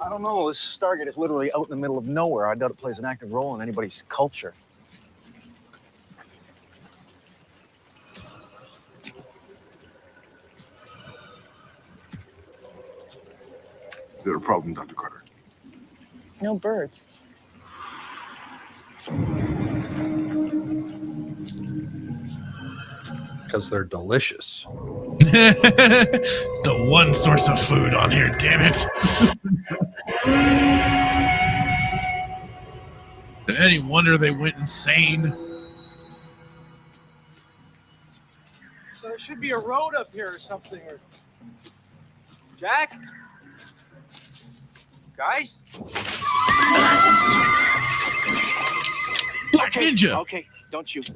[SPEAKER 16] I don't know. This Stargate is literally out in the middle of nowhere. I doubt it plays an active role in anybody's culture.
[SPEAKER 17] Is there a problem, Dr. Carter?
[SPEAKER 18] No birds.
[SPEAKER 13] Because they're delicious.
[SPEAKER 1] The one source of food on here, damn it. Any wonder they went insane?
[SPEAKER 15] So there should be a road up here or something. Or Jack? Guys?
[SPEAKER 1] Black Ninja.
[SPEAKER 15] Okay, don't shoot.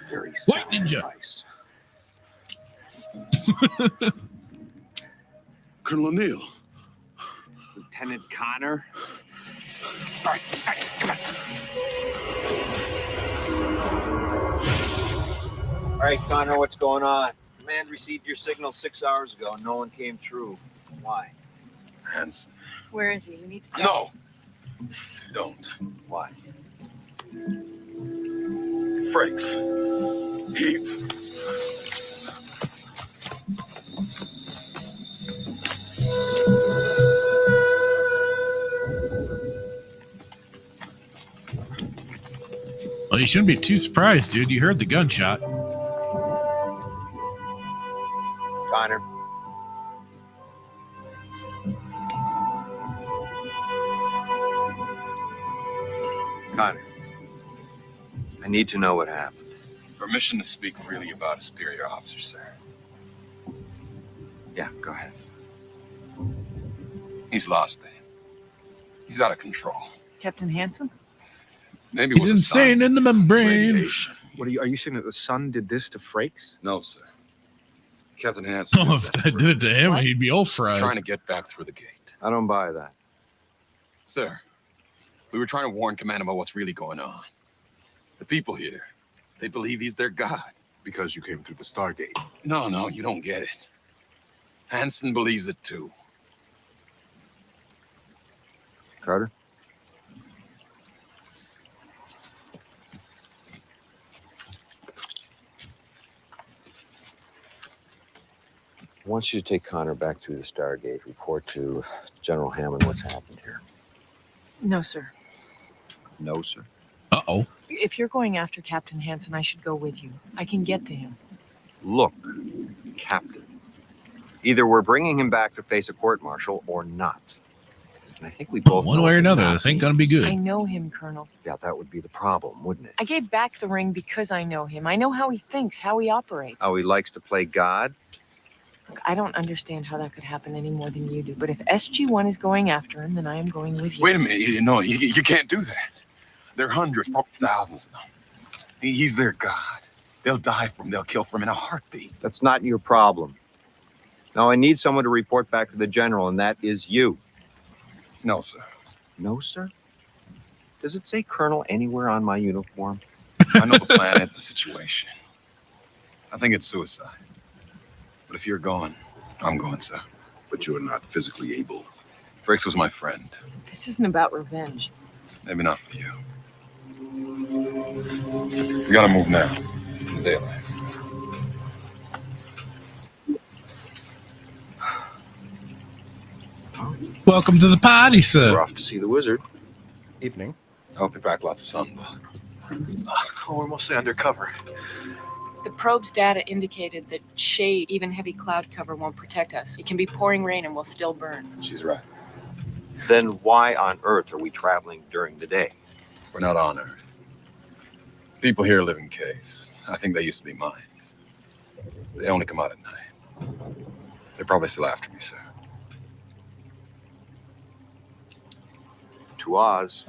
[SPEAKER 17] Very
[SPEAKER 1] White Ninja.
[SPEAKER 17] Advice. Colonel O'Neill.
[SPEAKER 15] Lieutenant Connor. All right, come on. All right, Connor, what's going on? Command received your signal 6 hours ago. No one came through. Why?
[SPEAKER 17] Hanson.
[SPEAKER 18] Where is he? We need to
[SPEAKER 17] No. Don't.
[SPEAKER 15] Why?
[SPEAKER 17] Frakes. Heap.
[SPEAKER 1] Well, you shouldn't be too surprised, dude. You heard the gunshot.
[SPEAKER 15] Connor. Connor. I need to know what happened.
[SPEAKER 19] Permission to speak freely about a superior officer, sir.
[SPEAKER 15] Yeah, go ahead.
[SPEAKER 19] He's lost it. He's out of control.
[SPEAKER 18] Captain Hansen?
[SPEAKER 19] Maybe it was
[SPEAKER 1] He's insane in the membrane.
[SPEAKER 19] radiation.
[SPEAKER 16] What are you saying that the sun did this to Frakes?
[SPEAKER 19] No, sir. Captain Hansen.
[SPEAKER 1] Oh, if that did it to him, he'd be all fried.
[SPEAKER 19] Trying to get back through the gate.
[SPEAKER 16] I don't buy that.
[SPEAKER 19] Sir, we were trying to warn Command about what's really going on. The people here, they believe he's their god.
[SPEAKER 17] Because you came through the Stargate.
[SPEAKER 19] No, you don't get it. Hansen believes it too.
[SPEAKER 16] Carter? I want you to take Connor back through the Stargate. Report to General Hammond what's happened here.
[SPEAKER 18] No, sir.
[SPEAKER 16] No, sir.
[SPEAKER 1] Uh-oh.
[SPEAKER 18] If you're going after Captain Hansen, I should go with you. I can get to him.
[SPEAKER 16] Look, Captain. Either we're bringing him back to face a court-martial or not. And I think we both
[SPEAKER 1] One
[SPEAKER 16] know
[SPEAKER 1] way or
[SPEAKER 16] what
[SPEAKER 1] another,
[SPEAKER 16] that
[SPEAKER 1] this ain't gonna be
[SPEAKER 16] means.
[SPEAKER 1] good.
[SPEAKER 18] I know him, Colonel.
[SPEAKER 16] Yeah, that would be the problem, wouldn't it?
[SPEAKER 18] I gave back the ring because I know him. I know how he thinks, how he operates.
[SPEAKER 16] How he likes to play God?
[SPEAKER 18] Look, I don't understand how that could happen any more than you do. But if SG-1 is going after him, then I am going with you.
[SPEAKER 19] Wait a minute, you can't do that. There are hundreds, probably thousands of them. He's their god. They'll die for him, they'll kill for him in a heartbeat.
[SPEAKER 16] That's not your problem. Now, I need someone to report back to the General, and that is you.
[SPEAKER 19] No, sir.
[SPEAKER 16] No, sir? Does it say Colonel anywhere on my uniform?
[SPEAKER 19] I know the planet, the situation. I think it's suicide. But if you're going, I'm going, sir.
[SPEAKER 17] But you're not physically able.
[SPEAKER 19] Frakes was my friend.
[SPEAKER 18] This isn't about revenge.
[SPEAKER 19] Maybe not for you. We gotta move now. In the daylight.
[SPEAKER 1] Welcome to the party, sir.
[SPEAKER 16] We're off to see the wizard.
[SPEAKER 13] Evening.
[SPEAKER 19] I hope you pack lots of sunblock.
[SPEAKER 13] Oh, we're mostly undercover.
[SPEAKER 18] The probe's data indicated that shade, even heavy cloud cover, won't protect us. It can be pouring rain and we'll still burn.
[SPEAKER 19] She's right.
[SPEAKER 16] Then why on earth are we traveling during the day?
[SPEAKER 19] We're not on Earth. People here live in caves. I think they used to be mines. They only come out at night. They're probably still after me, sir.
[SPEAKER 16] To Oz.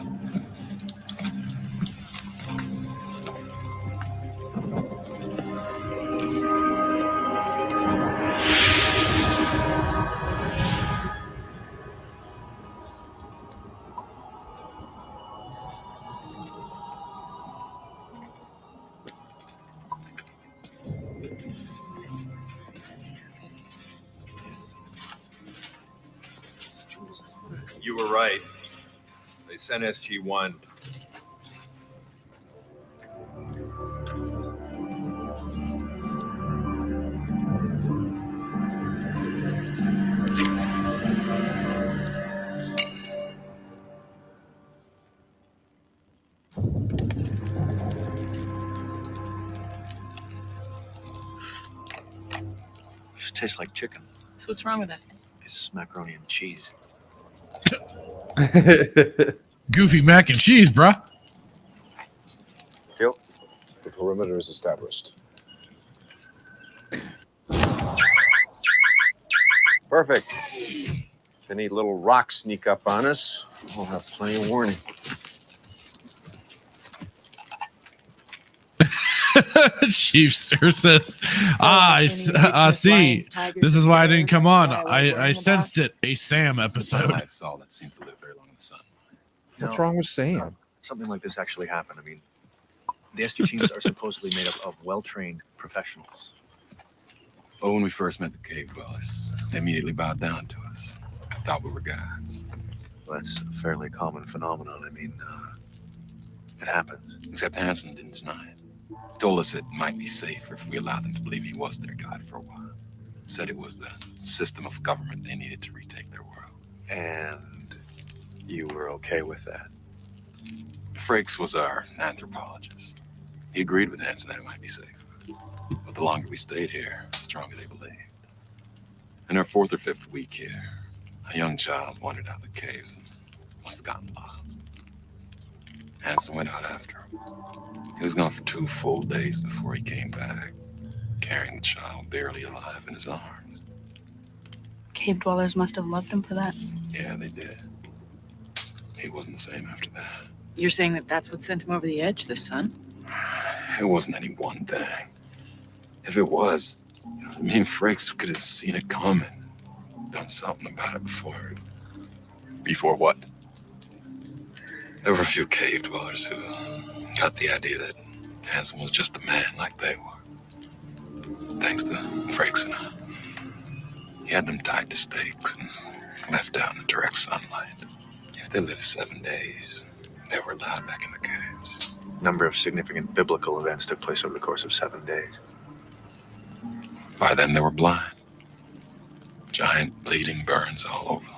[SPEAKER 20] You were right. They sent SG-1.
[SPEAKER 15] This tastes like chicken.
[SPEAKER 18] So what's wrong with that?
[SPEAKER 15] It's macaroni and cheese.
[SPEAKER 1] Goofy mac and cheese, bruh.
[SPEAKER 17] Yep. The perimeter is established.
[SPEAKER 16] Perfect. If any little rocks sneak up on us, we'll have plenty of warning.
[SPEAKER 1] Chief Sir says, I see. This is why I didn't come on. I sensed it. A Sam episode.
[SPEAKER 19] I saw that seemed to live very long in the sun.
[SPEAKER 13] What's wrong with Sam?
[SPEAKER 15] Something like this actually happened. I mean, the SG teams are supposedly made up of well-trained professionals.
[SPEAKER 19] But when we first met the cave dwellers, they immediately bowed down to us. Thought we were gods.
[SPEAKER 15] Well, that's a fairly common phenomenon. I mean, it happens.
[SPEAKER 19] Except Hansen didn't deny it. Told us it might be safer if we allowed them to believe he was their god for a while. Said it was the system of government they needed to retake their world.
[SPEAKER 15] And you were okay with that?
[SPEAKER 19] Frakes was our anthropologist. He agreed with Hansen that it might be safer. But the longer we stayed here, the stronger they believed. In our 4th or 5th week here, a young child wandered out the caves and must have gotten lost. Hansen went out after him. He was gone for 2 full days before he came back, carrying the child barely alive in his arms.
[SPEAKER 21] Cave dwellers must have loved him for that.
[SPEAKER 19] Yeah, they did. He wasn't the same after that.
[SPEAKER 18] You're saying that that's what sent him over the edge, the sun?
[SPEAKER 19] It wasn't any one thing. If it was, me and Frakes could have seen it coming. Done something about it before. Before what? There were a few cave dwellers who got the idea that Hansen was just a man like they were. Thanks to Frakes and he had them tied to stakes and left out in the direct sunlight. If they lived 7 days, they were allowed back in the caves.
[SPEAKER 15] Number of significant biblical events took place over the course of 7 days.
[SPEAKER 19] By then, they were blind. Giant bleeding burns all over them.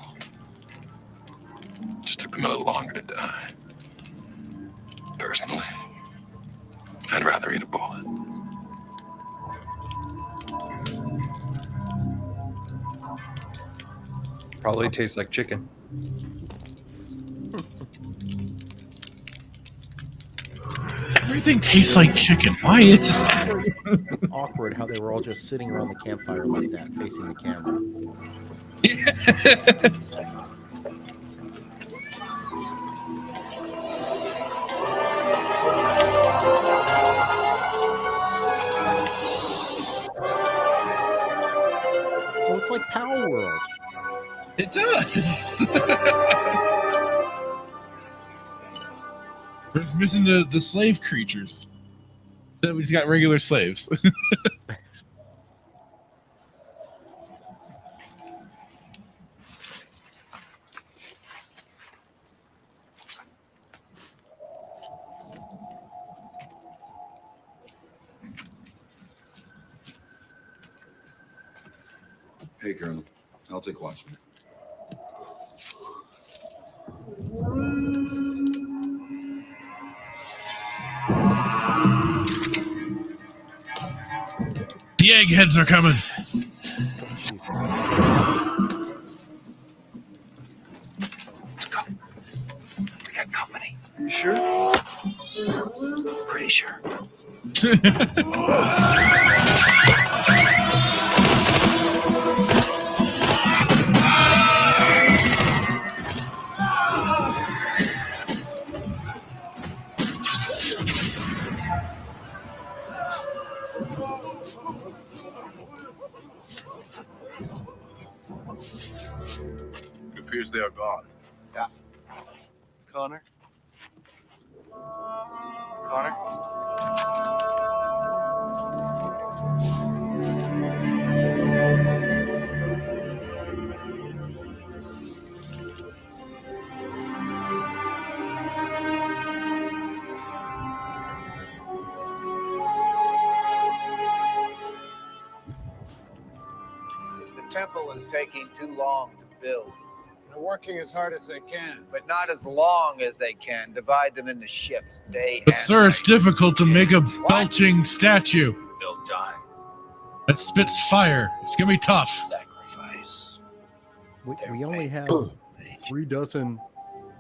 [SPEAKER 19] Just took them a little longer to die. Personally, I'd rather eat a bullet.
[SPEAKER 13] Probably tastes like chicken.
[SPEAKER 1] Everything tastes like chicken. Why is that?
[SPEAKER 22] Awkward how they were all just sitting around the campfire like that, facing the camera. Well, it's like Power World.
[SPEAKER 1] It does. We're just missing the slave creatures. Then we just got regular slaves.
[SPEAKER 19] Hey, Colonel. I'll take watch.
[SPEAKER 1] The eggheads are coming.
[SPEAKER 4] Let's go. We got company. You sure? Pretty sure.
[SPEAKER 17] It appears they are gone.
[SPEAKER 15] Yeah. Connor? Connor?
[SPEAKER 3] temple is taking too long to build.
[SPEAKER 7] They're working as hard as they can.
[SPEAKER 3] But not as long as they can. Divide them into shifts, day
[SPEAKER 1] But
[SPEAKER 3] and
[SPEAKER 1] sir, it's
[SPEAKER 3] night.
[SPEAKER 1] difficult to make a belching statue
[SPEAKER 3] They'll die.
[SPEAKER 1] that spits fire. It's gonna be tough.
[SPEAKER 3] Sacrifice.
[SPEAKER 22] We only have 36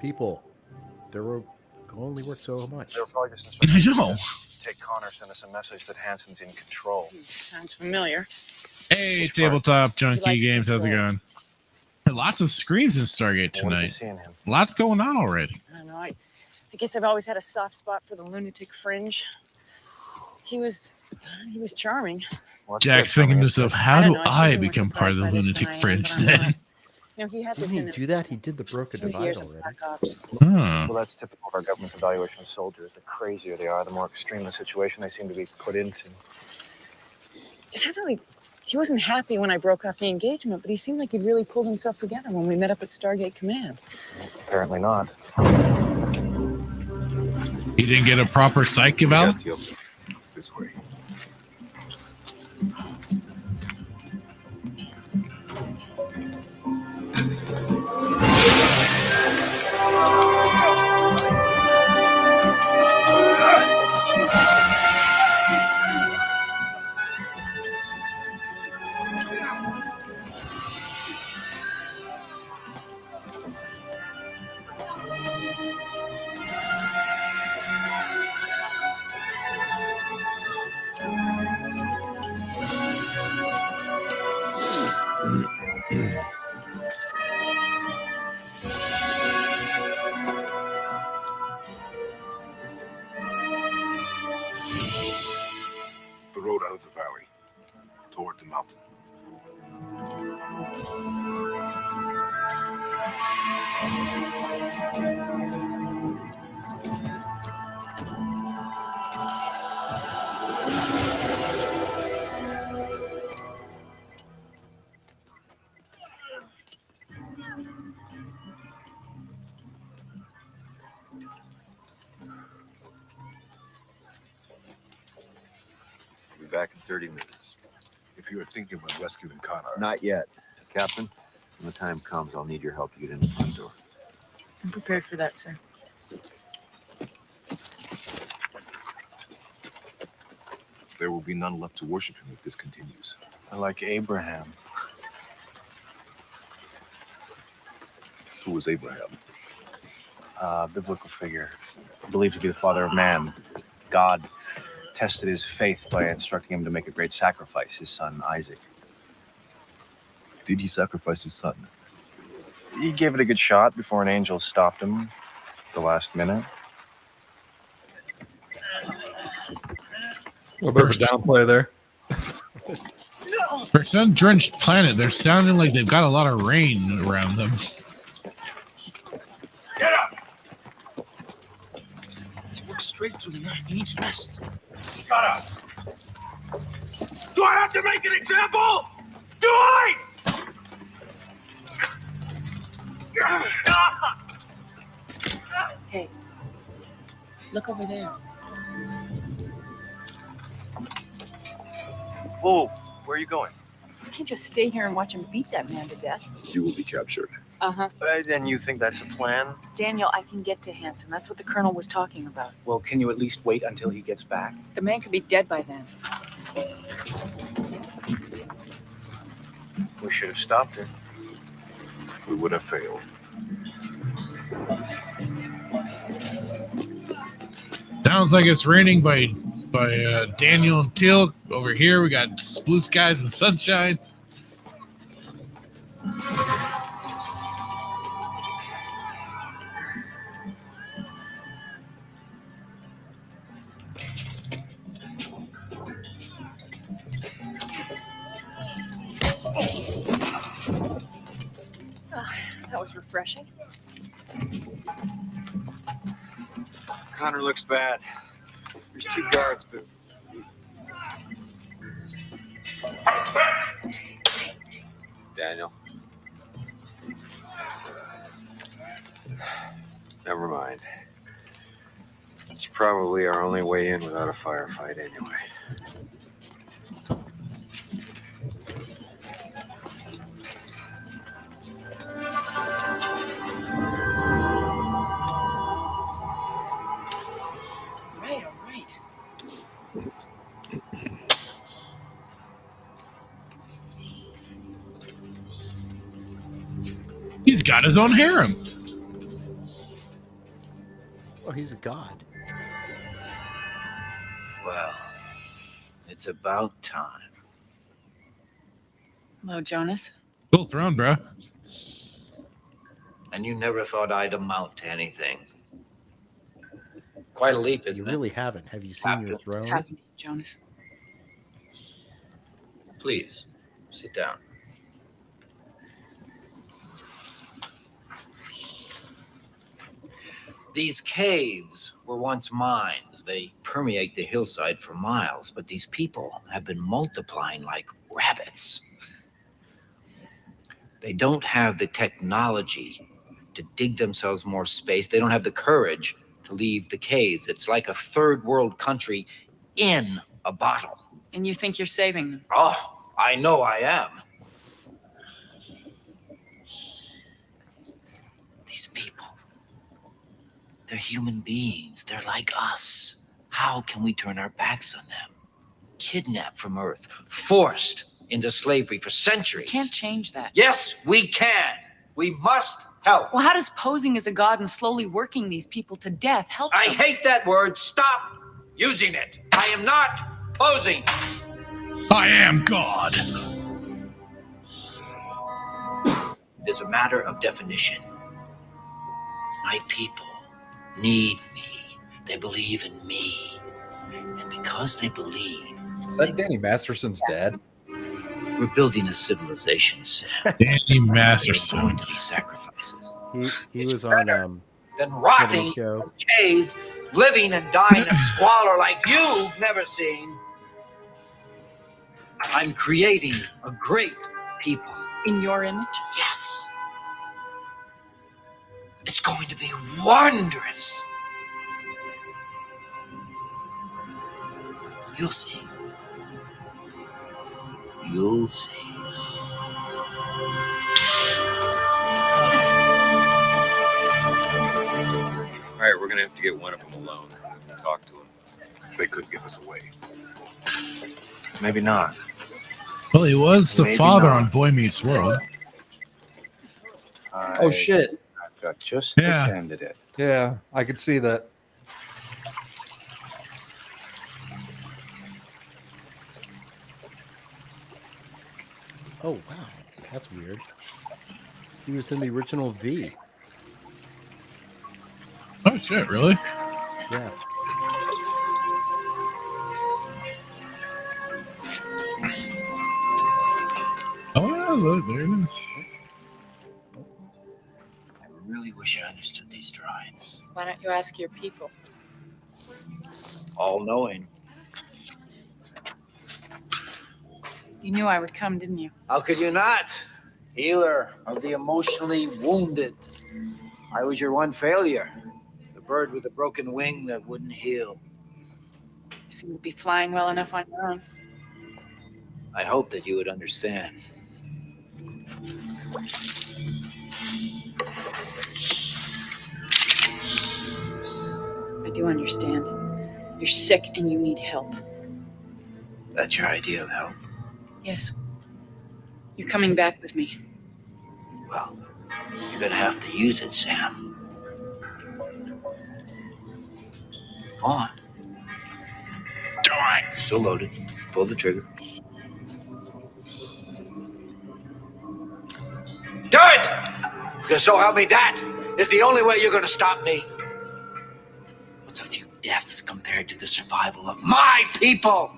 [SPEAKER 22] people. There will only work so much.
[SPEAKER 23] They were probably just
[SPEAKER 1] I
[SPEAKER 23] instructed
[SPEAKER 1] know.
[SPEAKER 23] to take Connor, send us a message that Hansen's in control.
[SPEAKER 18] Sounds familiar.
[SPEAKER 1] Hey, tabletop
[SPEAKER 18] He
[SPEAKER 1] junkie
[SPEAKER 18] likes
[SPEAKER 1] games, how's it
[SPEAKER 18] control.
[SPEAKER 1] going? Lots of screens in Stargate
[SPEAKER 23] What have you
[SPEAKER 1] tonight.
[SPEAKER 23] seen him?
[SPEAKER 1] Lots going on already.
[SPEAKER 18] I don't know. I guess I've always had a soft spot for the lunatic fringe. He was charming.
[SPEAKER 1] Jack's thinking to himself, how
[SPEAKER 18] I don't
[SPEAKER 1] do
[SPEAKER 18] know, I
[SPEAKER 1] I
[SPEAKER 18] should be more
[SPEAKER 1] become part of the
[SPEAKER 18] surprised by this
[SPEAKER 1] lunatic
[SPEAKER 18] than I am,
[SPEAKER 1] fringe
[SPEAKER 18] but I'm
[SPEAKER 1] then?
[SPEAKER 18] not. You know, he had this
[SPEAKER 22] Didn't
[SPEAKER 18] in
[SPEAKER 22] he
[SPEAKER 18] it.
[SPEAKER 22] do that? He did the Broca
[SPEAKER 18] 2
[SPEAKER 22] Divide
[SPEAKER 18] years of
[SPEAKER 22] already.
[SPEAKER 18] Black Ops.
[SPEAKER 23] Well, that's typical of our government's evaluation of soldiers. The crazier they are, the more extreme the situation they seem to be put into.
[SPEAKER 18] He wasn't happy when I broke off the engagement, but he seemed like he'd really pulled himself together when we met up at Stargate Command.
[SPEAKER 23] Apparently not.
[SPEAKER 1] He didn't get a proper psych eval?
[SPEAKER 17] This way. The road out of the valley, toward the mountain.
[SPEAKER 16] I'll be back in 30 minutes.
[SPEAKER 17] If you are thinking about rescuing Connor,
[SPEAKER 16] Not yet. Captain, when the time comes, I'll need your help to get in the front door.
[SPEAKER 18] I'm prepared for that, sir.
[SPEAKER 17] there will be none left to worship him if this continues.
[SPEAKER 23] Like Abraham.
[SPEAKER 17] Who was Abraham?
[SPEAKER 23] Biblical figure, believed to be the father of man. God tested his faith by instructing him to make a great sacrifice, his son Isaac.
[SPEAKER 17] Did he sacrifice his son?
[SPEAKER 23] He gave it a good shot before an angel stopped him at the last minute.
[SPEAKER 13] A little bit of a downplay there.
[SPEAKER 1] For a sun-drenched planet, they're sounding like they've got a lot of rain around them.
[SPEAKER 10] Get up! Just walk straight through the night. He needs rest. Shut up! Do I have to make an example? Do I?
[SPEAKER 18] Hey, look over there.
[SPEAKER 23] Whoa, where are you going?
[SPEAKER 18] You can't just stay here and watch him beat that man to death.
[SPEAKER 17] You will be captured.
[SPEAKER 18] Uh-huh.
[SPEAKER 23] And you think that's a plan?
[SPEAKER 18] Daniel, I can get to Hansen. That's what the colonel was talking about.
[SPEAKER 14] Well, can you at least wait until he gets back?
[SPEAKER 18] The man could be dead by then.
[SPEAKER 23] We should have stopped her.
[SPEAKER 17] We would have failed.
[SPEAKER 1] Sounds like it's raining by Daniel and Teal. Over here, we got blue skies and sunshine.
[SPEAKER 18] That was refreshing.
[SPEAKER 16] Connor looks bad. There's 2 guards, but... Daniel. Never mind. It's probably our only way in without a firefight anyway.
[SPEAKER 1] He's got his own harem.
[SPEAKER 22] Oh, he's a god.
[SPEAKER 3] Well, it's about time.
[SPEAKER 18] Hello, Jonas.
[SPEAKER 1] Full throne, bro.
[SPEAKER 3] And you never thought I'd amount to anything. Quite a leap, isn't
[SPEAKER 22] You really haven't. Have you seen your throne?
[SPEAKER 18] What's happening, Jonas?
[SPEAKER 3] Please, sit down. These caves were once mines. They permeate the hillside for miles, but these people have been multiplying like rabbits. They don't have the technology to dig themselves more space. They don't have the courage to leave the caves. It's like a third world country in a bottle.
[SPEAKER 18] And you think you're saving them?
[SPEAKER 3] Oh, I know I am. These people, they're human beings. They're like us. How can we turn our backs on them? Kidnapped from Earth, forced into slavery for centuries.
[SPEAKER 18] Can't change that.
[SPEAKER 3] Yes, we can. We must help.
[SPEAKER 18] Well, how does posing as a god and slowly working these people to death help
[SPEAKER 3] I
[SPEAKER 18] them?
[SPEAKER 3] hate that word. Stop using it. I am not posing.
[SPEAKER 1] I am God.
[SPEAKER 3] It is a matter of definition. My people need me. They believe in me. And because they believe...
[SPEAKER 13] Is that Danny Masterson's dad?
[SPEAKER 3] We're building a civilization, Sam.
[SPEAKER 1] Danny Masterson.
[SPEAKER 3] There's going to be sacrifices.
[SPEAKER 22] He was on
[SPEAKER 3] Then rotting in caves, living and dying in squalor like you've never seen. I'm creating a great people.
[SPEAKER 18] In your image?
[SPEAKER 3] Yes. It's going to be wondrous. You'll see. You'll see.
[SPEAKER 20] All right, we're gonna have to get one of them alone. Talk to them.
[SPEAKER 17] They could give us away.
[SPEAKER 23] Maybe not.
[SPEAKER 1] Well, he was the
[SPEAKER 23] Maybe
[SPEAKER 1] father
[SPEAKER 23] not.
[SPEAKER 1] on Boy Meets World.
[SPEAKER 13] Oh shit!
[SPEAKER 23] I've got just the
[SPEAKER 1] Yeah.
[SPEAKER 23] candidate.
[SPEAKER 13] Yeah, I could see that.
[SPEAKER 22] Oh wow, that's weird. He was in the original V.
[SPEAKER 1] Oh shit! Really?
[SPEAKER 22] Yeah.
[SPEAKER 1] Oh yeah, look, there it is.
[SPEAKER 3] I really wish I understood these drawings.
[SPEAKER 18] Why don't you ask your people?
[SPEAKER 3] All knowing.
[SPEAKER 18] You knew I would come, didn't you?
[SPEAKER 3] How could you not? Healer of the emotionally wounded. I was your one failure. The bird with a broken wing that wouldn't heal.
[SPEAKER 18] You seem to be flying well enough on your own.
[SPEAKER 3] I hope that you would understand.
[SPEAKER 18] I do understand. You're sick and you need help.
[SPEAKER 3] That's your idea of help?
[SPEAKER 18] Yes. You're coming back with me.
[SPEAKER 3] Well, you're gonna have to use it, Sam. Go on. Do it! Still loaded. Pull the trigger. Do it! Because so help me, that is the only way you're gonna stop me. What's a few deaths compared to the survival of my people?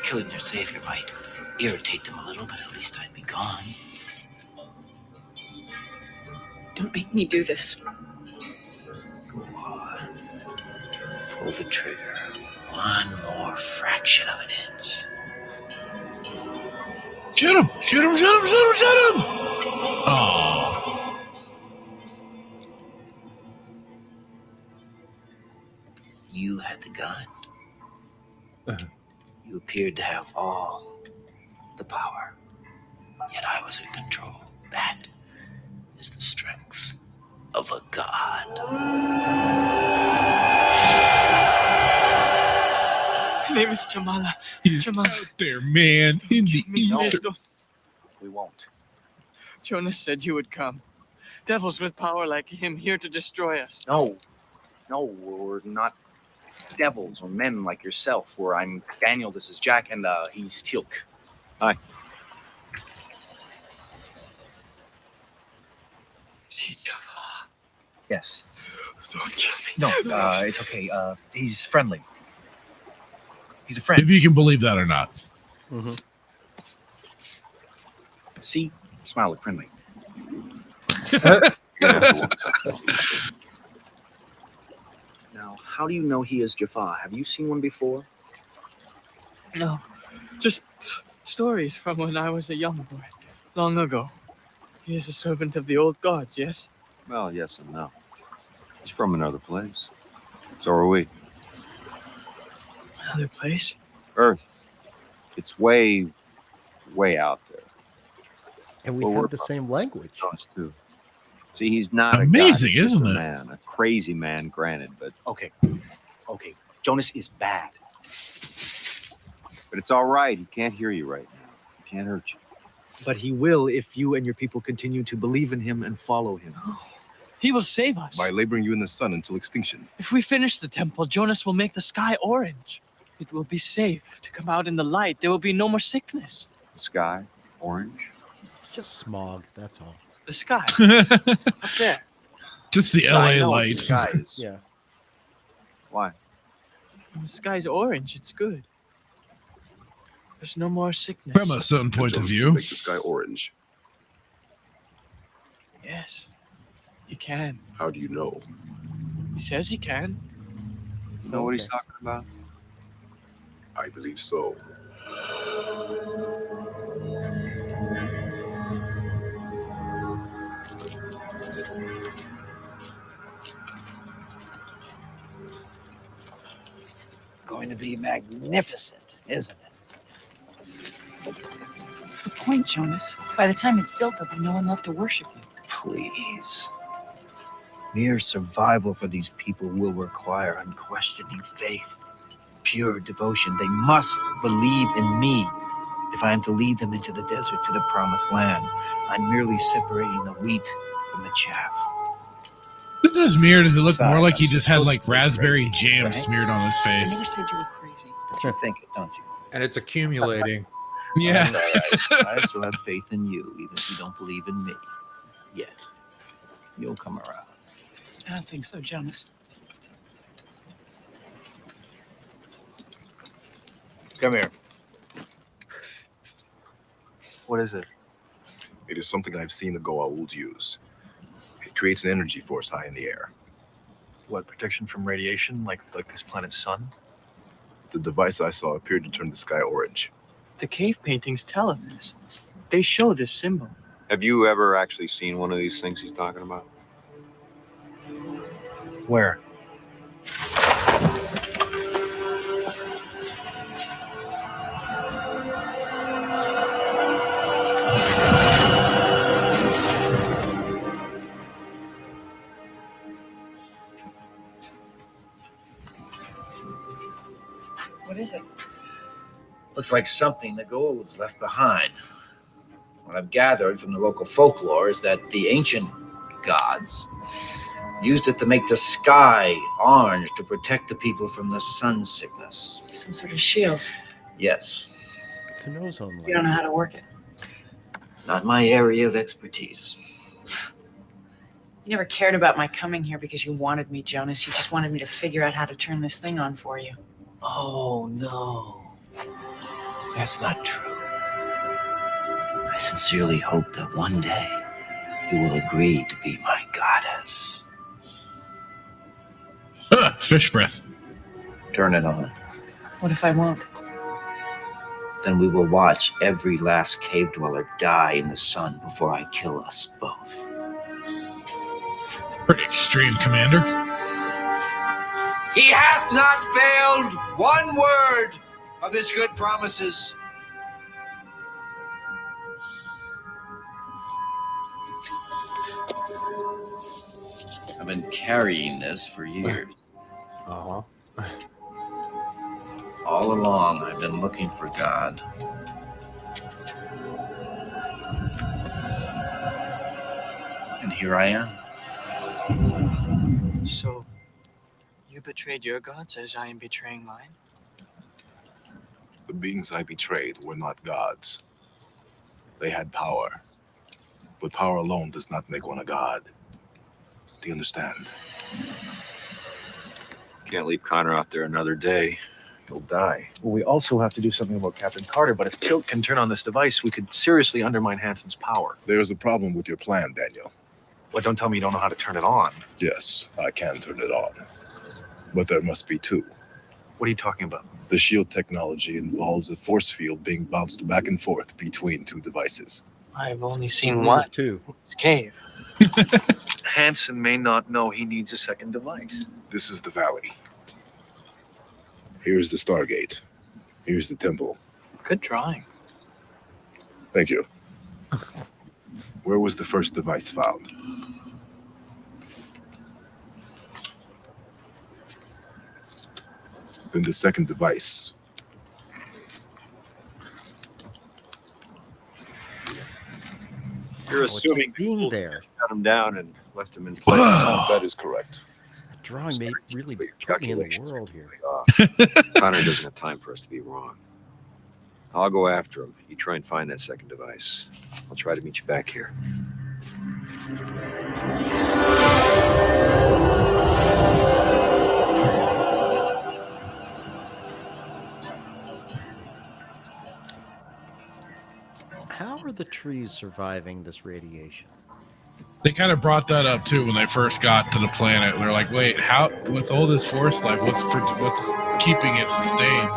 [SPEAKER 3] Killing their savior might irritate them a little, but at least I'd be gone.
[SPEAKER 18] Don't make me do this.
[SPEAKER 3] Go on. Pull the trigger. One more fraction of an inch.
[SPEAKER 1] Shoot him! Shoot him! Shoot him! Shoot him! Shoot him! Oh.
[SPEAKER 3] You had the gun. You appeared to have all the power. Yet I was in control. That is the strength of a god.
[SPEAKER 10] My name is Jamala.
[SPEAKER 1] He's out there, man. In the ether.
[SPEAKER 23] We won't.
[SPEAKER 7] Jonas said you would come. Devils with power like him here to destroy us.
[SPEAKER 23] No, we're not devils. We're men like yourself. I'm Daniel, this is Jack, and he's Teal'c.
[SPEAKER 16] Hi.
[SPEAKER 23] Yes.
[SPEAKER 7] Don't kill me.
[SPEAKER 23] No, it's okay. He's friendly. He's a friend.
[SPEAKER 1] If you can believe that or not.
[SPEAKER 22] Mm-hmm.
[SPEAKER 23] See? Smile, look friendly. Now, how do you know he is Jaffa? Have you seen one before?
[SPEAKER 7] No, just stories from when I was a young boy, long ago. He is a servant of the old gods, yes?
[SPEAKER 16] Well, yes and no. He's from another place. So are we.
[SPEAKER 7] Another place?
[SPEAKER 16] Earth. It's way, way out there.
[SPEAKER 22] And we have the same language.
[SPEAKER 16] Us too. See, he's not
[SPEAKER 1] amazing,
[SPEAKER 16] a god,
[SPEAKER 1] isn't
[SPEAKER 16] a
[SPEAKER 1] it?
[SPEAKER 16] Man, a crazy man, granted, but
[SPEAKER 23] Okay. Jonas is bad.
[SPEAKER 16] it's all right. He can't hear you right now. He can't hurt you.
[SPEAKER 14] But he will if you and your people continue to believe in him and follow him.
[SPEAKER 7] He will save us.
[SPEAKER 17] By laboring you in the sun until extinction.
[SPEAKER 7] If we finish the temple, Jonas will make the sky orange. It will be safe to come out in the light. There will be no more sickness.
[SPEAKER 16] The sky, orange.
[SPEAKER 22] It's just smog, that's all.
[SPEAKER 7] The sky. Up there.
[SPEAKER 1] Just the
[SPEAKER 16] I
[SPEAKER 1] LA
[SPEAKER 16] know
[SPEAKER 1] light.
[SPEAKER 16] The sky is.
[SPEAKER 22] Yeah.
[SPEAKER 16] Why?
[SPEAKER 7] The sky's orange. It's good. There's no more sickness.
[SPEAKER 1] From a certain point of
[SPEAKER 17] Jonas
[SPEAKER 1] view.
[SPEAKER 17] will make the sky orange.
[SPEAKER 7] Yes. He can.
[SPEAKER 17] How do you know?
[SPEAKER 7] He says he can.
[SPEAKER 16] You know what he's talking about?
[SPEAKER 17] I believe so.
[SPEAKER 3] Going to be magnificent, isn't it?
[SPEAKER 18] What's the point, Jonas? By the time it's built, there'll be no one left to worship you.
[SPEAKER 3] Please. Mere survival for these people will require unquestioning faith, pure devotion. They must believe in me. If I am to lead them into the desert to the promised land, I'm merely separating the wheat from the chaff.
[SPEAKER 1] Does this mirror, does it look more like he
[SPEAKER 3] I'm
[SPEAKER 1] just had
[SPEAKER 3] supposed
[SPEAKER 1] like
[SPEAKER 3] to be
[SPEAKER 1] raisy
[SPEAKER 3] crazy,
[SPEAKER 1] jam
[SPEAKER 3] right?
[SPEAKER 1] smeared on his
[SPEAKER 18] I
[SPEAKER 1] face?
[SPEAKER 18] never said you were crazy.
[SPEAKER 3] But you think it, don't you?
[SPEAKER 13] And it's accumulating.
[SPEAKER 1] Yeah.
[SPEAKER 3] That's all right. I still have faith in you, even if you don't believe in me. Yet. You'll come around.
[SPEAKER 18] I don't think so, Jonas.
[SPEAKER 23] Come here. What is it?
[SPEAKER 17] It is something I've seen the goa'uld use. It creates an energy force high in the air.
[SPEAKER 23] What, protection from radiation, like this planet's sun?
[SPEAKER 17] The device I saw appeared to turn the sky orange.
[SPEAKER 7] The cave paintings tell us this. They show this symbol.
[SPEAKER 16] Have you ever actually seen one of these things he's talking about?
[SPEAKER 23] Where?
[SPEAKER 18] What is it?
[SPEAKER 3] Looks like something the gould's left behind. What I've gathered from the local folklore is that the ancient gods used it to make the sky orange to protect the people from the sun sickness.
[SPEAKER 18] Some sort of shield.
[SPEAKER 3] Yes,
[SPEAKER 22] It's an ozone layer.
[SPEAKER 18] You don't know how to work it.
[SPEAKER 3] not my area of expertise.
[SPEAKER 18] You never cared about my coming here because you wanted me, Jonas. You just wanted me to figure out how to turn this thing on for you.
[SPEAKER 3] Oh, no. That's not true. I sincerely hope that one day you will agree to be my goddess.
[SPEAKER 1] Fish breath.
[SPEAKER 3] Turn it on.
[SPEAKER 18] What if I won't?
[SPEAKER 3] Then we will watch every last cave dweller die in the sun before I kill us both.
[SPEAKER 1] Pretty extreme, Commander.
[SPEAKER 3] He hath not failed one word of his good promises. I've been carrying this for years.
[SPEAKER 13] Uh-huh.
[SPEAKER 3] All along, I've been looking for God.
[SPEAKER 10] here I am.
[SPEAKER 7] So, you betrayed your gods as I am betraying mine?
[SPEAKER 17] The beings I betrayed were not gods. They had power. But power alone does not make one a god. Do you understand?
[SPEAKER 16] Can't leave Connor out there another day. He'll die.
[SPEAKER 23] Well, we also have to do something about Captain Carter, but if Tilt can turn on this device, we could seriously undermine Hansen's power.
[SPEAKER 17] There's a problem with your plan, Daniel.
[SPEAKER 23] Well, don't tell me you don't know how to turn it on.
[SPEAKER 17] Yes, I can turn it on. But there must be two.
[SPEAKER 23] What are you talking about?
[SPEAKER 17] The shield technology involves a force field being bounced back and forth between two devices.
[SPEAKER 7] I've only seen one.
[SPEAKER 22] Two.
[SPEAKER 7] It's cave.
[SPEAKER 23] Hansen may not know he needs a second device.
[SPEAKER 17] This is the valley. Here's the Stargate. Here's the temple.
[SPEAKER 7] Good drawing.
[SPEAKER 17] Thank you. Where was the first device found? Then the second device.
[SPEAKER 16] You're assuming
[SPEAKER 22] being there.
[SPEAKER 16] Shut him down and left him in place.
[SPEAKER 17] That is correct.
[SPEAKER 22] That drawing may really put me in the world here.
[SPEAKER 16] Connor doesn't have time for us to be wrong. I'll go after him. You try and find that second device. I'll try to meet you back here.
[SPEAKER 22] How are the trees surviving this radiation?
[SPEAKER 1] They kind of brought that up too when they first got to the planet. They're like, "Wait, how? With all this force life, what's keeping it sustained?"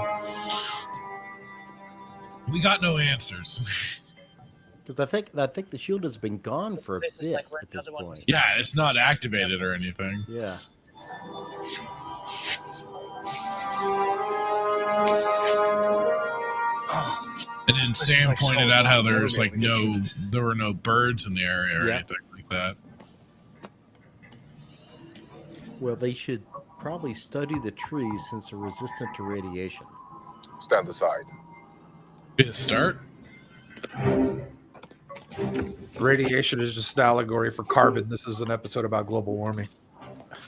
[SPEAKER 1] We got no answers.
[SPEAKER 22] Because I think the shield has been gone for a bit at this point.
[SPEAKER 1] Yeah, it's not activated or anything.
[SPEAKER 22] Yeah.
[SPEAKER 1] And then Sam pointed out how there's like there were no birds in the area or anything like that.
[SPEAKER 22] Well, they should probably study the trees since they're resistant to radiation.
[SPEAKER 17] Stand aside.
[SPEAKER 1] Good start.
[SPEAKER 13] Radiation is just an allegory for carbon. This is an episode about global warming.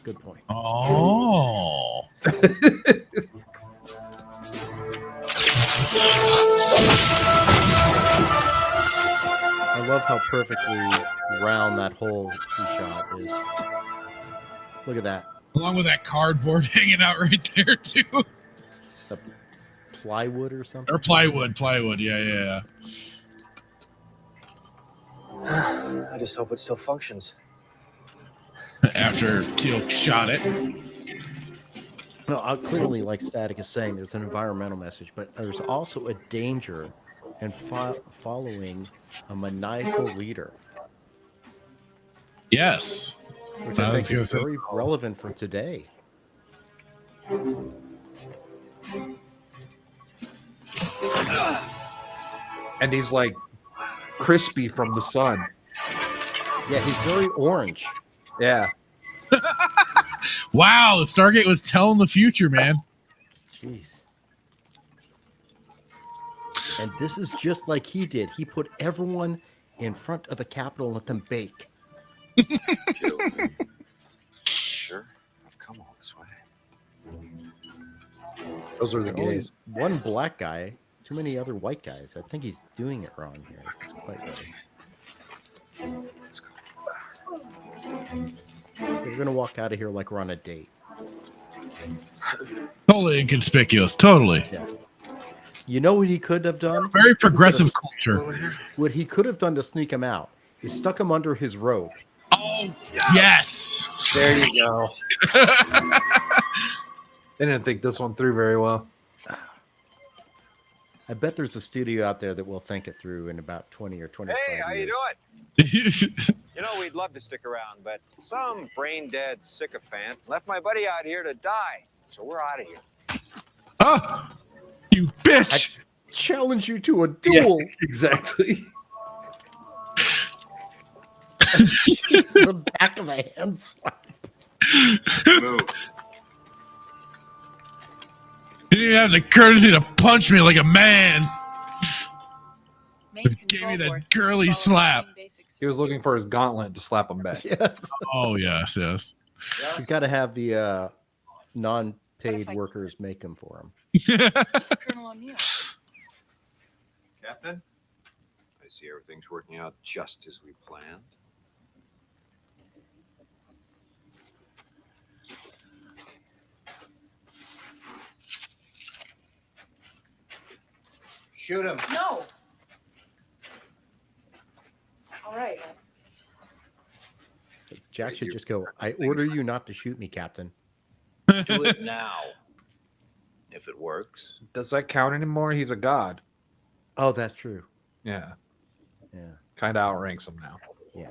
[SPEAKER 22] Good point.
[SPEAKER 1] Oh.
[SPEAKER 22] I love how perfectly round that hole he shot is. Look at that.
[SPEAKER 1] Along with that cardboard hanging out right there too.
[SPEAKER 22] The plywood or something?
[SPEAKER 1] Or plywood. Yeah.
[SPEAKER 23] I just hope it still functions.
[SPEAKER 1] After Teal shot it.
[SPEAKER 22] No, clearly, like Static is saying, there's an environmental message, but there's also a danger in following a maniacal leader.
[SPEAKER 1] Yes.
[SPEAKER 22] Which I think is very relevant for today.
[SPEAKER 13] And he's like crispy from the sun.
[SPEAKER 22] Yeah, he's very orange.
[SPEAKER 13] Yeah.
[SPEAKER 1] Wow, Stargate was telling the future, man.
[SPEAKER 22] Jeez. And this is just like he did. He put everyone in front of the Capitol and let them bake.
[SPEAKER 16] Sure. I've come all this way.
[SPEAKER 13] Those are the gays.
[SPEAKER 22] One black guy, too many other white guys. I think he's doing it wrong here. This is quite right.
[SPEAKER 16] Let's go.
[SPEAKER 22] We're going to walk out of here like we're on a date.
[SPEAKER 1] Totally inconspicuous. Totally.
[SPEAKER 22] Yeah. You know what he could have done?
[SPEAKER 1] Very progressive culture.
[SPEAKER 22] What he could have done to sneak him out is stuck him under his robe.
[SPEAKER 1] Oh, yes.
[SPEAKER 13] There you go. They didn't think this one through very well.
[SPEAKER 22] I bet there's a studio out there that will think it through in about 20 or 25
[SPEAKER 16] Hey, how
[SPEAKER 22] years.
[SPEAKER 16] you doing? You know, we'd love to stick around, but some brain-dead sycophant left my buddy out here to die. So we're out of here.
[SPEAKER 1] Oh, you bitch.
[SPEAKER 22] I challenge you to a duel.
[SPEAKER 13] Yeah, exactly.
[SPEAKER 22] The back of a hand slap.
[SPEAKER 16] Move.
[SPEAKER 1] You didn't have the courtesy to punch me like a man. Gave me that girly slap.
[SPEAKER 13] He was looking for his gauntlet to slap him back.
[SPEAKER 22] Yes.
[SPEAKER 1] Oh yes, yes.
[SPEAKER 22] He's got to have the non-paid workers make them for him.
[SPEAKER 21] Colonel O'Neill.
[SPEAKER 16] Captain, I see everything's working out just as we planned.
[SPEAKER 3] Shoot him.
[SPEAKER 18] No. All right.
[SPEAKER 22] Jack should just go, I order you not to shoot me, Captain.
[SPEAKER 3] Do it now. If it works.
[SPEAKER 13] Does that count anymore? He's a god.
[SPEAKER 22] Oh, that's true.
[SPEAKER 13] Yeah.
[SPEAKER 22] Yeah.
[SPEAKER 13] Kind of outranks him now.
[SPEAKER 22] Yeah.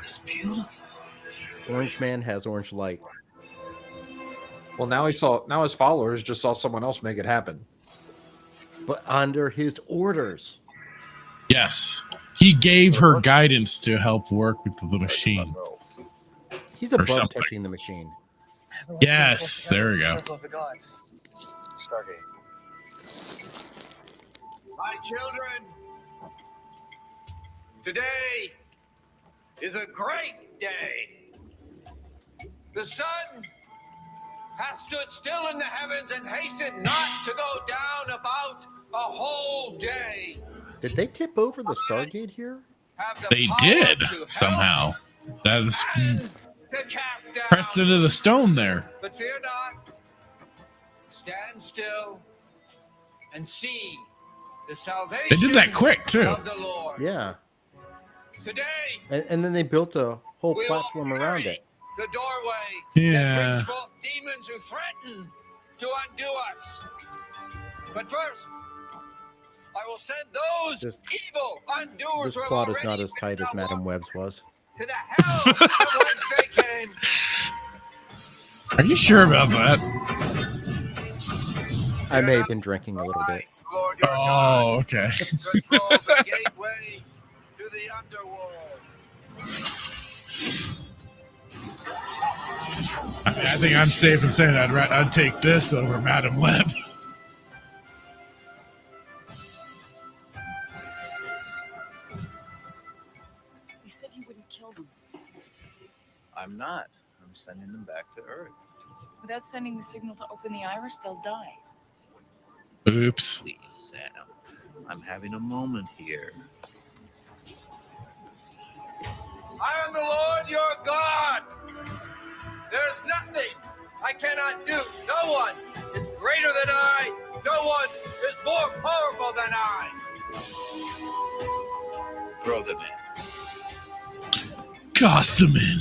[SPEAKER 10] It's beautiful.
[SPEAKER 22] Orange Man has orange light.
[SPEAKER 13] Well, now his followers just saw someone else make it happen.
[SPEAKER 22] But under his orders.
[SPEAKER 1] Yes. He gave her guidance to help work with the machine.
[SPEAKER 22] He's
[SPEAKER 1] Or
[SPEAKER 22] above
[SPEAKER 1] something.
[SPEAKER 22] touching the machine.
[SPEAKER 1] Yes, there we go.
[SPEAKER 23] Stargate.
[SPEAKER 15] My children, today is a great day. The sun hath stood still in the heavens and hasted not to go down about a whole day.
[SPEAKER 22] Did they tip over the Stargate here?
[SPEAKER 1] They did somehow. That is pressed into the stone there.
[SPEAKER 15] But fear not. Stand still and see the salvation
[SPEAKER 1] They did that quick too.
[SPEAKER 15] of the Lord.
[SPEAKER 22] Yeah.
[SPEAKER 15] Today,
[SPEAKER 22] And then they built a whole
[SPEAKER 15] we will
[SPEAKER 22] platform around it.
[SPEAKER 15] the doorway
[SPEAKER 1] Yeah.
[SPEAKER 15] that brings forth demons who threaten to undo us. But first, I will send those evil undoers
[SPEAKER 22] This
[SPEAKER 15] who have
[SPEAKER 22] plot is
[SPEAKER 15] already
[SPEAKER 22] not as tight as Madam Webb's was.
[SPEAKER 15] to the hell from whence they came.
[SPEAKER 1] Are you sure about that?
[SPEAKER 22] I may have been drinking a little bit.
[SPEAKER 1] Oh, okay.
[SPEAKER 15] Control the gateway to the underworld.
[SPEAKER 1] I think I'm safe in saying I'd take this over Madam Web.
[SPEAKER 21] You said you wouldn't kill them.
[SPEAKER 3] I'm not. I'm sending them back to Earth.
[SPEAKER 21] Without sending the signal to open the iris, they'll die.
[SPEAKER 1] Oops.
[SPEAKER 3] Please, Sam. I'm having a moment here.
[SPEAKER 15] I am the Lord your God. There's nothing I cannot do. No one is greater than I. No one is more powerful than I.
[SPEAKER 3] Throw them in.
[SPEAKER 1] Toss them in.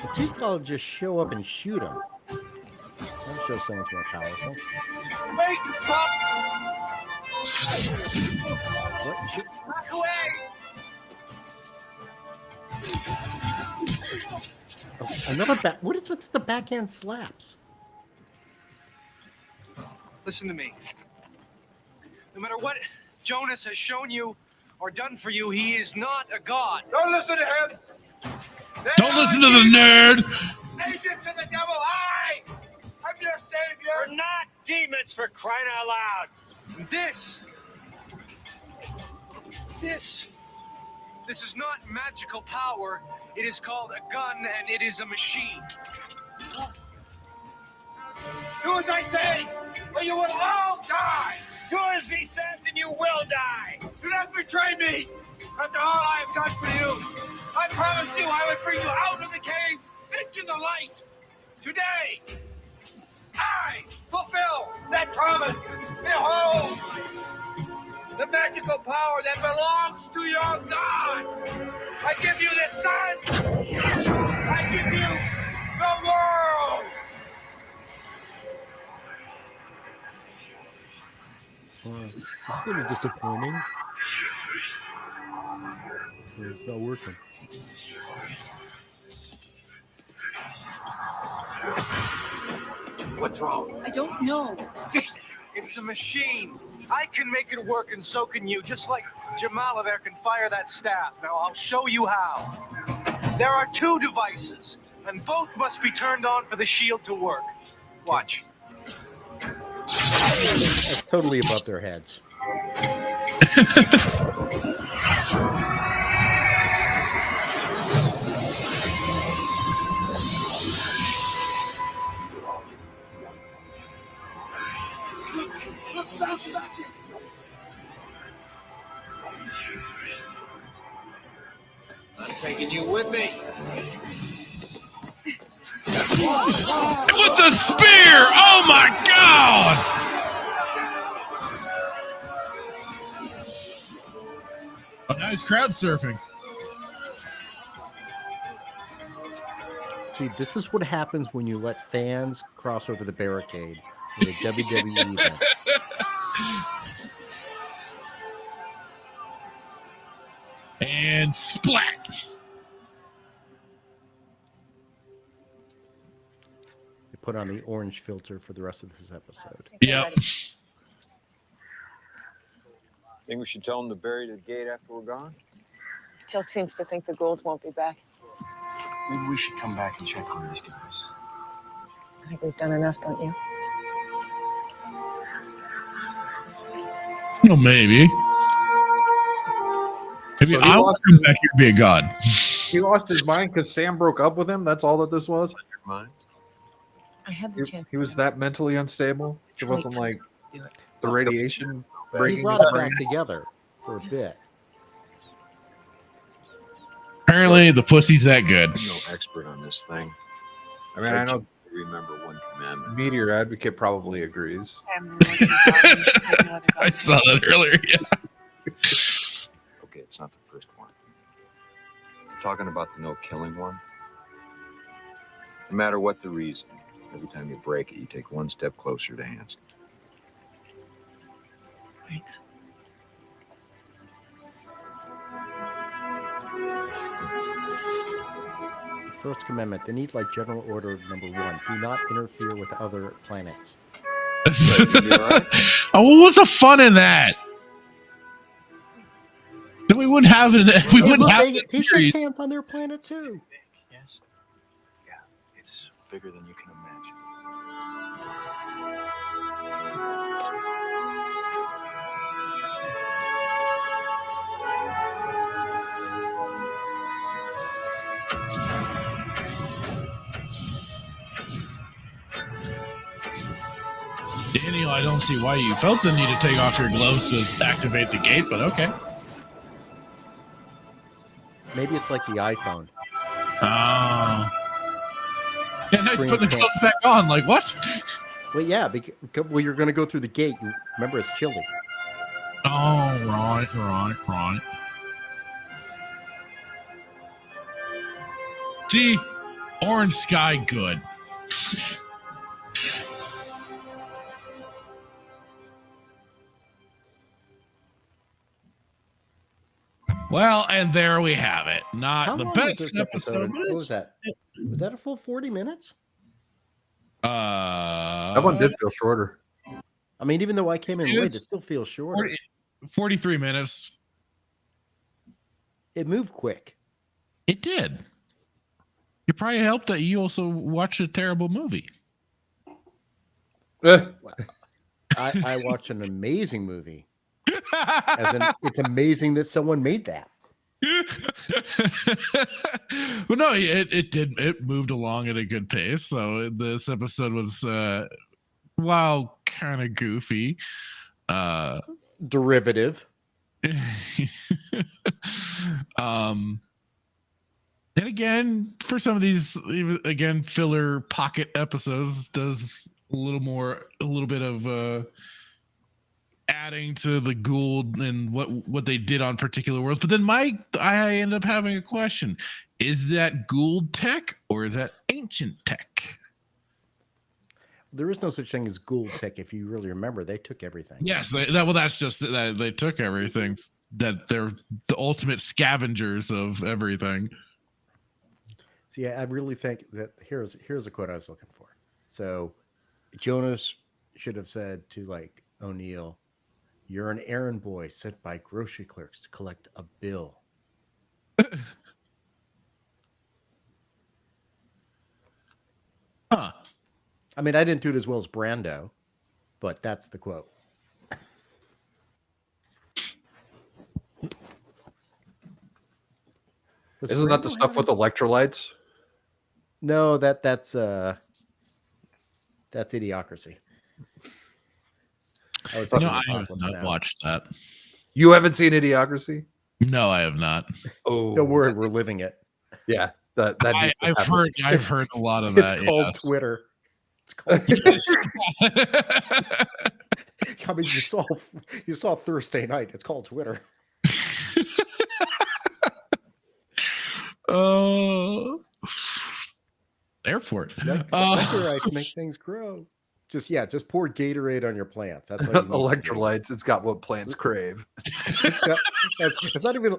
[SPEAKER 22] If you call just show up and shoot him. That'll show someone's more powerful.
[SPEAKER 15] Wait, stop.
[SPEAKER 22] What?
[SPEAKER 15] Back away.
[SPEAKER 22] Oh, another back. What is with the backhand slaps?
[SPEAKER 7] Listen to me. No matter what Jonas has shown you or done for you, he is not a god.
[SPEAKER 15] Don't listen to him.
[SPEAKER 1] Don't listen to the nerd.
[SPEAKER 15] Agents of the devil, I'm your savior.
[SPEAKER 7] We're not demons, for crying out loud. And this is not magical power. It is called a gun, and it is a machine.
[SPEAKER 15] Do as I say, or you will all die.
[SPEAKER 7] Do as he says, and you will die.
[SPEAKER 15] Do not betray me. After all I have done for you, I promised you I would bring you out of the caves into the light. Today, I fulfill that promise. Behold, the magical power that belongs to your God. I give you the sun. I give you the world.
[SPEAKER 22] It's a little disappointing. It's not working.
[SPEAKER 7] What's wrong?
[SPEAKER 21] I don't know.
[SPEAKER 7] Fix it. It's a machine. I can make it work, and so can you. Just like Jamal there can fire that staff. Now I'll show you how.
[SPEAKER 23] There are 2 devices, and both must be turned on for the shield to work. Watch.
[SPEAKER 22] That's totally above their heads.
[SPEAKER 15] Let's bounce back in.
[SPEAKER 3] I'm taking you with me.
[SPEAKER 1] With the spear! Oh my god! Oh, now he's crowd surfing.
[SPEAKER 22] See, this is what happens when you let fans cross over the barricade with a WWE event.
[SPEAKER 1] And splat!
[SPEAKER 22] They put on the orange filter for the rest of this episode.
[SPEAKER 1] Yep.
[SPEAKER 16] Think we should tell them to bury the gate after we're gone?
[SPEAKER 6] Tilk seems to think the gould won't be back.
[SPEAKER 23] Maybe we should come back and check on these guys.
[SPEAKER 6] I think we've done enough, don't you?
[SPEAKER 1] Well, maybe. Maybe
[SPEAKER 13] So he
[SPEAKER 1] I'll
[SPEAKER 13] lost
[SPEAKER 1] come back here and be a god.
[SPEAKER 13] He lost his mind because Sam broke up with him. That's all that this was.
[SPEAKER 16] Mind?
[SPEAKER 6] I had the chance.
[SPEAKER 13] He was that mentally unstable. It wasn't like the radiation
[SPEAKER 22] He
[SPEAKER 13] breaking
[SPEAKER 22] brought
[SPEAKER 13] his
[SPEAKER 22] it back
[SPEAKER 13] brain.
[SPEAKER 22] together for a bit.
[SPEAKER 1] Apparently, the pussy's that good.
[SPEAKER 16] I'm no expert on this thing.
[SPEAKER 13] I mean, I know
[SPEAKER 16] Remember one commandment.
[SPEAKER 13] Meteor Advocate probably agrees.
[SPEAKER 1] I saw that earlier. Yeah.
[SPEAKER 16] Okay, it's not the first one. I'm talking about the no killing one. No matter what the reason, every time you break it, you take one step closer to Hanson.
[SPEAKER 6] Thanks.
[SPEAKER 22] First Commandment, they need like General Order number 1. Do not interfere with other planets.
[SPEAKER 1] Oh, what was the fun in that? Then we wouldn't have it. We wouldn't have
[SPEAKER 22] They
[SPEAKER 1] the
[SPEAKER 22] shake
[SPEAKER 1] series.
[SPEAKER 22] hands on their planet too.
[SPEAKER 23] Yes? Yeah, it's bigger than you can imagine.
[SPEAKER 1] Daniel, I don't see why you felt the need to take off your gloves to activate the gate, but okay.
[SPEAKER 22] Maybe it's like the iPhone.
[SPEAKER 1] Oh. Yeah, nice.
[SPEAKER 22] Screen
[SPEAKER 1] Put the
[SPEAKER 22] can't-
[SPEAKER 1] gloves back on. Like, what?
[SPEAKER 22] Well, yeah, because well, you're going to go through the gate. Remember, it's chilly.
[SPEAKER 1] Oh, right. See? Orange sky, good. Well, and there we have it. Not
[SPEAKER 22] How
[SPEAKER 1] the
[SPEAKER 22] long was
[SPEAKER 1] best
[SPEAKER 22] this
[SPEAKER 1] episode.
[SPEAKER 22] What was that? Was that a full 40 minutes?
[SPEAKER 13] That one did feel shorter.
[SPEAKER 22] I mean, even though I came in
[SPEAKER 1] It
[SPEAKER 22] late,
[SPEAKER 1] is
[SPEAKER 22] it still feels shorter.
[SPEAKER 1] 43 minutes.
[SPEAKER 22] It moved quick.
[SPEAKER 1] It did. It probably helped that you also watched a terrible movie.
[SPEAKER 22] I watched an amazing movie. It's amazing that someone made that.
[SPEAKER 1] Well, no, it did. It moved along at a good pace. So this episode was, while kind of goofy,
[SPEAKER 22] Derivative.
[SPEAKER 1] And again, for some of these, again, filler pocket episodes does a little bit of adding to the Gould and what they did on particular worlds. But then, Mike, I end up having a question: is that Gould tech or is that ancient tech?
[SPEAKER 22] There is no such thing as Gould tech. If you really remember, they took everything.
[SPEAKER 1] Yes, that's just that they took everything. That they're the ultimate scavengers of everything.
[SPEAKER 22] See, I really think that here's a quote I was looking for. So Jonas should have said to like O'Neill, "You're an errand boy sent by grocery clerks to collect a bill."
[SPEAKER 1] Huh.
[SPEAKER 22] I mean, I didn't do it as well as Brando, but that's the quote.
[SPEAKER 13] Isn't that the stuff with electrolytes?
[SPEAKER 22] No, that's Idiocracy. I was
[SPEAKER 1] No,
[SPEAKER 22] thinking
[SPEAKER 1] I have
[SPEAKER 22] Apocalypse
[SPEAKER 1] not
[SPEAKER 22] Now.
[SPEAKER 1] watched that.
[SPEAKER 13] You haven't seen Idiocracy?
[SPEAKER 1] No, I have not.
[SPEAKER 13] Oh,
[SPEAKER 22] Don't worry, we're living it.
[SPEAKER 13] Yeah, that needs to
[SPEAKER 1] I've
[SPEAKER 13] happen.
[SPEAKER 1] heard a lot of that.
[SPEAKER 22] It's called
[SPEAKER 1] yes.
[SPEAKER 22] Twitter. It's called. I mean, you saw Thursday night. It's called Twitter.
[SPEAKER 1] Airport.
[SPEAKER 22] Electrolytes make things grow. Just pour Gatorade on your plants. That's what you need to do.
[SPEAKER 13] Electrolytes. It's got what plants crave.
[SPEAKER 22] It's not even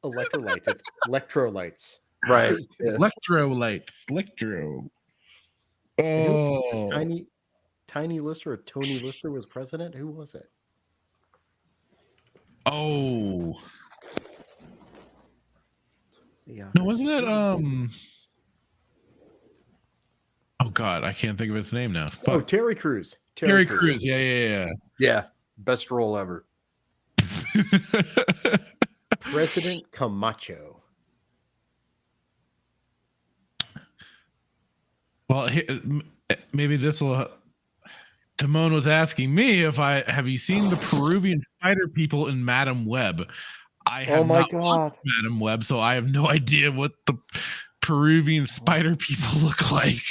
[SPEAKER 22] electrolytes. It's electrolytes.
[SPEAKER 13] Right.
[SPEAKER 1] Electrolytes. Electro. Oh.
[SPEAKER 22] Tiny Lister or Tony Lister was president. Who was it?
[SPEAKER 1] Oh.
[SPEAKER 22] Yeah.
[SPEAKER 1] No, wasn't it? Oh God, I can't think of his name now. Fuck.
[SPEAKER 22] Oh, Terry Crews.
[SPEAKER 1] Terry Crews. Yeah.
[SPEAKER 13] Yeah. Best role ever.
[SPEAKER 22] President Camacho.
[SPEAKER 1] Well, maybe this will. Timon was asking me if have you seen the Peruvian spider people in Madam Web? I have not watched Madam Web, so I have no idea what the Peruvian spider people look like.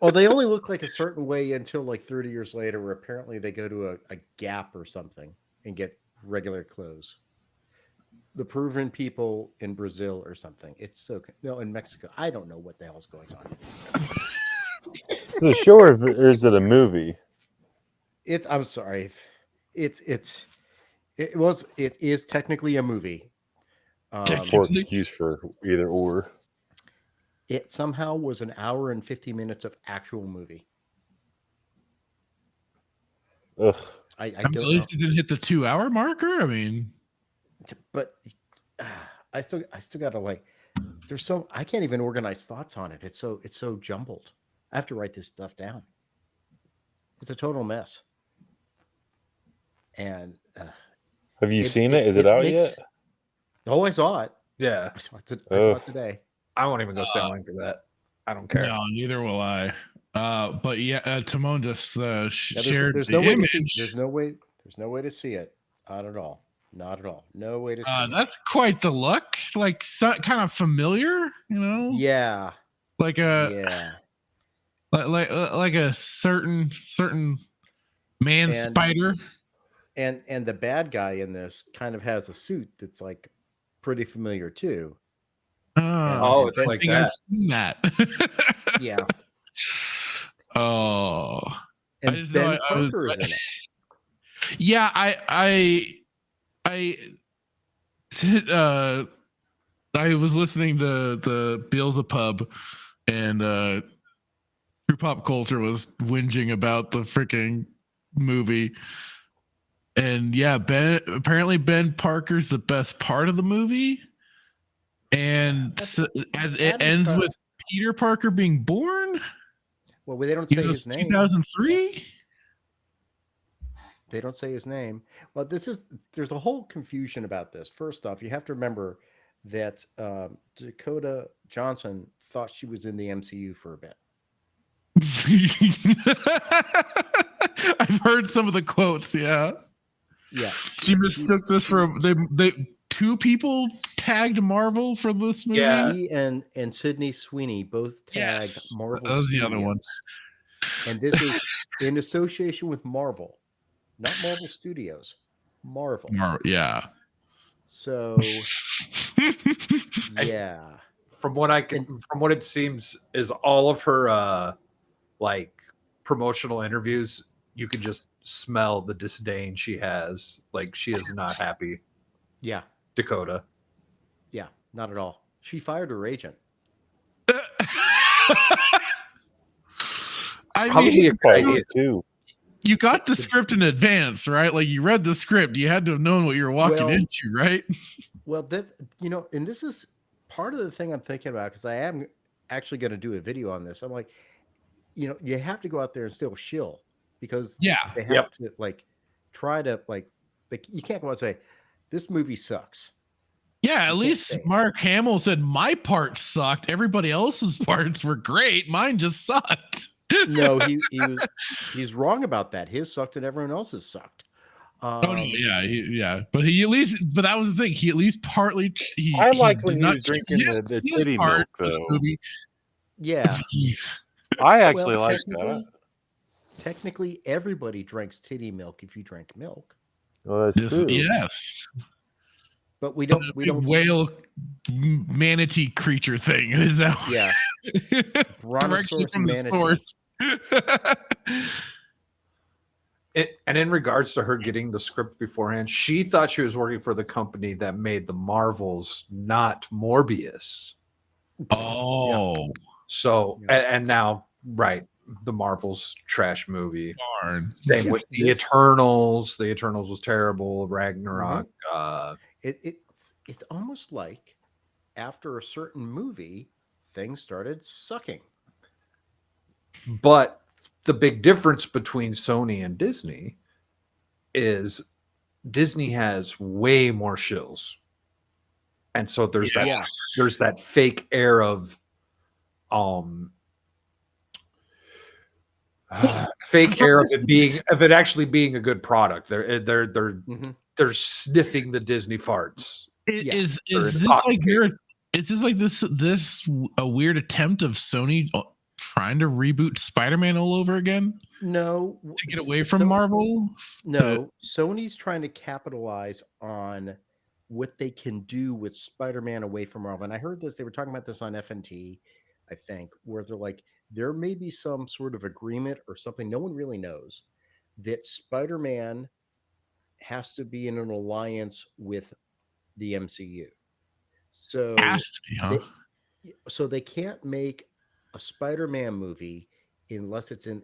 [SPEAKER 22] Well, they only look like a certain way until like 30 years later, where apparently they go to a Gap or something and get regular clothes. The Peruvian people in Brazil or something. It's so no, in Mexico. I don't know what the hell's going on.
[SPEAKER 2] The show or is it a movie?
[SPEAKER 22] I'm sorry. It is technically a movie.
[SPEAKER 2] Poor excuse for either or.
[SPEAKER 22] It somehow was an hour and 50 minutes of actual movie.
[SPEAKER 2] Ugh.
[SPEAKER 22] I
[SPEAKER 1] at
[SPEAKER 22] don't
[SPEAKER 1] least
[SPEAKER 22] know.
[SPEAKER 1] it didn't hit the 2-hour marker. I mean,
[SPEAKER 22] But I still gotta I can't even organize thoughts on it. It's so jumbled. I have to write this stuff down. It's a total mess. And
[SPEAKER 2] have you seen it? Is it out yet?
[SPEAKER 22] Oh, I saw it.
[SPEAKER 13] Yeah.
[SPEAKER 22] I saw it today.
[SPEAKER 13] I won't even go sailing for that. I don't care.
[SPEAKER 1] no, neither will I. But yeah, Timon just shared
[SPEAKER 22] there's
[SPEAKER 1] the
[SPEAKER 22] no way
[SPEAKER 1] image.
[SPEAKER 22] to see. There's no way to see it. Not at all. Not at all. No way to see it.
[SPEAKER 1] That's quite the look. Like kind of familiar, you know?
[SPEAKER 22] Yeah.
[SPEAKER 1] Like like a certain man spider.
[SPEAKER 22] And the bad guy in this kind of has a suit that's like pretty familiar too.
[SPEAKER 1] Oh,
[SPEAKER 22] it's
[SPEAKER 1] like that. I've seen that.
[SPEAKER 22] Yeah.
[SPEAKER 1] Oh.
[SPEAKER 22] And
[SPEAKER 1] I just
[SPEAKER 22] Ben
[SPEAKER 1] know
[SPEAKER 22] Parker is in it.
[SPEAKER 1] Yeah, I was listening to the Beelzebub and True Pop Culture was whinging about the freaking movie. And yeah, apparently Ben Parker's the best part of the movie. And it ends with Peter Parker being born.
[SPEAKER 22] Well, they don't say his name.
[SPEAKER 1] 2003.
[SPEAKER 22] They don't say his name. Well, there's a whole confusion about this. First off, you have to remember that Dakota Johnson thought she was in the MCU for a bit.
[SPEAKER 1] I've heard some of the quotes. Yeah. She mistook this for they two people tagged Marvel for this movie.
[SPEAKER 22] Yeah, she and Sydney Sweeney both tagged Marvel.
[SPEAKER 1] That was the other one.
[SPEAKER 22] And this is in association with Marvel, not Marvel Studios. Marvel.
[SPEAKER 1] Yeah.
[SPEAKER 22] So yeah.
[SPEAKER 13] From what it seems is all of her like promotional interviews, you can just smell the disdain she has. Like she is not happy.
[SPEAKER 22] Yeah.
[SPEAKER 13] Dakota.
[SPEAKER 22] Yeah, not at all. She fired her agent.
[SPEAKER 1] You got the script in advance, right? Like you read the script. You had to have known what you were walking into, right?
[SPEAKER 22] Well, that's and this is part of the thing I'm thinking about because I am actually going to do a video on this. I'm like, you have to go out there and still shill because
[SPEAKER 1] Yeah.
[SPEAKER 22] they have to try to you can't go out and say this movie sucks.
[SPEAKER 1] Yeah, at least Mark Hamill said my part sucked. Everybody else's parts were great. Mine just sucked.
[SPEAKER 22] No, he's wrong about that. His sucked and everyone else's sucked.
[SPEAKER 1] Oh no, yeah, but that was the thing. He at least partly.
[SPEAKER 2] I liked when
[SPEAKER 1] did
[SPEAKER 2] he
[SPEAKER 1] not
[SPEAKER 2] was drinking
[SPEAKER 1] his
[SPEAKER 2] the titty milk
[SPEAKER 1] part of the
[SPEAKER 2] though.
[SPEAKER 1] movie.
[SPEAKER 22] Yeah,
[SPEAKER 2] I actually liked that.
[SPEAKER 22] Technically, everybody drinks titty milk if you drink milk.
[SPEAKER 2] Well, that's true.
[SPEAKER 1] Yes,
[SPEAKER 22] but we don't.
[SPEAKER 1] Whale manatee creature thing is that?
[SPEAKER 22] Yeah,
[SPEAKER 1] directly from the source.
[SPEAKER 13] And in regards to her getting the script beforehand, she thought she was working for the company that made the Marvels, not Morbius.
[SPEAKER 1] Oh,
[SPEAKER 13] so and now, right, the Marvels trash movie.
[SPEAKER 1] Darn.
[SPEAKER 13] Same with the Eternals. The Eternals was terrible. Ragnarok.
[SPEAKER 22] It's almost like after a certain movie, things started sucking.
[SPEAKER 13] But the big difference between Sony and Disney is Disney has way more shills. And so there's that fake air of fake air of it actually being a good product. They're sniffing the Disney farts.
[SPEAKER 1] Is this like this a weird attempt of Sony trying to reboot Spider-Man all over again?
[SPEAKER 22] No,
[SPEAKER 1] to get away from Marvel.
[SPEAKER 22] No, Sony's trying to capitalize on what they can do with Spider-Man away from Marvel. And I heard this; they were talking about this on FNT, I think, where they're like, there may be some sort of agreement or something. No one really knows that Spider-Man has to be in an alliance with the MCU. So
[SPEAKER 1] has to be, huh?
[SPEAKER 22] So they can't make a Spider-Man movie unless it's in.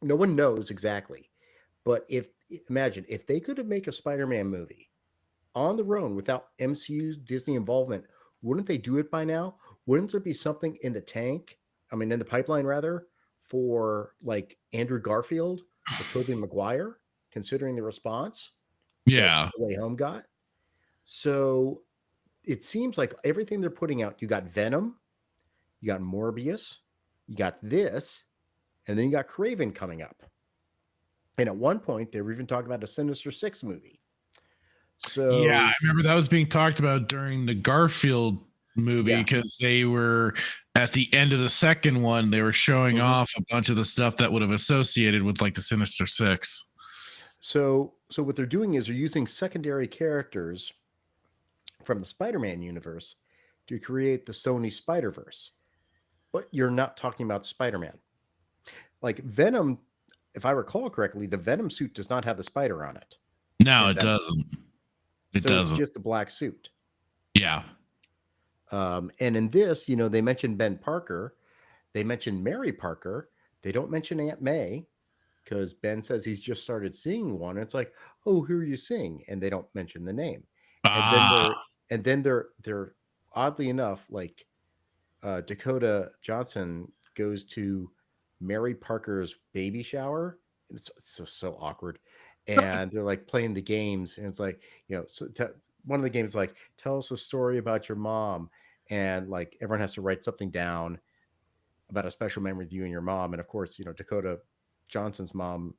[SPEAKER 22] No one knows exactly, but imagine if they could make a Spider-Man movie on their own without MCU's Disney involvement, wouldn't they do it by now? Wouldn't there be something in the tank? I mean, in the pipeline rather, for like Andrew Garfield or Tobey Maguire, considering the response.
[SPEAKER 1] Yeah,
[SPEAKER 22] the Way Home got. So it seems like everything they're putting out, you got Venom, you got Morbius, you got this, and then you got Craven coming up. And at one point, they were even talking about a Sinister Six movie. So
[SPEAKER 1] yeah, I remember that was being talked about during the Garfield movie because they were at the end of the second one, they were showing off a bunch of the stuff that would have associated with like the Sinister Six.
[SPEAKER 22] So what they're doing is they're using secondary characters from the Spider-Man universe to create the Sony Spider-Verse. But you're not talking about Spider-Man. Like Venom, if I recall correctly, the Venom suit does not have the spider on it.
[SPEAKER 1] No, it doesn't. It doesn't.
[SPEAKER 22] It's just a black suit.
[SPEAKER 1] Yeah.
[SPEAKER 22] And in this, they mentioned Ben Parker. They mentioned Mary Parker. They don't mention Aunt May because Ben says he's just started seeing one. And it's like, oh, who are you seeing? And they don't mention the name. And then they're oddly enough, like Dakota Johnson goes to Mary Parker's baby shower. It's so awkward. And they're like playing the games. And it's like, one of the games is like, tell us a story about your mom. And like everyone has to write something down about a special memory with you and your mom. And of course, Dakota Johnson's mom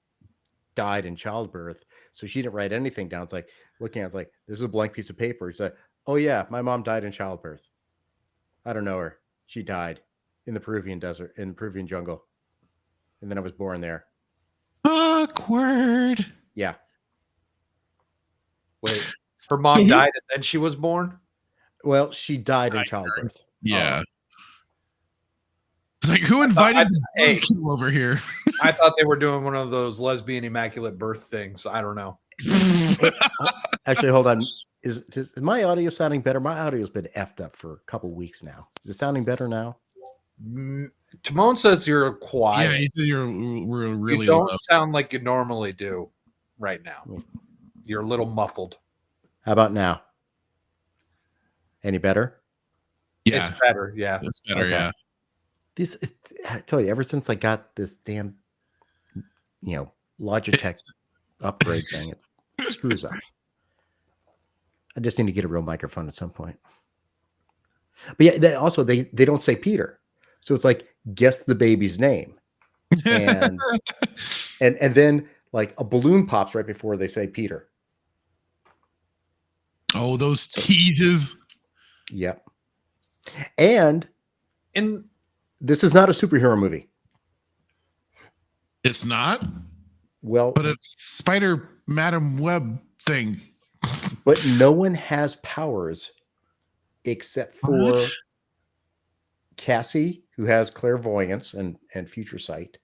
[SPEAKER 22] died in childbirth. So she didn't write anything down. It's like looking at it's like, this is a blank piece of paper. It's like, oh yeah, my mom died in childbirth. I don't know her. She died in the Peruvian desert, in the Peruvian jungle. And then I was born there.
[SPEAKER 1] Awkward.
[SPEAKER 22] Yeah.
[SPEAKER 13] Wait, her mom died and then she was born?
[SPEAKER 22] Well, she died in childbirth.
[SPEAKER 1] Yeah. It's like, who invited the buzzkill over here?
[SPEAKER 13] I thought they were doing one of those lesbian immaculate birth things. I don't know.
[SPEAKER 22] Actually, hold on. Is my audio sounding better? My audio's been effed up for a couple weeks now. Is it sounding better now?
[SPEAKER 13] Timon says you're quiet.
[SPEAKER 1] Yeah, he said we're really
[SPEAKER 13] you don't
[SPEAKER 1] low.
[SPEAKER 13] sound like you normally do right now. You're a little muffled.
[SPEAKER 22] How about now? Any better?
[SPEAKER 1] Yeah.
[SPEAKER 13] It's better. Yeah.
[SPEAKER 1] It's better,
[SPEAKER 22] Okay.
[SPEAKER 1] yeah.
[SPEAKER 22] This is, I tell you, ever since I got this damn, Logitech upgrade thing, it screws up. I just need to get a real microphone at some point. But yeah, they don't say Peter, so it's like guess the baby's name, and and then like a balloon pops right before they say Peter.
[SPEAKER 1] Oh, those teases.
[SPEAKER 22] Yep. And this is not a superhero movie.
[SPEAKER 1] It's not.
[SPEAKER 22] Well,
[SPEAKER 1] but it's Spider Madam Web thing.
[SPEAKER 22] But no one has powers except for Cassie, who has clairvoyance and future sight,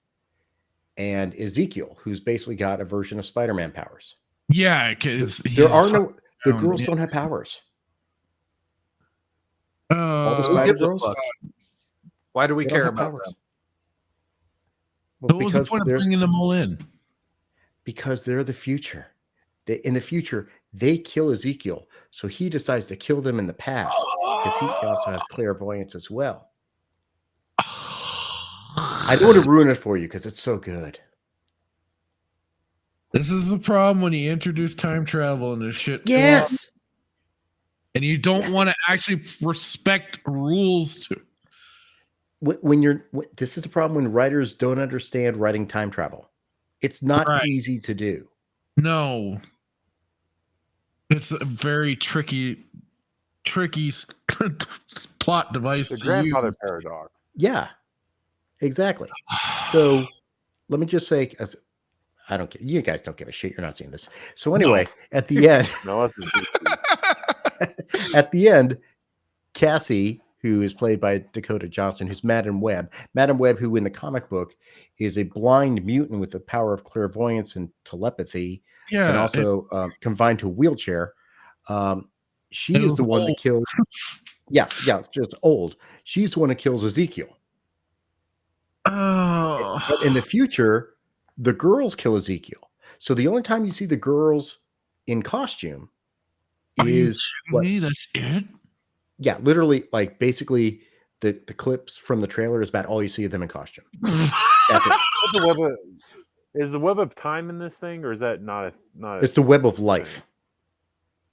[SPEAKER 22] and Ezekiel, who's basically got a version of Spider-Man powers.
[SPEAKER 1] Yeah, because
[SPEAKER 22] the girls don't have powers. All the Spider Girls.
[SPEAKER 13] Why do we
[SPEAKER 22] they
[SPEAKER 13] care
[SPEAKER 22] don't have
[SPEAKER 13] about them?
[SPEAKER 22] Well,
[SPEAKER 1] what was the point of bringing them all in?
[SPEAKER 22] Because they're the future. In the future, they kill Ezekiel, so he decides to kill them in the past because he also has clairvoyance as well. I don't want to ruin it for you because it's so good.
[SPEAKER 1] This is the problem when you introduce time travel and this shit.
[SPEAKER 22] Yes.
[SPEAKER 1] And you don't want to actually respect rules to.
[SPEAKER 22] This is the problem when writers don't understand writing time travel. It's not easy to do.
[SPEAKER 1] No. It's a very tricky plot device.
[SPEAKER 2] The
[SPEAKER 1] to
[SPEAKER 2] grandfather
[SPEAKER 1] use.
[SPEAKER 2] paradox.
[SPEAKER 22] Yeah, exactly. So let me just say, I don't care. You guys don't give a shit. You're not seeing this. So anyway, at the end, at the end, Cassie, who is played by Dakota Johnson, who's Madam Web, who in the comic book is a blind mutant with the power of clairvoyance and telepathy, and also confined to a wheelchair. She is the one that kills. Yeah, it's old. She's the one that kills Ezekiel.
[SPEAKER 1] Oh.
[SPEAKER 22] But in the future, the girls kill Ezekiel. So the only time you see the girls in costume is
[SPEAKER 1] that's it.
[SPEAKER 22] Yeah, literally, like basically the clips from the trailer is about all you see of them in costume. That's it.
[SPEAKER 2] Is the web of time in this thing, or is that not?
[SPEAKER 22] It's the web of life.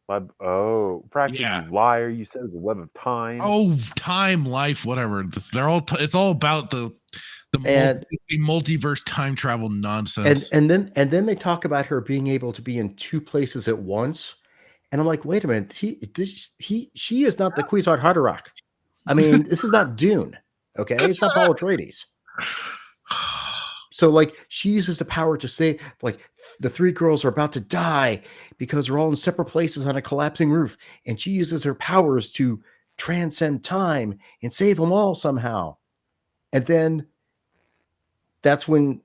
[SPEAKER 2] Practically liar! You said it's a web of time.
[SPEAKER 1] Oh, time, life, whatever. It's all about the multiverse time travel nonsense.
[SPEAKER 22] And then they talk about her being able to be in two places at once. And I'm like, wait a minute, she is not the Cuisart Haderach. I mean, this is not Dune, okay? It's not Paul Atreides. So, like, she uses the power to say, like, the three girls are about to die because they're all in separate places on a collapsing roof, and she uses her powers to transcend time and save them all somehow. And then that's when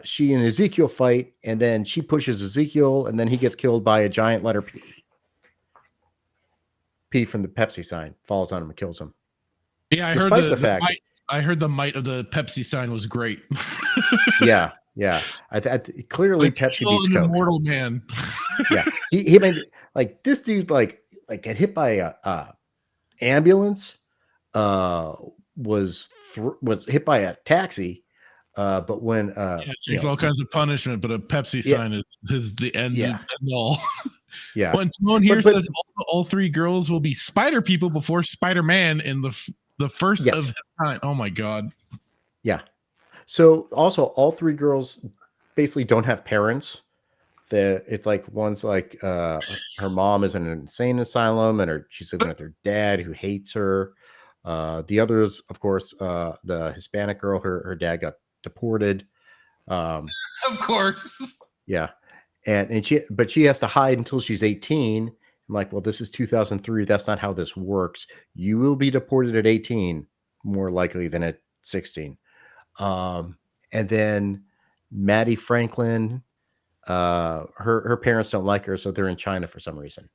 [SPEAKER 22] she and Ezekiel fight, and then she pushes Ezekiel, and then he gets killed by a giant letter P. P from the Pepsi sign falls on him and kills him.
[SPEAKER 1] Yeah, I
[SPEAKER 22] Despite
[SPEAKER 1] heard
[SPEAKER 22] the fact.
[SPEAKER 1] I heard the might of the Pepsi sign was great.
[SPEAKER 22] yeah. Clearly,
[SPEAKER 1] like
[SPEAKER 22] Pepsi
[SPEAKER 1] kill
[SPEAKER 22] beats
[SPEAKER 1] an
[SPEAKER 22] Coke.
[SPEAKER 1] immortal man.
[SPEAKER 22] Yeah, he made like this dude like get hit by a ambulance. Was hit by a taxi. But when
[SPEAKER 1] it takes all kinds of punishment, but a Pepsi sign is the end of all.
[SPEAKER 22] Yeah.
[SPEAKER 1] When Timon here says all three girls will be Spider people before Spider-Man in the first of his kind. Oh my god.
[SPEAKER 22] Yeah. So also all three girls basically don't have parents. It's like one's like her mom is in an insane asylum and she's living with her dad who hates her. The others, of course, the Hispanic girl, her dad got deported.
[SPEAKER 1] Of course.
[SPEAKER 22] Yeah. And she has to hide until she's 18. I'm like, well, this is 2003. That's not how this works. You will be deported at 18, more likely than at 16. And then Maddie Franklin, her parents don't like her, so they're in China for some reason.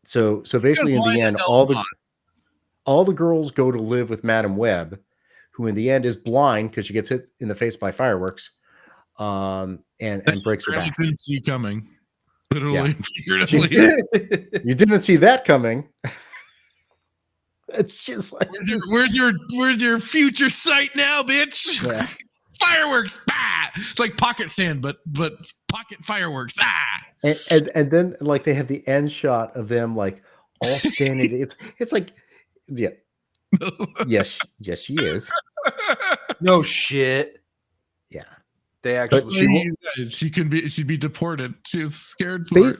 [SPEAKER 22] So basically, in the end, all the girls go to live with Madam Web, who in the end is blind because she gets hit in the face by fireworks, and breaks her back.
[SPEAKER 1] Couldn't see coming, literally,
[SPEAKER 22] figuratively. You didn't see that coming. It's just like
[SPEAKER 1] where's your future sight now, bitch?
[SPEAKER 22] Yeah.
[SPEAKER 1] Fireworks! Ah! It's like pocket sand, but pocket fireworks. Ah!
[SPEAKER 22] And then like they have the end shot of them like all standing. It's like, yeah, yes, she is.
[SPEAKER 13] No shit.
[SPEAKER 22] Yeah,
[SPEAKER 13] they actually.
[SPEAKER 1] She'd be deported. She was scared for it.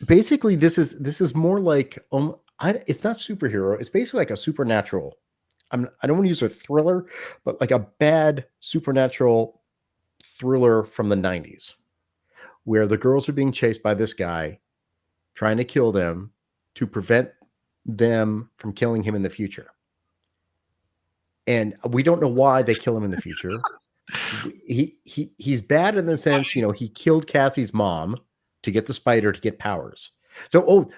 [SPEAKER 22] Basically, this is more like it's not superhero. It's basically like a supernatural. I don't want to use a thriller, but like a bad supernatural thriller from the 90s, where the girls are being chased by this guy, trying to kill them to prevent them from killing him in the future. And we don't know why they kill him in the future. He's bad in the sense, you know, he killed Cassie's mom to get the spider to get powers. So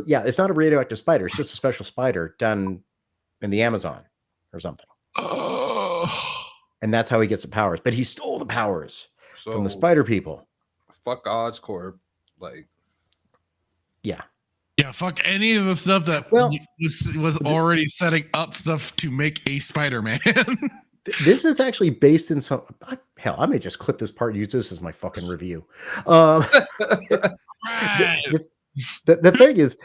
[SPEAKER 22] yeah, it's not a radioactive spider. It's just a special spider done in the Amazon or something. And that's how he gets the powers. But he stole the powers from the spider people.
[SPEAKER 13] Fuck Oscorp. Like,
[SPEAKER 22] yeah.
[SPEAKER 1] Yeah, fuck any of the stuff that was already setting up stuff to make a Spider-Man.
[SPEAKER 22] This is actually based in some... Hell, I may just clip this part and use this as my fucking review. The thing is...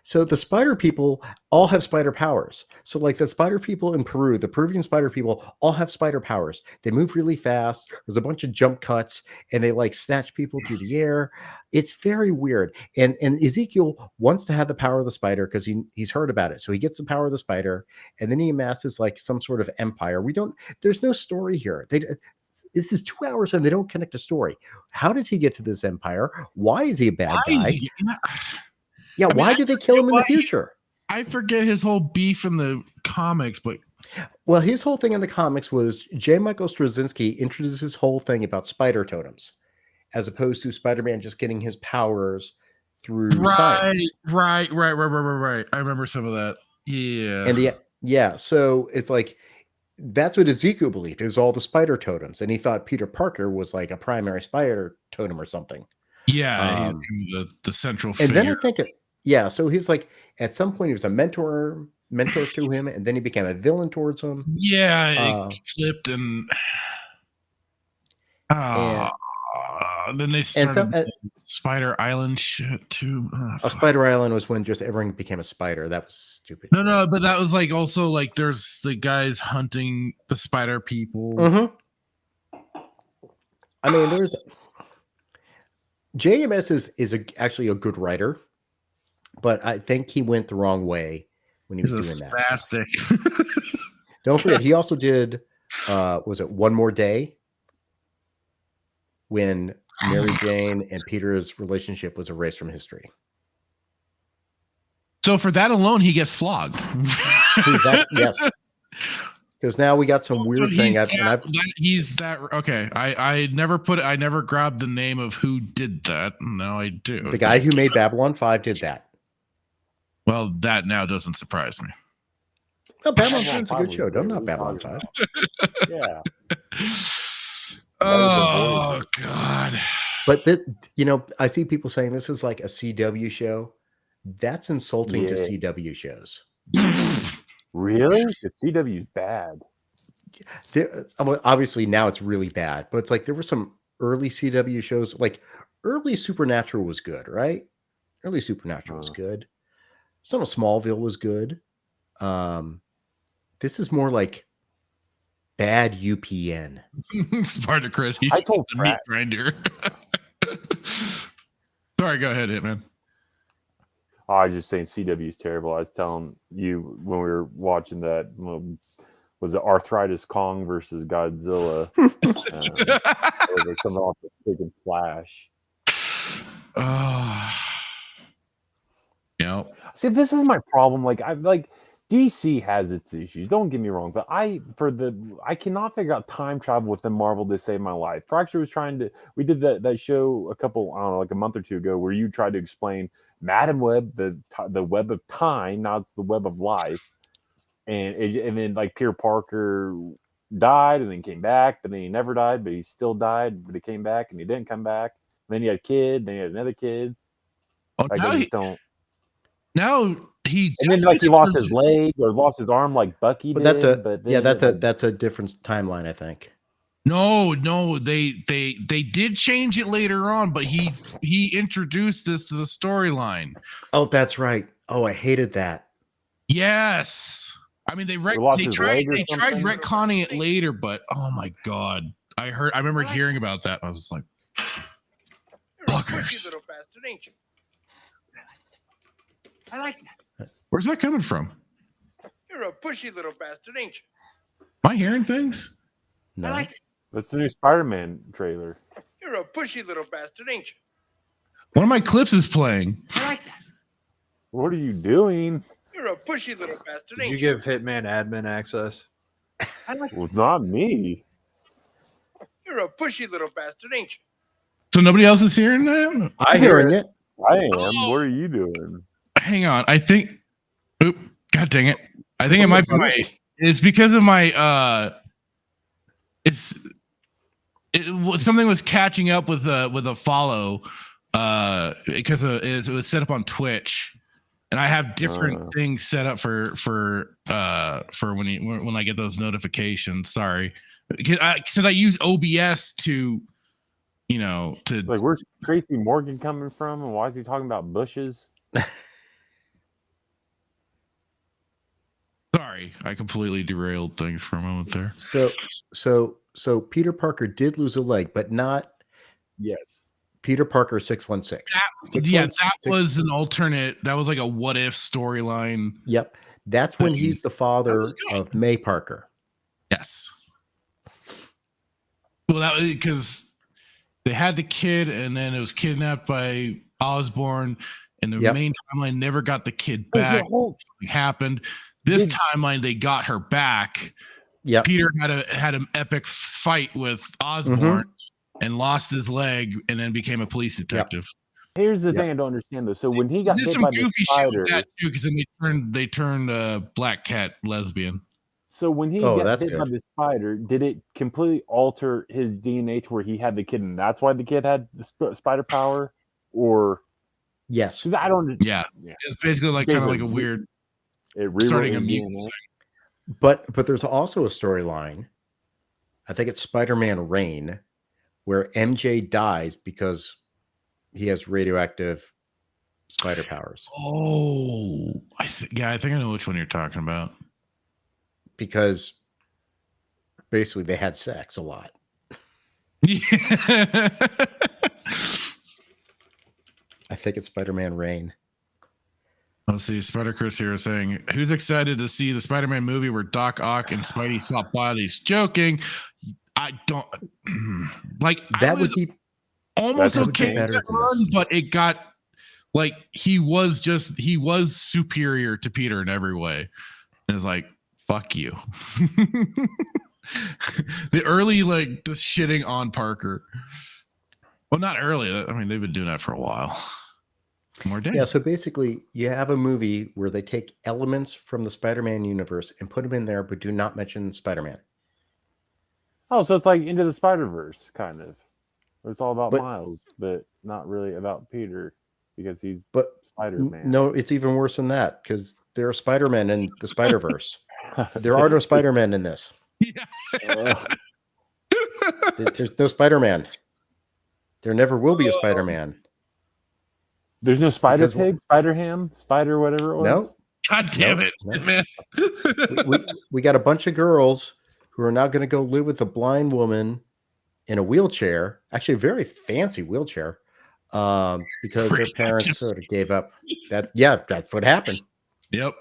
[SPEAKER 22] So the spider people all have spider powers. So like the spider people in Peru, the Peruvian spider people all have spider powers. They move really fast. There's a bunch of jump cuts and they like snatch people through the air. It's very weird. And Ezekiel wants to have the power of the spider because he's heard about it. So he gets the power of the spider and then he amasses like some sort of empire. There's no story here. This is 2 hours and they don't connect a story. How does he get to this empire? Why is he a bad guy? Yeah, why do they kill him in the future?
[SPEAKER 1] I forget his whole beef in the comics, but...
[SPEAKER 22] Well, his whole thing in the comics was J. Michael Straczynski introduced his whole thing about spider totems, as opposed to Spider-Man just getting his powers through science.
[SPEAKER 1] Right. I remember some of that. Yeah.
[SPEAKER 22] And so it's like, that's what Ezekiel believed. It was all the spider totems. And he thought Peter Parker was like a primary spider totem or something.
[SPEAKER 1] Yeah, he's the central figure.
[SPEAKER 22] And then I think... so he was like, at some point he was a mentor to him, and then he became a villain towards him.
[SPEAKER 1] Yeah, it flipped and then they started Spider Island shit too.
[SPEAKER 22] Spider Island was when just everyone became a spider. That was stupid.
[SPEAKER 1] No, but that was like also like there's the guys hunting the spider people.
[SPEAKER 22] Mm-hmm. I mean, there's JMS is actually a good writer. But I think he went the wrong way when he was doing that.
[SPEAKER 1] Spastic.
[SPEAKER 22] Don't forget, he also did, was it One More Day? When Mary Jane and Peter's relationship was erased from history.
[SPEAKER 1] So for that alone, he gets flogged.
[SPEAKER 22] Yes. Because now we got some weird thing.
[SPEAKER 1] Okay. I never grabbed the name of who did that. Now I do.
[SPEAKER 22] The guy who made Babylon 5 did that.
[SPEAKER 1] Well, that now doesn't surprise me.
[SPEAKER 22] No, Babylon 5 is a good show. Don't knock Babylon 5.
[SPEAKER 2] Yeah.
[SPEAKER 1] Oh, God.
[SPEAKER 22] But, I see people saying this is like a CW show. That's insulting to CW shows.
[SPEAKER 2] Really? The CW is bad.
[SPEAKER 22] Obviously, now it's really bad. But it's like there were some early CW shows. Like, early Supernatural was good, right? Early Supernatural was good. Some of Smallville was good. This is more like bad UPN.
[SPEAKER 1] Spartacus.
[SPEAKER 2] I told
[SPEAKER 1] the meat grinder. Sorry, go ahead, Hitman.
[SPEAKER 2] Oh, I was just saying CW is terrible. I was telling you when we were watching that, was it Arthritis Kong versus Godzilla? Or was something off the freaking Flash?
[SPEAKER 1] Yeah.
[SPEAKER 2] See, this is my problem. Like, DC has its issues. Don't get me wrong, but I cannot figure out time travel within Marvel to save my life. Fracture was we did that show a month or two ago where you tried to explain Madam Web, the web of time. Now it's the web of life, and then like Peter Parker died and then came back, but then he never died, but he still died, but he came back and he didn't come back. And then he had a kid, then he had another kid.
[SPEAKER 1] Oh,
[SPEAKER 2] I just don't.
[SPEAKER 1] Now he
[SPEAKER 2] and then like he lost his leg or lost his arm like Bucky
[SPEAKER 22] But
[SPEAKER 2] did.
[SPEAKER 22] that's a different timeline, I think.
[SPEAKER 1] No, they did change it later on, but he introduced this to the storyline.
[SPEAKER 22] Oh, that's right. Oh, I hated that.
[SPEAKER 1] Yes. I mean, they tried retconning it later, but oh my god. I remember hearing about that. I was just like, fuckers.
[SPEAKER 15] Little bastard, ain't you? I like that.
[SPEAKER 1] Where's that coming from?
[SPEAKER 15] You're a pushy little bastard, ain't you?
[SPEAKER 1] Am I hearing things?
[SPEAKER 22] No.
[SPEAKER 15] I like it.
[SPEAKER 2] That's the new Spider-Man trailer.
[SPEAKER 15] You're a pushy little bastard, ain't you?
[SPEAKER 1] One of my clips is playing.
[SPEAKER 15] I like that.
[SPEAKER 2] What are you doing?
[SPEAKER 15] You're a pushy little bastard,
[SPEAKER 13] Did
[SPEAKER 15] ain't
[SPEAKER 13] you give Hitman admin access?
[SPEAKER 15] I like
[SPEAKER 2] Well, it's not me.
[SPEAKER 15] You're a pushy little bastard, ain't you?
[SPEAKER 1] So nobody else is hearing that?
[SPEAKER 22] I'm hearing it.
[SPEAKER 2] I am. What are you doing?
[SPEAKER 1] Hang on. I think. Oop! God dang it! I think it might be my. It's because of my. Something was catching up with a follow, because it was set up on Twitch, and I have different things set up for when I get those notifications. Sorry, since I use OBS to.
[SPEAKER 2] Like, where's Tracy Morgan coming from, and why is he talking about bushes?
[SPEAKER 1] Sorry, I completely derailed things for a moment there.
[SPEAKER 22] So Peter Parker did lose a leg, but not Peter Parker 616.
[SPEAKER 1] That was an alternate. That was like a what if storyline.
[SPEAKER 22] Yep, that's when he's the father of May Parker.
[SPEAKER 1] Yes. Well, that was because they had the kid, and then it was kidnapped by Osborn, and the main timeline never got the kid back. Something happened. This timeline, they got her back.
[SPEAKER 22] Yeah,
[SPEAKER 1] Peter had an epic fight with Osborn and lost his leg, and then became a police detective.
[SPEAKER 2] Here's the thing I don't understand though. So when he got
[SPEAKER 1] Did
[SPEAKER 2] bit
[SPEAKER 1] some
[SPEAKER 2] by the
[SPEAKER 1] goofy shit
[SPEAKER 2] spider,
[SPEAKER 1] with that too, because then they turned Black Cat lesbian.
[SPEAKER 2] so when he got bit by the spider, did it completely alter his DNA to where he had the kid, and that's why the kid had the spider power? Or
[SPEAKER 22] yes,
[SPEAKER 2] I don't.
[SPEAKER 1] Yeah, it's basically like kind of like a weird.
[SPEAKER 2] Starting
[SPEAKER 1] a mutant.
[SPEAKER 22] But there's also a storyline. I think it's Spider-Man Reign, where MJ dies because he has radioactive spider powers.
[SPEAKER 1] Oh, I think I know which one you're talking about.
[SPEAKER 22] Because basically they had sex a lot.
[SPEAKER 1] Yeah.
[SPEAKER 22] I think it's Spider-Man Reign.
[SPEAKER 1] Let's see. Spider Chris here is saying, "Who's excited to see the Spider-Man movie where Doc Ock and Spidey swap bodies?" Joking. I don't like that. Would be almost okay with that run, but it got like he was superior to Peter in every way. And it's like, fuck you. The early just shitting on Parker. Well, not early. I mean, they've been doing that for a while. More days.
[SPEAKER 22] Yeah, so basically you have a movie where they take elements from the Spider-Man universe and put them in there, but do not mention Spider-Man.
[SPEAKER 2] Oh, so it's like Into the Spider-Verse, kind of. It's all about Miles, but not really about Peter because he's Spider-Man.
[SPEAKER 22] No, it's even worse than that because there are Spider-Men in the Spider-Verse. There are no Spider-Men in this. There's no Spider-Man. There never will be a Spider-Man.
[SPEAKER 2] There's no Spider-Pig, Spider-Ham, Spider whatever it was?
[SPEAKER 22] No.
[SPEAKER 1] God damn it, man.
[SPEAKER 22] we got a bunch of girls who are now going to go live with a blind woman in a wheelchair, actually a very fancy wheelchair, because their parents sort of gave up. That's what happened.
[SPEAKER 1] Yep.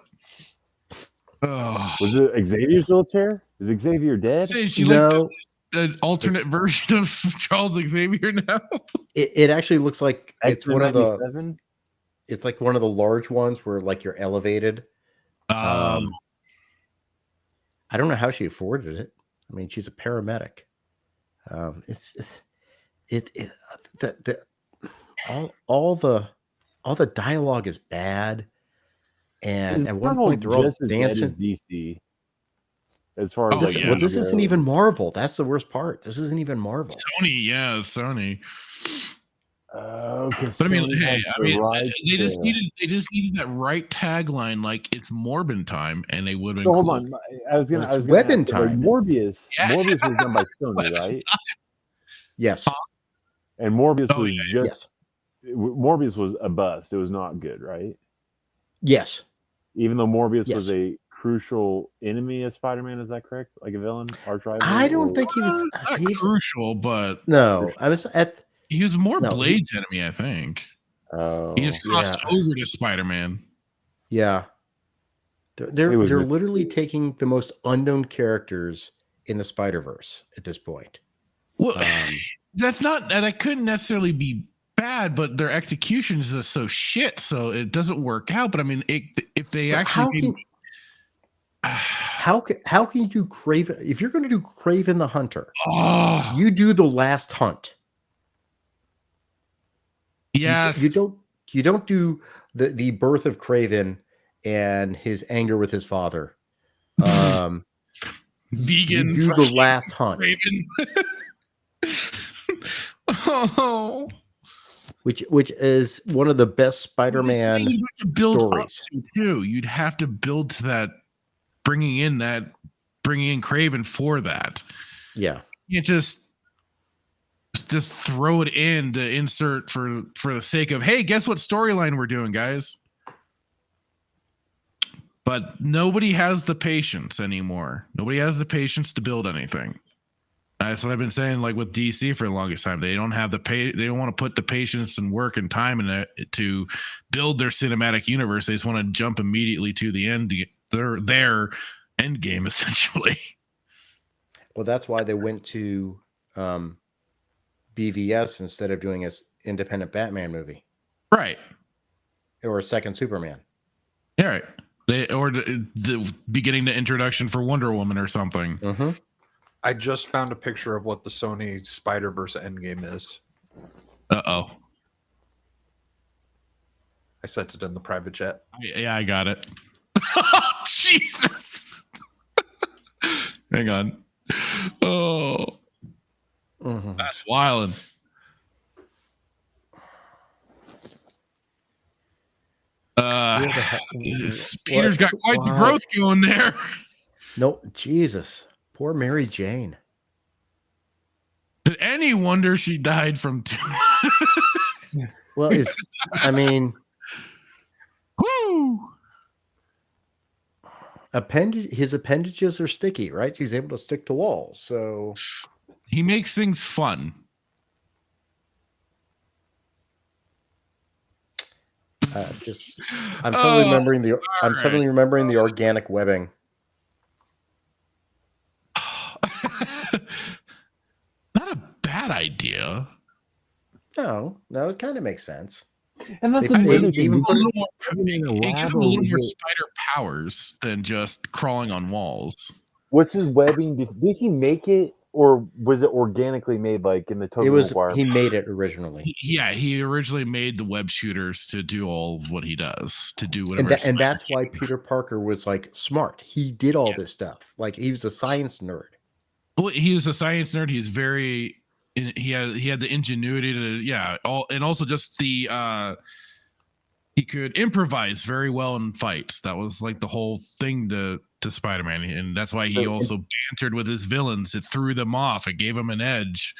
[SPEAKER 1] Oh.
[SPEAKER 2] Was it Xavier's wheelchair? Is Xavier dead?
[SPEAKER 1] No. An alternate version of Charles Xavier now.
[SPEAKER 22] It actually looks like it's one of the.
[SPEAKER 2] 97?
[SPEAKER 22] It's like one of the large ones where like you're elevated. I don't know how she afforded it. I mean, she's a paramedic. All the dialogue is bad, and at one point they're all dancing.
[SPEAKER 2] DC. As far as
[SPEAKER 22] this isn't even Marvel. That's the worst part. This isn't even Marvel.
[SPEAKER 1] Sony.
[SPEAKER 2] Okay,
[SPEAKER 1] But I mean,
[SPEAKER 2] Sony
[SPEAKER 1] hey,
[SPEAKER 2] has
[SPEAKER 1] I
[SPEAKER 2] the
[SPEAKER 1] mean,
[SPEAKER 2] right
[SPEAKER 1] they just needed that right tagline, like it's Morbin time, and they would have
[SPEAKER 2] So
[SPEAKER 1] been
[SPEAKER 2] hold
[SPEAKER 1] cool.
[SPEAKER 2] on, I was gonna
[SPEAKER 22] It's
[SPEAKER 2] ask,
[SPEAKER 22] Webbin
[SPEAKER 2] so, like,
[SPEAKER 22] time.
[SPEAKER 2] Morbius.
[SPEAKER 1] Yeah.
[SPEAKER 2] Morbius was done by Sony, right?
[SPEAKER 22] Yes.
[SPEAKER 2] And Morbius
[SPEAKER 1] Oh,
[SPEAKER 2] was
[SPEAKER 1] yeah,
[SPEAKER 2] just Morbius was a bust. It was not good, right?
[SPEAKER 22] Yes.
[SPEAKER 2] Even though Morbius
[SPEAKER 22] Yes.
[SPEAKER 2] was a crucial enemy of Spider-Man, is that correct? Like a villain, arch rival?
[SPEAKER 22] I don't
[SPEAKER 2] or-
[SPEAKER 22] think he was.
[SPEAKER 1] not
[SPEAKER 22] He's,
[SPEAKER 1] crucial, but
[SPEAKER 22] no, I was at.
[SPEAKER 1] he was more
[SPEAKER 22] No, he-
[SPEAKER 1] Blade's enemy, I think.
[SPEAKER 2] Oh,
[SPEAKER 1] He just crossed
[SPEAKER 22] yeah.
[SPEAKER 1] over to Spider-Man.
[SPEAKER 22] Yeah. They're
[SPEAKER 2] It was
[SPEAKER 22] they're
[SPEAKER 2] mis-
[SPEAKER 22] literally taking the most unknown characters in the Spider-Verse at this point.
[SPEAKER 1] Well, that couldn't necessarily be bad, but their execution is just so shit, so it doesn't work out. But I mean, if they
[SPEAKER 22] But
[SPEAKER 1] actually
[SPEAKER 22] how can you crave if you're going to do Kraven the Hunter?
[SPEAKER 1] Oh.
[SPEAKER 22] You do the Last Hunt.
[SPEAKER 1] Yes.
[SPEAKER 22] You don't do the birth of Kraven and his anger with his father.
[SPEAKER 1] Vegan.
[SPEAKER 22] You do the Last Hunt.
[SPEAKER 1] Oh.
[SPEAKER 22] Which is one of the best Spider-Man
[SPEAKER 1] You'd have to build
[SPEAKER 22] stories.
[SPEAKER 1] up to too. You'd have to build to that, bringing in Kraven for that.
[SPEAKER 22] Yeah.
[SPEAKER 1] You just throw it in to insert for the sake of, hey, guess what storyline we're doing, guys? But nobody has the patience anymore. Nobody has the patience to build anything. That's what I've been saying, like with DC for the longest time. They don't have they don't want to put the patience and work and time in it to build their cinematic universe. They just want to jump immediately to the end, their end game, essentially.
[SPEAKER 22] Well, that's why they went to BVS instead of doing an independent Batman movie.
[SPEAKER 1] Right.
[SPEAKER 22] Or a second Superman.
[SPEAKER 1] Yeah, right. Or the beginning the introduction for Wonder Woman or something.
[SPEAKER 22] Mm-hmm.
[SPEAKER 13] I just found a picture of what the Sony Spider-Verse Endgame is.
[SPEAKER 1] Uh-oh.
[SPEAKER 13] I sent it in the private chat.
[SPEAKER 1] Yeah, I got it. Jesus. Hang on. Oh.
[SPEAKER 22] Mm-hmm.
[SPEAKER 1] That's wild. Peter's got quite the growth going there.
[SPEAKER 22] No, Jesus. Poor Mary Jane.
[SPEAKER 1] Did any wonder she died from
[SPEAKER 22] Well, I mean,
[SPEAKER 1] woo.
[SPEAKER 22] His appendages are sticky, right? He's able to stick to walls, so
[SPEAKER 1] he makes things fun.
[SPEAKER 22] I'm suddenly remembering the organic webbing.
[SPEAKER 1] Not a bad idea.
[SPEAKER 22] No, it kind of makes sense.
[SPEAKER 2] And that's
[SPEAKER 22] They
[SPEAKER 2] the
[SPEAKER 22] even
[SPEAKER 2] thing.
[SPEAKER 22] put it-
[SPEAKER 1] It gives him a little more spider powers than just crawling on walls.
[SPEAKER 2] What's his webbing? Did he make it, or was it organically made, like in the Tobey Maguire?
[SPEAKER 22] He made it originally.
[SPEAKER 1] He originally made the web shooters to do all of what he does, to do whatever.
[SPEAKER 22] And that's why Peter Parker was like smart. He did all this stuff. Like he was a science nerd.
[SPEAKER 1] Well, he was a science nerd. He was very. He had the ingenuity to and also just the he could improvise very well in fights. That was like the whole thing to Spider-Man, and that's why he also bantered with his villains. It threw them off. It gave him an edge.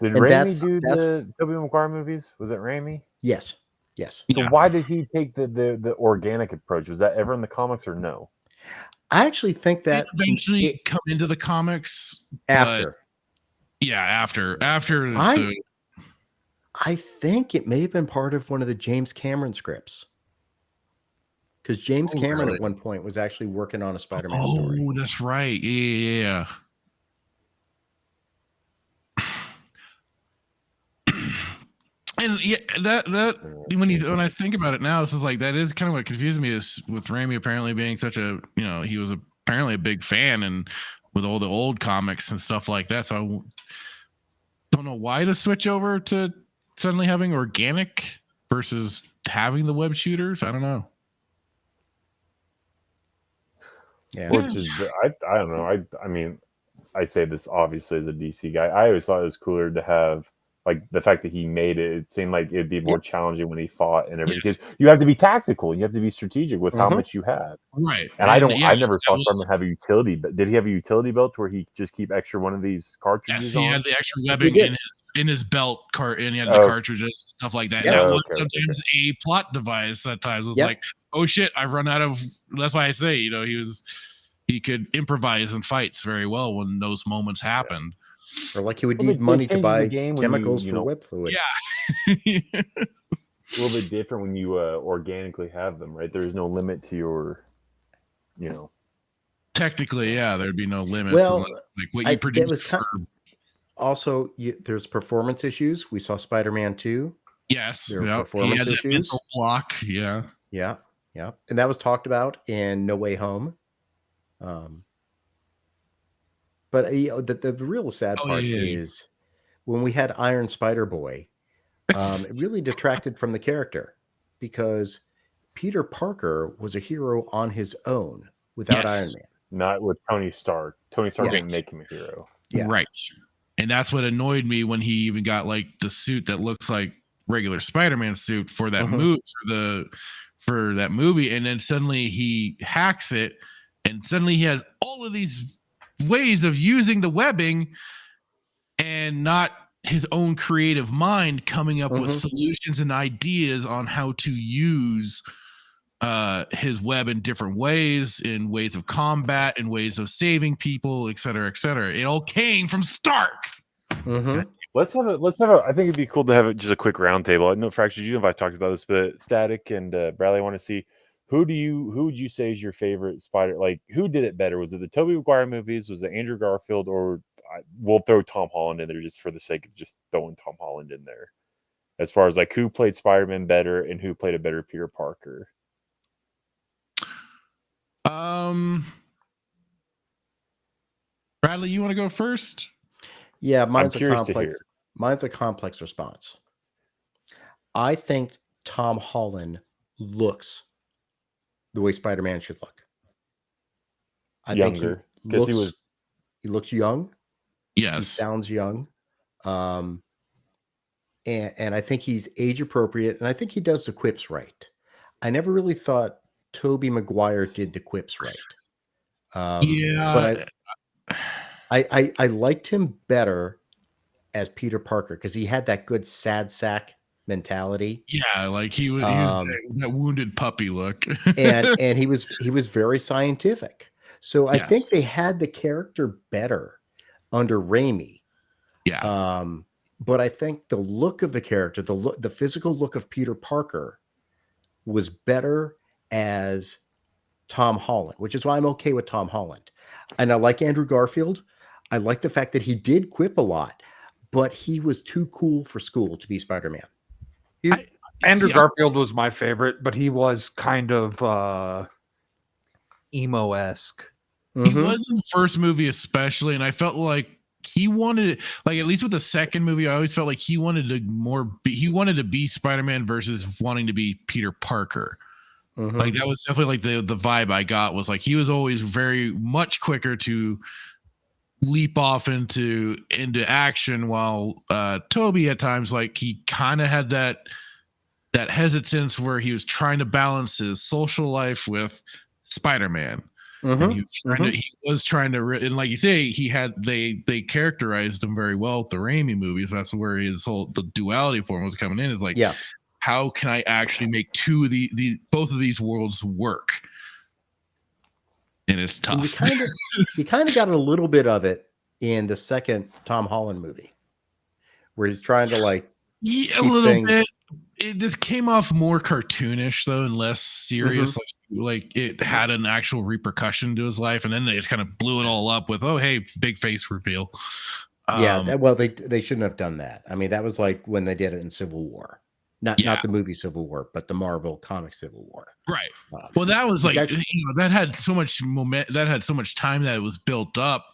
[SPEAKER 2] Did Raimi do the Tobey Maguire movies? Was it Raimi?
[SPEAKER 22] Yes.
[SPEAKER 2] So why did he take the organic approach? Was that ever in the comics or no?
[SPEAKER 22] I actually think that
[SPEAKER 1] it eventually come into the comics
[SPEAKER 22] after.
[SPEAKER 1] After
[SPEAKER 22] I think it may have been part of one of the James Cameron scripts. Because James Cameron at one point was actually working on a Spider-Man story.
[SPEAKER 1] Oh, that's right. Yeah. And that when I think about it now, it's just like that is kind of what confuses me is with Raimi apparently being such a he was apparently a big fan and with all the old comics and stuff like that. So I don't know why to switch over to suddenly having organic versus having the web shooters. I don't know.
[SPEAKER 22] Yeah,
[SPEAKER 2] which is I don't know. I mean, I say this obviously as a DC guy. I always thought it was cooler to have like the fact that he made it, it seemed like it'd be more challenging when he fought and everything. Because you have to be tactical, you have to be strategic with how much you have.
[SPEAKER 1] Right.
[SPEAKER 2] And I never saw Spider-Man have a utility. But did he have a utility belt where he just keep extra one of these cartridges?
[SPEAKER 1] Yes, he
[SPEAKER 2] on?
[SPEAKER 1] had the extra webbing in his belt cart, and he had the cartridges, stuff like that.
[SPEAKER 2] Yeah.
[SPEAKER 1] And that was sometimes a plot device. At times it was like, oh shit, I've run out of. That's why I say, he could improvise in fights very well when those moments happened.
[SPEAKER 22] Or like he would need money to buy chemicals for web fluid.
[SPEAKER 1] Yeah.
[SPEAKER 2] A little bit different when you organically have them, right? There's no limit to your,
[SPEAKER 1] Technically, yeah, there'd be no limits.
[SPEAKER 22] Well,
[SPEAKER 1] unless, like what you produce.
[SPEAKER 22] Also, there's performance issues. We saw Spider-Man 2.
[SPEAKER 1] Yes,
[SPEAKER 22] there were performance issues.
[SPEAKER 1] Mental block, yeah,
[SPEAKER 22] and that was talked about in No Way Home. But the real sad part is when we had Iron Spider-Boy, it really detracted from the character because Peter Parker was a hero on his own without Iron Man.
[SPEAKER 2] Not with Tony Stark. Tony Stark didn't make him a hero.
[SPEAKER 22] Yeah.
[SPEAKER 1] Right. And that's what annoyed me when he even got like the suit that looks like regular Spider-Man suit for that for that movie, and then suddenly he hacks it, and suddenly he has all of these ways of using the webbing and not his own creative mind coming up with solutions and ideas on how to use his web in different ways, in ways of combat, in ways of saving people, et cetera, et cetera. It all came from Stark.
[SPEAKER 2] Let's have a I think it'd be cool to have just a quick roundtable. I know Fractured, you know if I talked about this, but Static and Bradley, I want to see who would you say is your favorite Spider? Like, who did it better? Was it the Tobey Maguire movies? Was it Andrew Garfield? Or we'll throw Tom Holland in there just for the sake of just throwing Tom Holland in there. As far as like who played Spider-Man better and who played a better Peter Parker.
[SPEAKER 1] Bradley, you want to go first?
[SPEAKER 22] Yeah, mine's a complex response. I think Tom Holland looks the way Spider-Man should look. I
[SPEAKER 2] Younger,
[SPEAKER 22] think he looks young.
[SPEAKER 1] Yes,
[SPEAKER 22] he sounds young, and I think he's age appropriate, and I think he does the quips right. I never really thought Tobey Maguire did the quips right. But I liked him better as Peter Parker because he had that good sad sack mentality.
[SPEAKER 1] Yeah, like he was that wounded puppy look,
[SPEAKER 22] and he was very scientific. So I think they had the character better under Raimi.
[SPEAKER 1] Yeah.
[SPEAKER 22] But I think the look of the character, the physical look of Peter Parker, was better as Tom Holland, which is why I'm okay with Tom Holland. And I like Andrew Garfield. I like the fact that he did quip a lot, but he was too cool for school to be Spider-Man.
[SPEAKER 13] Andrew Garfield was my favorite, but he was kind of emo-esque.
[SPEAKER 1] He was in the first movie especially, and I felt like he wanted, like, at least with the second movie, I always felt like he wanted to be Spider-Man versus wanting to be Peter Parker. Like that was definitely like the vibe I got, was like he was always very much quicker to leap off into action, while Toby at times, like, he kind of had that hesitance where he was trying to balance his social life with Spider-Man. And he was trying to, and like you say, they characterized him very well with the Raimi movies. That's where the duality form was coming in. Is like, how can I actually make both of these worlds work? And it's tough.
[SPEAKER 22] You kind of got a little bit of it in the second Tom Holland movie, where he's trying to a
[SPEAKER 1] little bit. This came off more cartoonish though, and less serious. Like it had an actual repercussion to his life, and then they just kind of blew it all up with, oh hey, big face reveal.
[SPEAKER 22] They shouldn't have done that. I mean, that was like when they did it in Civil War. Not the movie Civil War, but the Marvel comic Civil War.
[SPEAKER 1] Right. Well, that was like, that had so much time that it was built up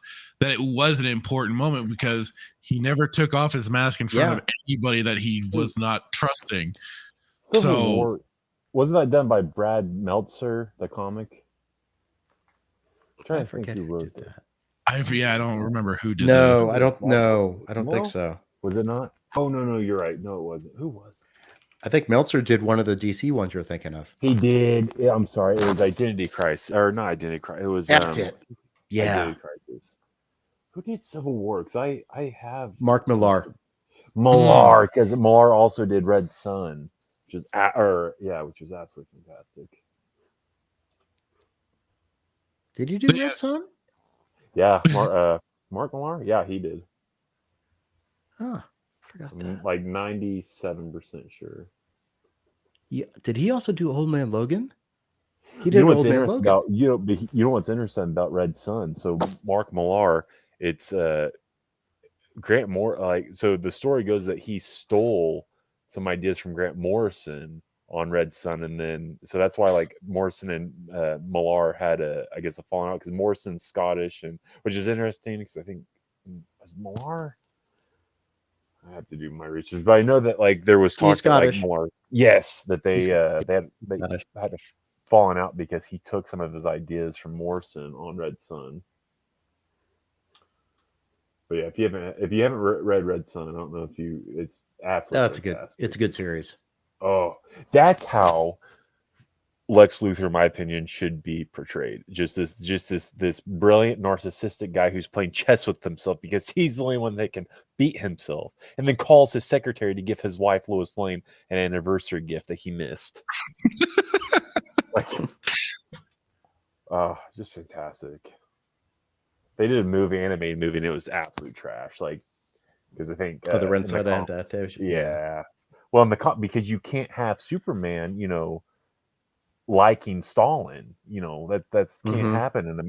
[SPEAKER 1] that it was an important moment, because he never took off his mask in front of anybody that he was not trusting.
[SPEAKER 2] Civil War, wasn't that done by Brad Meltzer, the comic? I'm trying to think who wrote that.
[SPEAKER 1] I don't remember who did.
[SPEAKER 22] No, I don't know. I don't think so.
[SPEAKER 2] Was it not? Oh no, you're right. No, it wasn't. Who was it?
[SPEAKER 22] I think Meltzer did one of the DC ones you're thinking of.
[SPEAKER 2] He did. Yeah, I'm sorry. It was Identity Crisis, or not Identity Crisis. It was
[SPEAKER 22] That's it. Yeah.
[SPEAKER 2] Identity Crisis. Who did Civil War? Because I have
[SPEAKER 22] Mark Millar.
[SPEAKER 2] Millar, because Millar also did Red Sun, which is which was absolutely fantastic.
[SPEAKER 22] Did you do Red Sun?
[SPEAKER 2] Yeah, Mark Millar. Yeah, he did.
[SPEAKER 22] Huh. Forgot that.
[SPEAKER 2] Like 97% sure.
[SPEAKER 22] Yeah. Did he also do Old Man Logan? He did Old Man Logan.
[SPEAKER 2] You know what's interesting about Red Sun? So Mark Millar, it's Grant Moore. So the story goes that he stole some ideas from Grant Morrison on Red Sun, and then so that's why like Morrison and Millar had a falling out because Morrison's Scottish, and which is interesting because I think was Millar. I have to do my research, but I know that like there was talk that like Millar, yes, that they had a falling out because he took some of his ideas from Morrison on Red Sun. But yeah, if you haven't read Red Sun, I don't know if it's absolutely
[SPEAKER 22] it's a good series.
[SPEAKER 2] Oh, that's how Lex Luthor, in my opinion, should be portrayed. Just this brilliant narcissistic guy who's playing chess with himself because he's the only one that can beat himself, and then calls his secretary to give his wife Lois Lane an anniversary gift that he missed. Just fantastic. They did animated movie, and it was absolute trash. Like, because I think
[SPEAKER 22] the Red Sun adaptation.
[SPEAKER 2] Yeah. Well, because you can't have Superman, liking Stalin. That's can't happen in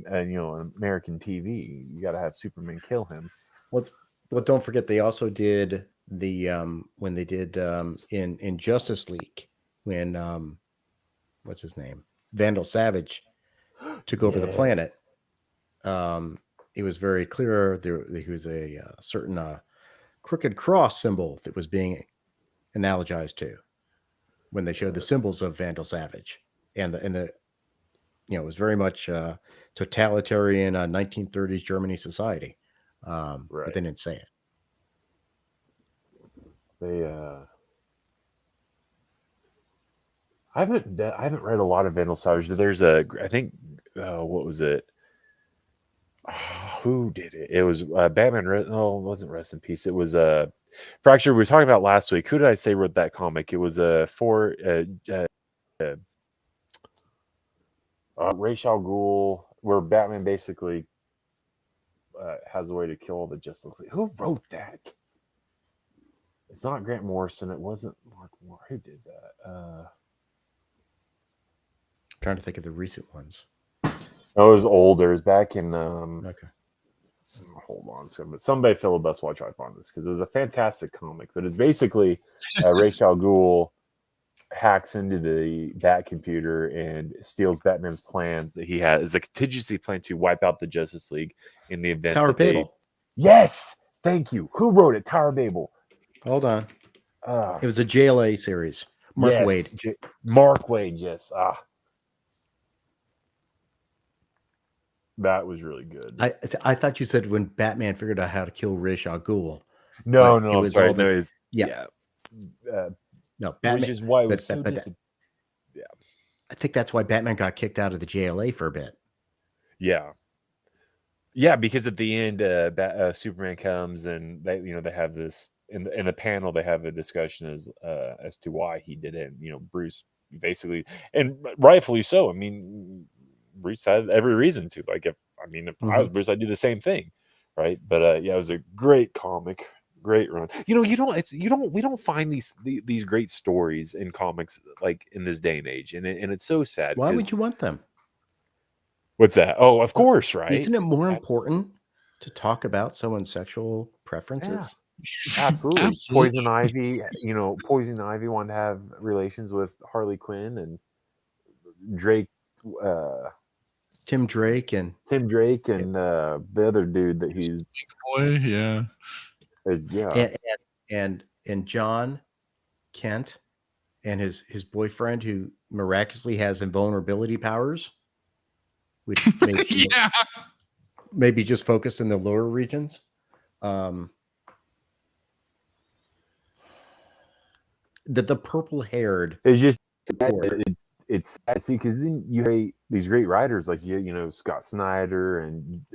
[SPEAKER 2] American TV. You got to have Superman kill him.
[SPEAKER 22] Well, don't forget they also did the when they did in Justice League when what's his name, Vandal Savage took over the planet. It was very clear there was a certain crooked cross symbol that was being analogized to when they showed the symbols of Vandal Savage, and the it was very much totalitarian 1930s Germany society, but they didn't say it.
[SPEAKER 2] I haven't read a lot of Vandal Savage. There's I think what was it? Who did it? It was Batman. It wasn't Rest in Peace. It was Fracture. We were talking about last week. Who did I say wrote that comic? It was Ra's al Ghul, where Batman basically has a way to kill all the Justice League. Who wrote that? It's not Grant Morrison. It wasn't Mark Moore. Who did that?
[SPEAKER 22] I'm trying to think of the recent ones.
[SPEAKER 2] Oh, it was older. It was back in
[SPEAKER 22] okay.
[SPEAKER 2] Hold on, but somebody filibust while I try to find this because it was a fantastic comic. But it's basically Ra's al Ghul hacks into the Bat computer and steals Batman's plans that he has as a contingency plan to wipe out the Justice League in the event.
[SPEAKER 22] Tower of Babel.
[SPEAKER 2] Yes, thank you. Who wrote it? Tower of Babel.
[SPEAKER 22] Hold on. It was a JLA series. Mark Wade.
[SPEAKER 2] Mark Wade. Yes. That was really good.
[SPEAKER 22] I thought you said when Batman figured out how to kill Ra's al Ghul.
[SPEAKER 2] No, sorry.
[SPEAKER 22] No, Batman.
[SPEAKER 2] Which is why it was
[SPEAKER 22] I think that's why Batman got kicked out of the JLA for a bit.
[SPEAKER 2] Yeah, because at the end, Superman comes and they have this in the panel. They have a discussion as to why he did it. Bruce basically, and rightfully so. I mean, Bruce had every reason to. Like, if I was Bruce, I'd do the same thing, right? But it was a great comic, great run. We don't find these great stories in comics like in this day and age, and it's so sad.
[SPEAKER 22] Why would you want them?
[SPEAKER 2] What's that? Oh, of course, right?
[SPEAKER 22] Isn't it more important to talk about someone's sexual preferences?
[SPEAKER 2] Yeah. Absolutely. Poison Ivy. Poison Ivy wanted to have relations with Harley Quinn, and Drake.
[SPEAKER 22] Tim Drake and
[SPEAKER 2] the other dude that he's
[SPEAKER 1] boy, yeah.
[SPEAKER 22] And John Kent and his boyfriend who miraculously has invulnerability powers, which maybe just focused in the lower regions. the purple haired.
[SPEAKER 2] It's just it's see, because then you have these great writers like you know Scott Snyder and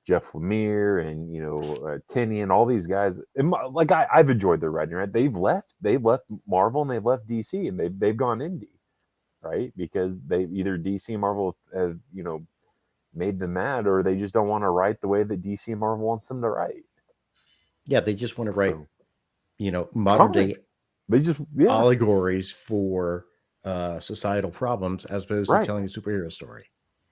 [SPEAKER 2] Jeff Lemire and you know Tenney and all these guys. And like I've enjoyed their writing. Right, they've left Marvel and they've left DC and they've gone indie, right? Because they either DC and Marvel have you know made them mad, or they just don't want to write the way that DC and Marvel wants them to write.
[SPEAKER 22] Yeah, they just want to write, you know, modern day.
[SPEAKER 2] They just
[SPEAKER 22] allegories for societal problems as opposed to telling a superhero story.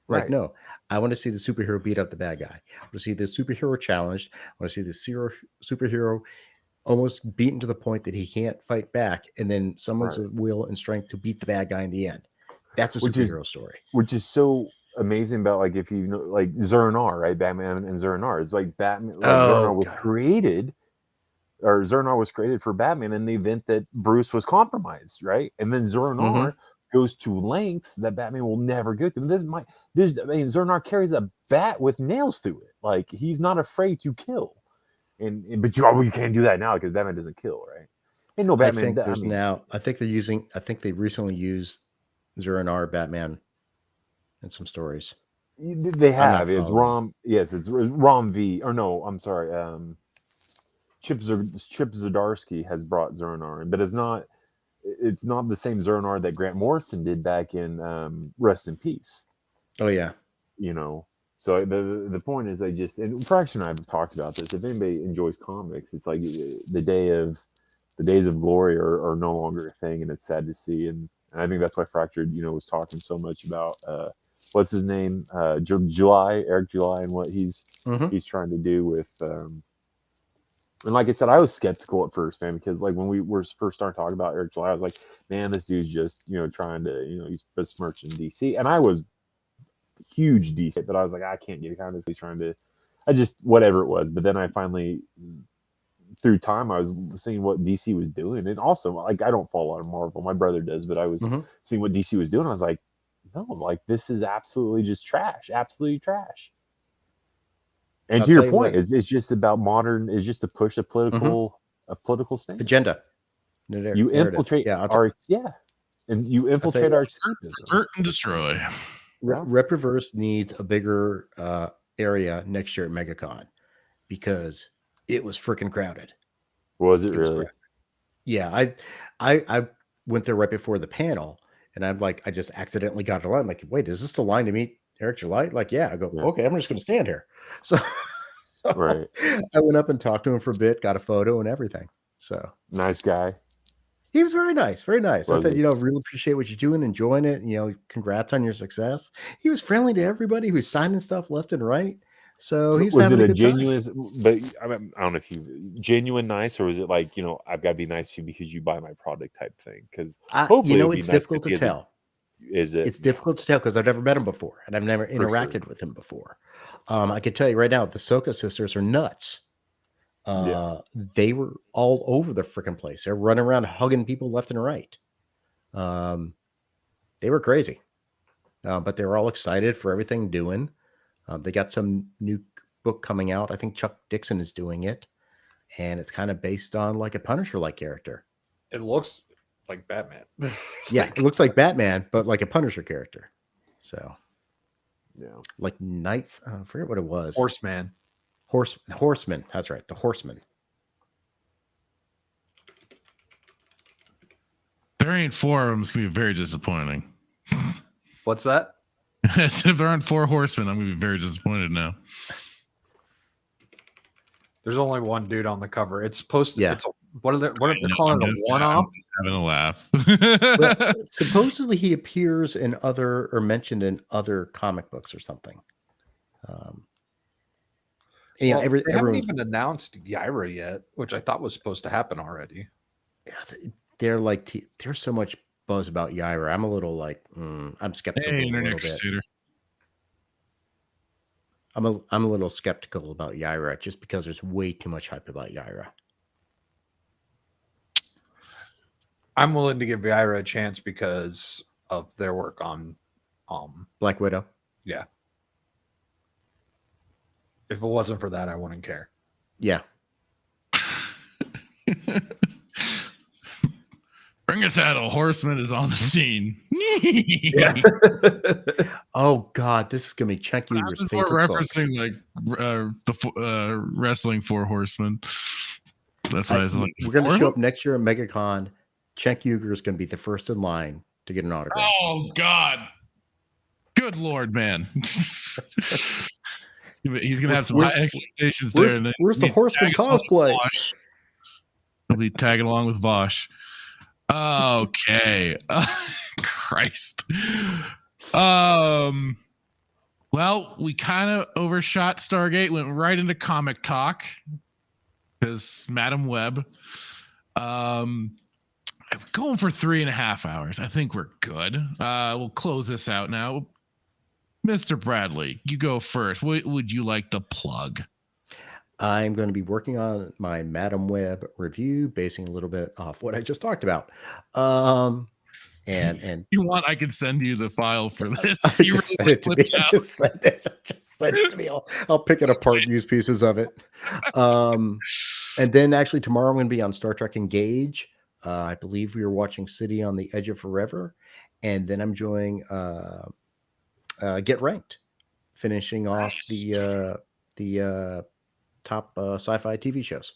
[SPEAKER 22] Like, no, I want to see the superhero beat up the bad guy. I want to see the superhero challenged. I want to see the superhero almost beaten to the point that he can't fight back, and then someone's will and strength to beat the bad guy in the end. That's a superhero story.
[SPEAKER 2] Which is so amazing about like if you know like Zur-En-Arrh, right? Batman and Zur-En-Arrh. It's like Batman. Like Zur-En-Arrh was created. Or Zur-En-Arrh was created for Batman in the event that Bruce was compromised, right? And then Zur-En-Arrh goes to lengths that Batman will never go to. Zur-En-Arrh carries a bat with nails through it. Like he's not afraid to kill. But you can't do that now because Batman doesn't kill, right? And no Batman.
[SPEAKER 22] I think they recently used Zur-En-Arrh Batman in some stories.
[SPEAKER 2] They have. It's Rom. Yes, it's Rom V. Or no, I'm sorry. Chip Zdarsky has brought Zur-En-Arrh in, but it's not the same Zur-En-Arrh that Grant Morrison did back in Rest in Peace.
[SPEAKER 22] Oh yeah,
[SPEAKER 2] you know. So the point is, and Fraction and I have talked about this. If anybody enjoys comics, it's like the days of glory are no longer a thing, and it's sad to see. And I think that's why Fractured, you know, was talking so much about what's his name, Eric July, and what he's trying to do with. And like I said, I was skeptical at first, man, because like when we were first starting talking about Eric July, I was like, man, this dude's just, you know, trying to, you know, he's besmirching DC. And I was huge DC, but I was like, I can't get kind of this. Trying to, whatever it was. But then I finally, through time, I was seeing what DC was doing. And also, like, I don't follow a lot of Marvel. My brother does, but I was seeing what DC was doing. I was like, no, like, this is absolutely just trash. Absolutely trash. And to your point, it's just about modern. It's just to push a political stance
[SPEAKER 22] agenda.
[SPEAKER 2] You infiltrate and you infiltrate our
[SPEAKER 5] subvert and destroy.
[SPEAKER 22] Reproverse needs a bigger area next year at MegaCon because it was freaking crowded.
[SPEAKER 2] Was it really?
[SPEAKER 22] Yeah, I went there right before the panel, and I just accidentally got a line. I'm like, wait, is this the line to meet Eric July? Like, yeah. I go, okay, I'm just going to stand here. So
[SPEAKER 2] right.
[SPEAKER 22] I went up and talked to him for a bit, got a photo and everything. So
[SPEAKER 2] nice guy.
[SPEAKER 22] He was very nice, very nice.
[SPEAKER 2] Was
[SPEAKER 22] I said,
[SPEAKER 2] he?
[SPEAKER 22] you know, really appreciate what you're doing, enjoying it. You know, congrats on your success. He was friendly to everybody who was signing stuff left and right. So he's
[SPEAKER 2] was it a
[SPEAKER 22] good
[SPEAKER 2] genuine?
[SPEAKER 22] time.
[SPEAKER 2] But I don't know if you genuine nice, or was it like, you know, I've got to be nice to you because you buy my product type thing? Because hopefully,
[SPEAKER 22] you know, it's difficult to tell.
[SPEAKER 2] Is it?
[SPEAKER 22] It's difficult to tell because I've never met him before and I've never interacted with him before. I can tell you right now, the Soka sisters are nuts. They were all over the freaking place. They're running around hugging people left and right. They were crazy, but they were all excited for everything doing. They got some new book coming out. I think Chuck Dixon is doing it, and it's kind of based on like a Punisher-like character.
[SPEAKER 13] It looks like Batman.
[SPEAKER 22] Yeah, it looks like Batman, but like a Punisher character. So,
[SPEAKER 2] yeah,
[SPEAKER 22] like Knights. I forget what it was.
[SPEAKER 13] Horseman.
[SPEAKER 22] Horseman. That's right. The Horseman.
[SPEAKER 5] There ain't 4 of them. It's gonna be very disappointing.
[SPEAKER 13] What's that?
[SPEAKER 5] If there aren't 4 horsemen, I'm gonna be very disappointed now.
[SPEAKER 13] There's only one dude on the cover. It's supposed to. Yeah. What are they calling it? A one-off?
[SPEAKER 5] Having a laugh.
[SPEAKER 22] But supposedly he appears in other or mentioned in other comic books or something.
[SPEAKER 13] They haven't even announced Yaira yet, which I thought was supposed to happen already.
[SPEAKER 22] Yeah, they're like there's so much buzz about Yaira. I'm a little like I'm skeptical a little bit. I'm a little skeptical about Yaira just because there's way too much hype about Yaira.
[SPEAKER 13] I'm willing to give Yaira a chance because of their work on
[SPEAKER 22] Black Widow.
[SPEAKER 13] Yeah. If it wasn't for that, I wouldn't care.
[SPEAKER 22] Yeah.
[SPEAKER 5] Bring a saddle. Horseman is on the scene.
[SPEAKER 22] Oh God, this is gonna be Chuck Yeager's
[SPEAKER 5] More
[SPEAKER 22] favorite book.
[SPEAKER 5] referencing like the wrestling Four Horsemen. That's what I was like.
[SPEAKER 22] We're gonna show up next year at MegaCon. Chuck Yeager is gonna be the first in line to get an autograph.
[SPEAKER 5] Oh God. Good Lord, man. He's gonna have some high expectations there. And then
[SPEAKER 22] Where's the Horseman cosplay?
[SPEAKER 5] He'll be tagging along with Vosh. Okay. Christ. Well, we kind of overshot Stargate, went right into comic talk because Madam Web. I'm going for 3.5 hours. I think we're good. We'll close this out now. Mr. Bradley, you go first. What would you like to plug?
[SPEAKER 22] I'm going to be working on my Madam Web review, basing a little bit off what I just talked about. And
[SPEAKER 5] you want, I can send you the file for this.
[SPEAKER 22] Just send it to me. Just send it to me. I'll pick it apart and use pieces of it. And then actually tomorrow I'm going to be on Star Trek Engage. I believe we are watching City on the Edge of Forever, and then I'm joining Get Ranked, finishing off the top sci-fi TV shows.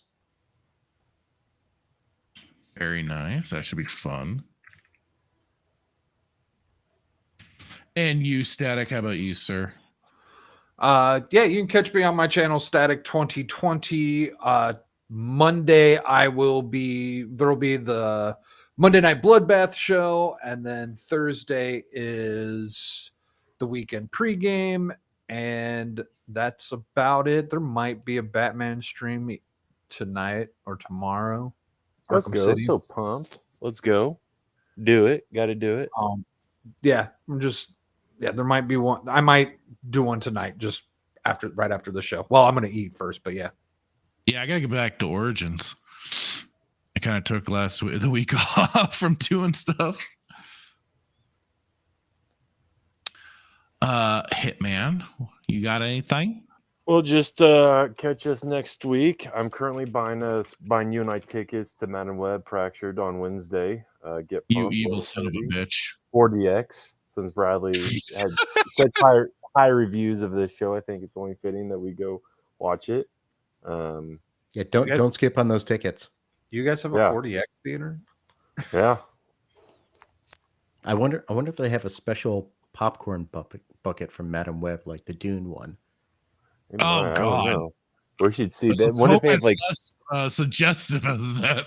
[SPEAKER 5] Very nice. That should be fun. And you, Static, how about you, sir?
[SPEAKER 13] Yeah, you can catch me on my channel, Static 2020. Monday, there will be the Monday Night Bloodbath show, and then Thursday is the weekend pregame, and that's about it. There might be a Batman stream tonight or tomorrow.
[SPEAKER 2] Let's go. City. So pumped. Let's go. Do it. Got to do it.
[SPEAKER 13] Yeah, there might be one. I might do one tonight, just right after the show. Well, I'm going to eat first, but yeah.
[SPEAKER 5] Yeah, I got to get back to Origins. I kind of took the week off from doing stuff. Hitman, you got anything?
[SPEAKER 2] Well, just catch us next week. I'm currently buying you and I tickets to Madam Web Fractured on Wednesday. Get
[SPEAKER 5] you evil son of a bitch.
[SPEAKER 2] 4DX. Since Bradley had such high reviews of this show, I think it's only fitting that we go watch it.
[SPEAKER 22] Yeah, don't skip on those tickets.
[SPEAKER 13] You guys have a 4DX theater?
[SPEAKER 2] Yeah.
[SPEAKER 22] I wonder if they have a special popcorn bucket from Madam Web, like the Dune one.
[SPEAKER 5] Oh God!
[SPEAKER 2] We should see that. What if they have like
[SPEAKER 5] less suggestive as that?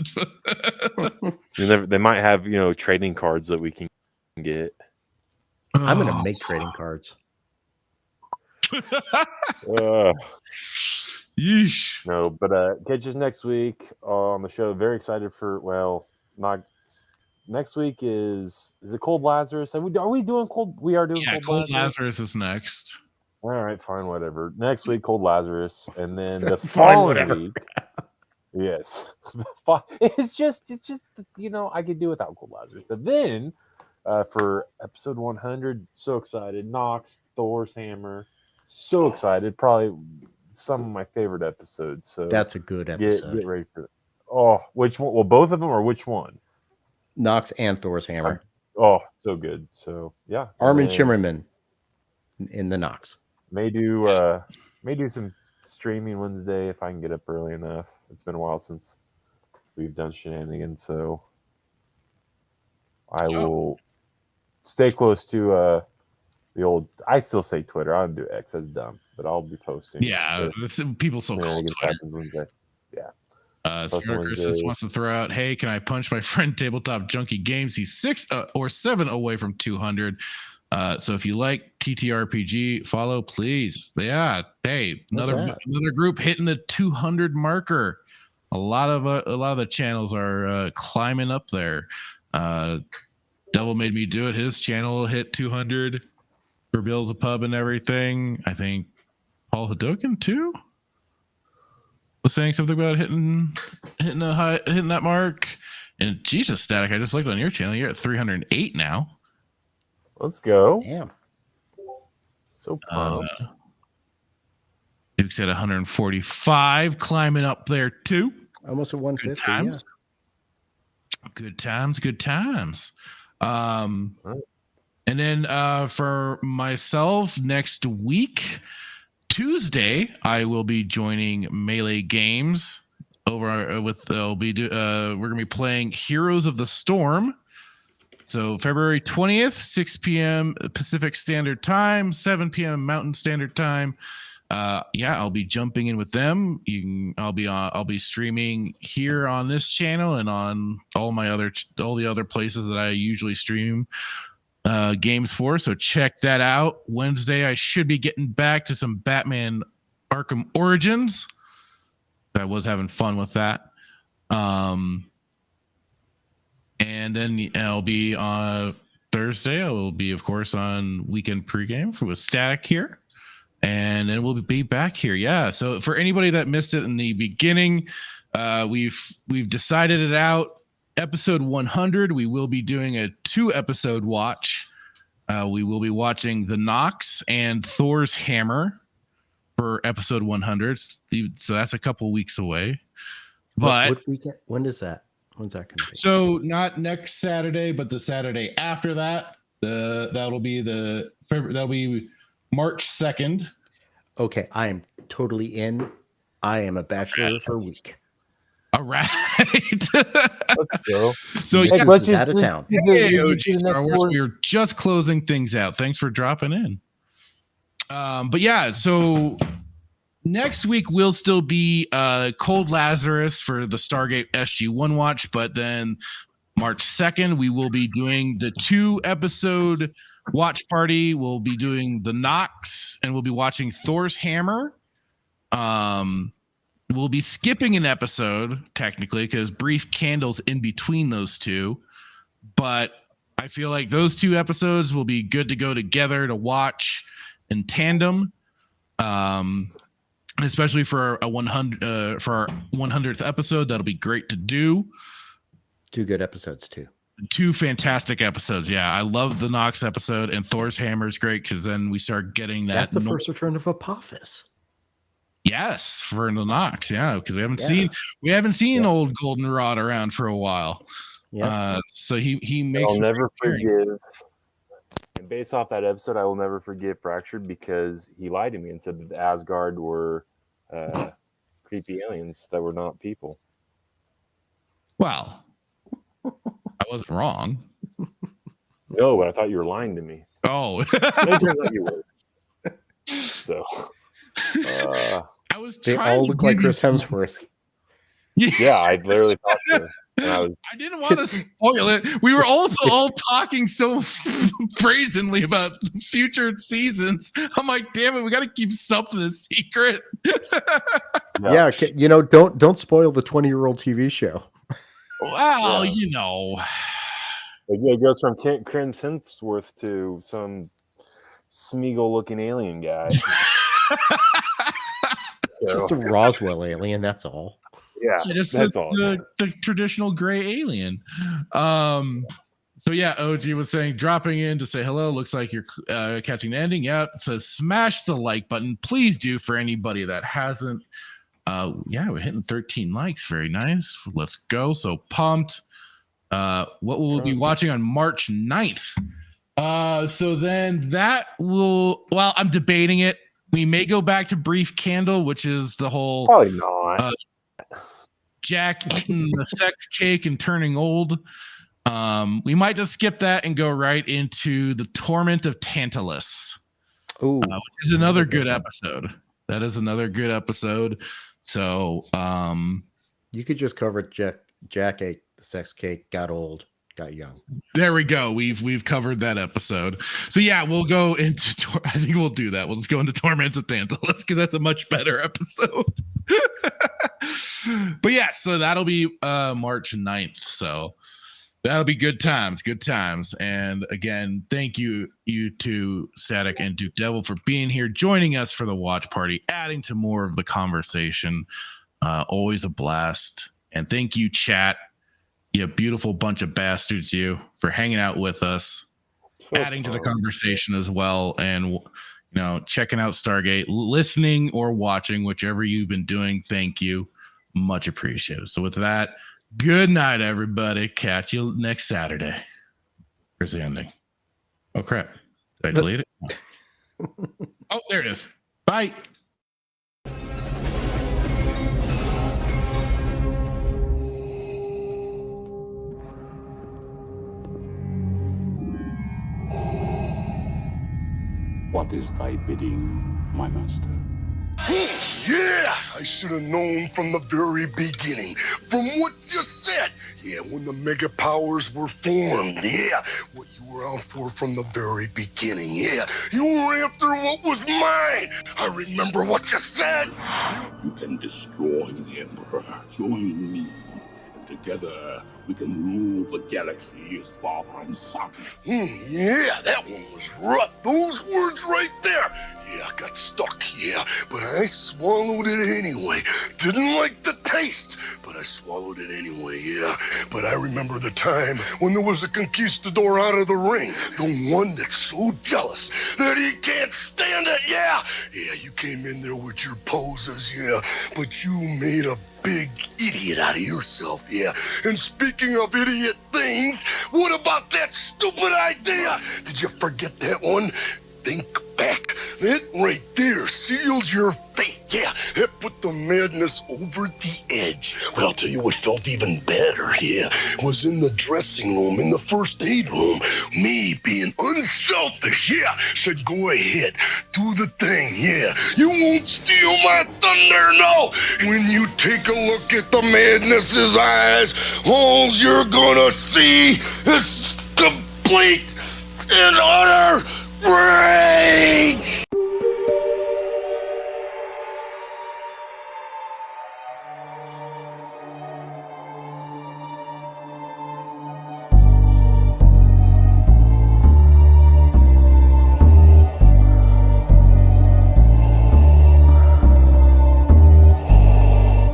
[SPEAKER 2] They might have trading cards that we can get.
[SPEAKER 22] I'm gonna make trading cards.
[SPEAKER 5] Yeesh.
[SPEAKER 2] No, but catch us next week on the show. Very excited for next week is it Cold Lazarus? Are we doing Cold? We are doing
[SPEAKER 5] Cold Lazarus is next.
[SPEAKER 2] All right, fine, whatever. Next week, Cold Lazarus, and then the following week. Yes, it's just I could do without Cold Lazarus, but then for episode 100, so excited. Nox, Thor's Hammer, so excited. Probably some of my favorite episodes. So
[SPEAKER 22] that's a good episode.
[SPEAKER 2] Get ready for it. Oh, which one? Well, both of them, or which one?
[SPEAKER 22] Nox and Thor's Hammer.
[SPEAKER 2] Oh, so good. So yeah,
[SPEAKER 22] Armin Shimmerman in the Nox.
[SPEAKER 2] May do some streaming Wednesday if I can get up early enough. It's been a while since we've done shenanigans, so I will stay close to the old. I still say Twitter. I don't do X. That's dumb, but I'll be posting.
[SPEAKER 5] Yeah, people still call it Twitter.
[SPEAKER 2] Wednesday. Yeah.
[SPEAKER 5] Scar Christmas wants to throw out, hey, can I punch my friend Tabletop Junkie Games? He's 6 or 7 away from 200. So if you like TTRPG, follow, please. Yeah. Hey, another group hitting the 200 marker. A lot of the channels are climbing up there. Devil Made Me Do It. His channel hit 200 for Bill's a Pub and everything. I think Paul Hadoken too was saying something about hitting that mark. And Jesus, Static, I just looked on your channel. You're at 308 now.
[SPEAKER 2] Let's go.
[SPEAKER 22] Damn.
[SPEAKER 2] So pumped.
[SPEAKER 5] Duke's at 145, climbing up there too.
[SPEAKER 22] Almost at 150.
[SPEAKER 5] Good times, good times. And then for myself, next week, Tuesday, I will be joining Melee Games over with. We're gonna be playing Heroes of the Storm. So February 20th, 6 p.m. Pacific Standard Time, 7 p.m. Mountain Standard Time. I'll be jumping in with them. I'll be streaming here on this channel and on all the other places that I usually stream games for. So check that out. Wednesday, I should be getting back to some Batman Arkham Origins. I was having fun with that. And then I'll be on Thursday. I will be, of course, on weekend pregame with Static here. And then we'll be back here. Yeah. So for anybody that missed it in the beginning, we've decided it out. Episode 100, we will be doing a 2-episode watch. We will be watching The Nox and Thor's Hammer for episode 100. So that's a couple weeks away. But
[SPEAKER 22] what weekend? When is that? When's that going to be?
[SPEAKER 5] So not next Saturday, but the Saturday after that. That'll be March 2nd.
[SPEAKER 22] Okay, I am totally in. I am a bachelor for a week.
[SPEAKER 5] All right.
[SPEAKER 2] Let's go.
[SPEAKER 5] So
[SPEAKER 22] let's just out of town.
[SPEAKER 5] Hey, OG Star Wars, we are just closing things out. Thanks for dropping in. But yeah, so next week will still be Cold Lazarus for the Stargate SG-1 watch, but then March 2nd, we will be doing the 2-episode watch party. We'll be doing The Nox, and we'll be watching Thor's Hammer. We'll be skipping an episode, technically, because Brief Candle's in between those two. But I feel like those 2 episodes will be good to go together to watch in tandem. Especially for our 100th episode, that'll be great to do.
[SPEAKER 22] 2 good episodes too.
[SPEAKER 5] 2 fantastic episodes. Yeah, I love the Nox episode, and Thor's Hammer is great because then we start getting that.
[SPEAKER 22] That's the first return of Apophis.
[SPEAKER 5] Yes, for the Nox. Yeah, because we haven't seen old Goldenrod around for a while. Yeah. So he makes.
[SPEAKER 2] I'll never forgive. And based off that episode, I will never forgive Fractured because he lied to me and said that the Asgard were creepy aliens that were not people.
[SPEAKER 5] Well, I wasn't wrong.
[SPEAKER 2] No, but I thought you were lying to me.
[SPEAKER 5] Oh,
[SPEAKER 2] it turns out you were. So,
[SPEAKER 5] I was.
[SPEAKER 22] They all look like Chris Hemsworth.
[SPEAKER 2] Yeah, I literally thought so. I
[SPEAKER 5] didn't want to spoil it. We were also all talking so brazenly about future seasons. I'm like, damn it, we got to keep something a secret.
[SPEAKER 22] Yeah, don't spoil the 20-year-old TV show.
[SPEAKER 5] Wow,
[SPEAKER 2] It goes from Chris Hemsworth to some Smeagol-looking alien guy.
[SPEAKER 22] Just a Roswell alien, that's all.
[SPEAKER 2] Yeah,
[SPEAKER 5] that's all. The traditional gray alien. So yeah, OG was saying, dropping in to say hello. Looks like you're catching the ending. Yep. It says smash the like button. Please do for anybody that hasn't. We're hitting 13 likes. Very nice. Let's go. So pumped. What we'll be watching on March 9th. So then that will. Well, I'm debating it. We may go back to Brief Candle, which is the whole.
[SPEAKER 2] Probably not.
[SPEAKER 5] Jack eating the sex cake and turning old. We might just skip that and go right into the Torment of Tantalus.
[SPEAKER 22] Which
[SPEAKER 5] is another good episode. That is another good episode. So
[SPEAKER 22] you could just cover Jack ate the sex cake, got old, got young.
[SPEAKER 5] There we go. We've covered that episode. So yeah, we'll go into. I think we'll do that. We'll just go into Torment of Tantalus because that's a much better episode. But yeah, so that'll be March 9th. So that'll be good times. And again, thank you to Static and Duke Devil for being here, joining us for the watch party, adding to more of the conversation. Always a blast. And thank you, chat. You beautiful bunch of bastards, you, for hanging out with us, adding to the conversation as well, and checking out Stargate, listening or watching, whichever you've been doing. Thank you, much appreciated. So with that, Good night, everybody. Catch you next Saturday. Here's the ending. Oh, crap. Did I delete it? Oh, there it is. Bye.
[SPEAKER 8] What is thy bidding, my master?
[SPEAKER 9] Yeah, I should have known from the very beginning. From what you said. Yeah, when the mega powers were formed. Yeah, what you were out for from the very beginning. Yeah, you were after what was mine. I remember what you said.
[SPEAKER 8] You can destroy the Emperor. Join me. Together, we can rule the galaxy as father and son.
[SPEAKER 9] Yeah, that one was rough. Those words right there. Yeah, I got stuck, yeah, but I swallowed it anyway. Didn't like the taste, but I swallowed it anyway, yeah. But I remember the time when there was a conquistador out of the ring. The one that's so jealous that he can't stand it, yeah. Yeah, you came in there with your poses, yeah, but you made a big idiot out of yourself, yeah. And speaking of idiot things, what about that stupid idea? Did you forget that one? Think back. That right there sealed your fate. Yeah, it put the madness over the edge. But I'll tell you what felt even better, yeah, was in the dressing room, in the first aid room. Me being unselfish, yeah, said go ahead, do the thing, yeah. You won't steal my thunder, no. When you take a look at the madness's eyes, all you're gonna see is complete and utter